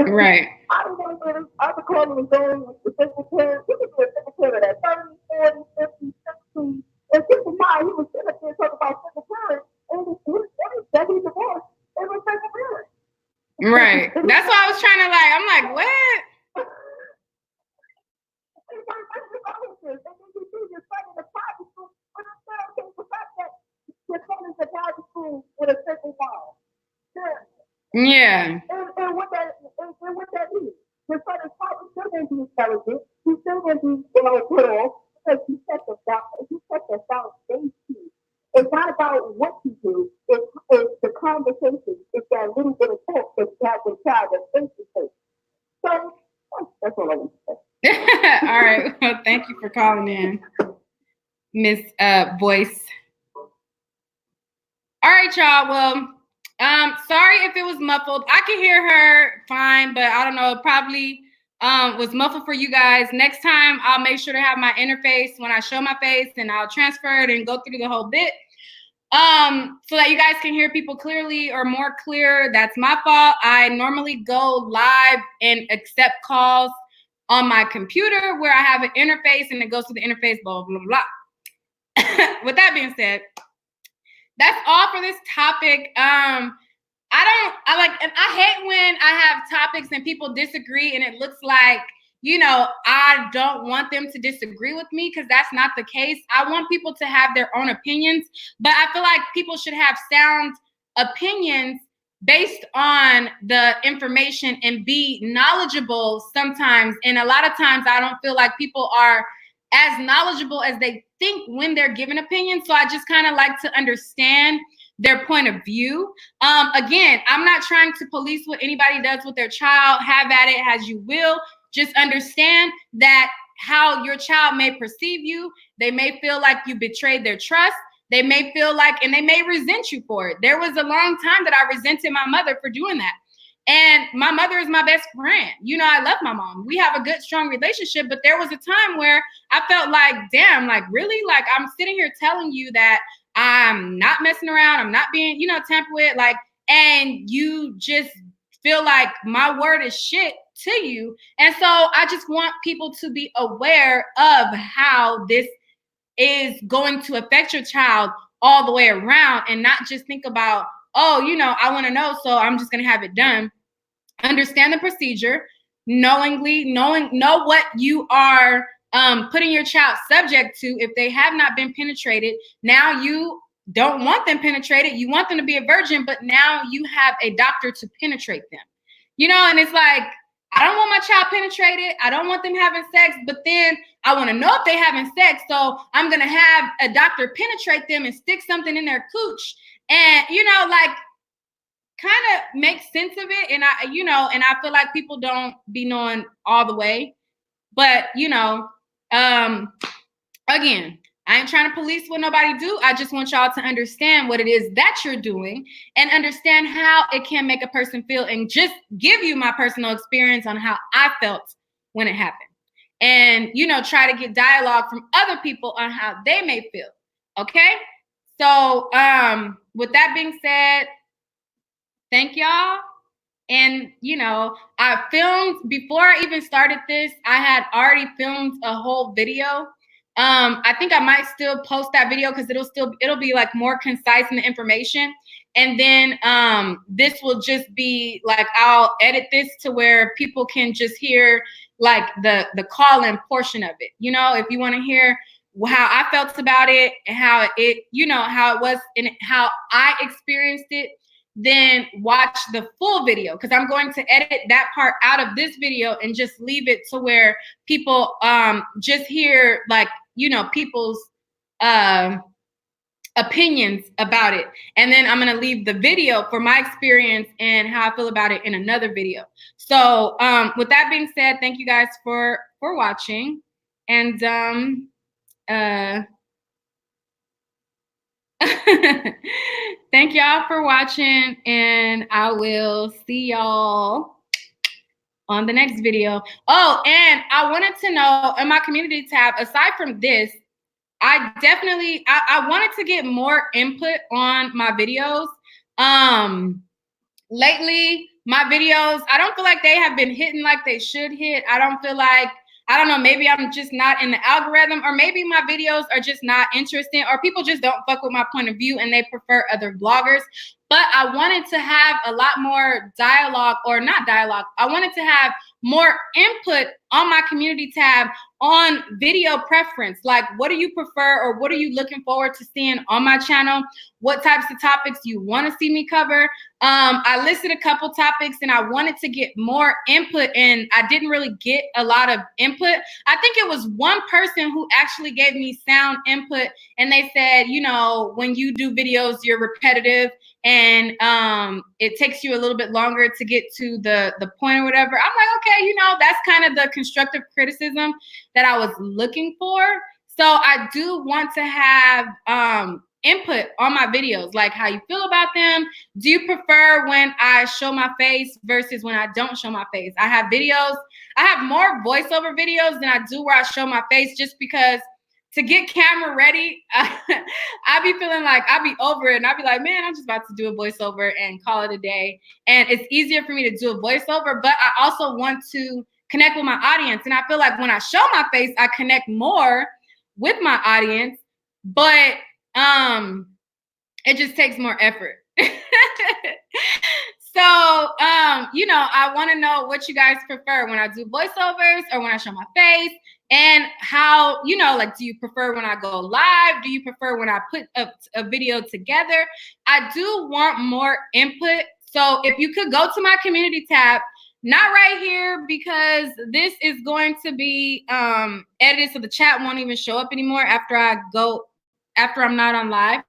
Right. I don't want to go. I would call it going with the physical care. You can do a physical care at 30, 40, 50, 60. And keep in mind, he was sitting up there talking about physical care, and that he's divorced. It was physical care. Right. That's why I was trying to I'm like, what? Yeah. And what that means? Your son is probably still going to be intelligent. He's still going to be, good off because he set the foundation. It's not about what you do. It's the conversation. It's that little bit of talk that you have with child that's face to face. So that's all I want to say. All right. Well, thank you for calling in, Miss Voice. All right, y'all. Well, sorry if it was muffled. I can hear her fine, but I don't know. It probably was muffled for you guys. Next time, I'll make sure to have my interface when I show my face, and I'll transfer it and go through the whole bit. So that you guys can hear people clearly or more clear. That's my fault. I normally go live and accept calls on my computer where I have an interface and it goes to the interface, blah, blah, blah, blah. With that being said, that's all for this topic. I hate when I have topics and people disagree and it looks like, I don't want them to disagree with me because that's not the case. I want people to have their own opinions, but I feel like people should have sound opinions based on the information and be knowledgeable sometimes. And a lot of times I don't feel like people are as knowledgeable as they think when they're giving opinions. So I just kind of like to understand their point of view. Again, I'm not trying to police what anybody does with their child. Have at it as you will. Just understand that how your child may perceive you. They may feel like you betrayed their trust. They may feel like, and they may resent you for it. There was a long time that I resented my mother for doing that. And my mother is my best friend. I love my mom. We have a good, strong relationship. But there was a time where I felt like, damn, like really? Like I'm sitting here telling you that I'm not messing around. I'm not being, tampered with. Like, and you just feel like my word is shit to you. And so I just want people to be aware of how this is going to affect your child all the way around and not just think about oh, you know, I want to know, so I'm just going to have it done. Understand the procedure, know what you are putting your child subject to if they have not been penetrated. Now you don't want them penetrated. You want them to be a virgin, but now you have a doctor to penetrate them. You know, and it's like, I don't want my child penetrated. I don't want them having sex, but then I want to know if they're having sex. So I'm going to have a doctor penetrate them and stick something in their cooch. And, you know, like, kind of make sense of it. And I feel like people don't be knowing all the way. But, you know, again, I ain't trying to police what nobody do. I just want y'all to understand what it is that you're doing and understand how it can make a person feel, and just give you my personal experience on how I felt when it happened. And, you know, try to get dialogue from other people on how they may feel. Okay? So with that being said, thank y'all. And, you know, I filmed, before I even started this, I had already filmed a whole video. I think I might still post that video because it'll be like more concise in the information. And then this will just be like, I'll edit this to where people can just hear like the call-in portion of it. You know, if you want to hear how I felt about it and how it, you know, how it was and how I experienced it, then watch the full video, because I'm going to edit that part out of this video and just leave it to where people just hear, like, you know, people's opinions about it. And then I'm going to leave the video for my experience and how I feel about it in another video. So with that being said, thank you guys for watching. And thank y'all for watching, and I will see y'all on the next video. Oh, and I wanted to know, in my community tab, aside from this, I wanted to get more input on my videos. Lately, my videos, I don't feel like they have been hitting like they should hit. I don't know, maybe I'm just not in the algorithm, or maybe my videos are just not interesting, or people just don't fuck with my point of view and they prefer other bloggers. But I wanted to have a lot more dialogue, or not dialogue, I wanted to have more input on my community tab on video preference. Like, what do you prefer, or what are you looking forward to seeing on my channel? What types of topics you want to see me cover? I listed a couple topics and I wanted to get more input, and I didn't really get a lot of input. I think it was one person who actually gave me sound input, and they said, you know, when you do videos, you're repetitive and it takes you a little bit longer to get to the point or whatever. I'm like, okay, you know, that's kind of the constructive criticism that I was looking for. So I do want to have input on my videos, like how you feel about them. Do you prefer when I show my face versus when I don't show my face? I have more voiceover videos than I do where I show my face, just because to get camera ready, I be feeling like I be over it, and I be like, man, I'm just about to do a voiceover and call it a day. And it's easier for me to do a voiceover, but I also want to connect with my audience. And I feel like when I show my face, I connect more with my audience, but it just takes more effort. So, you know, I want to know what you guys prefer, when I do voiceovers or when I show my face, and how, you know, like, do you prefer when I go live? Do you prefer when I put a video together? I do want more input. So if you could go to my community tab, not right here, because this is going to be edited, so the chat won't even show up anymore after I'm not on live.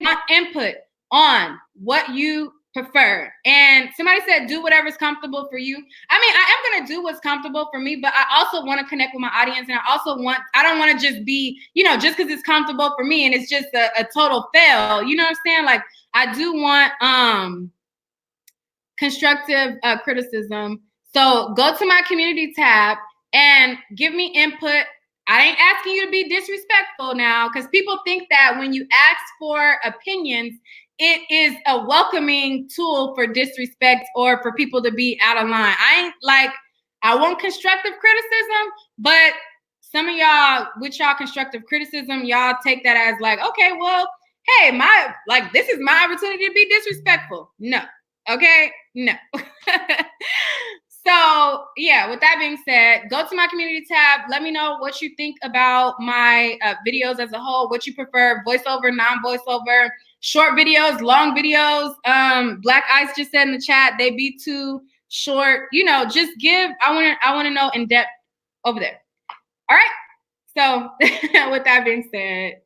My input on what you prefer. And somebody said, do whatever's comfortable for you. I mean, I am going to do what's comfortable for me, but I also want to connect with my audience. And I don't want to just be, you know, just because it's comfortable for me and it's just a total fail. You know what I'm saying? Like, I do want constructive criticism. So go to my community tab and give me input. I ain't asking you to be disrespectful now, because people think that when you ask for opinions, it is a welcoming tool for disrespect or for people to be out of line. I want constructive criticism, but some of y'all, with y'all constructive criticism, y'all take that as like, okay, well, hey, this is my opportunity to be disrespectful. No. Okay? No. So, yeah, with that being said, go to my community tab. Let me know what you think about my videos as a whole, what you prefer, voiceover, non-voiceover, short videos, long videos. Black Ice just said in the chat, they be too short. You know, just give, I want to know in depth over there. All right? So, with that being said,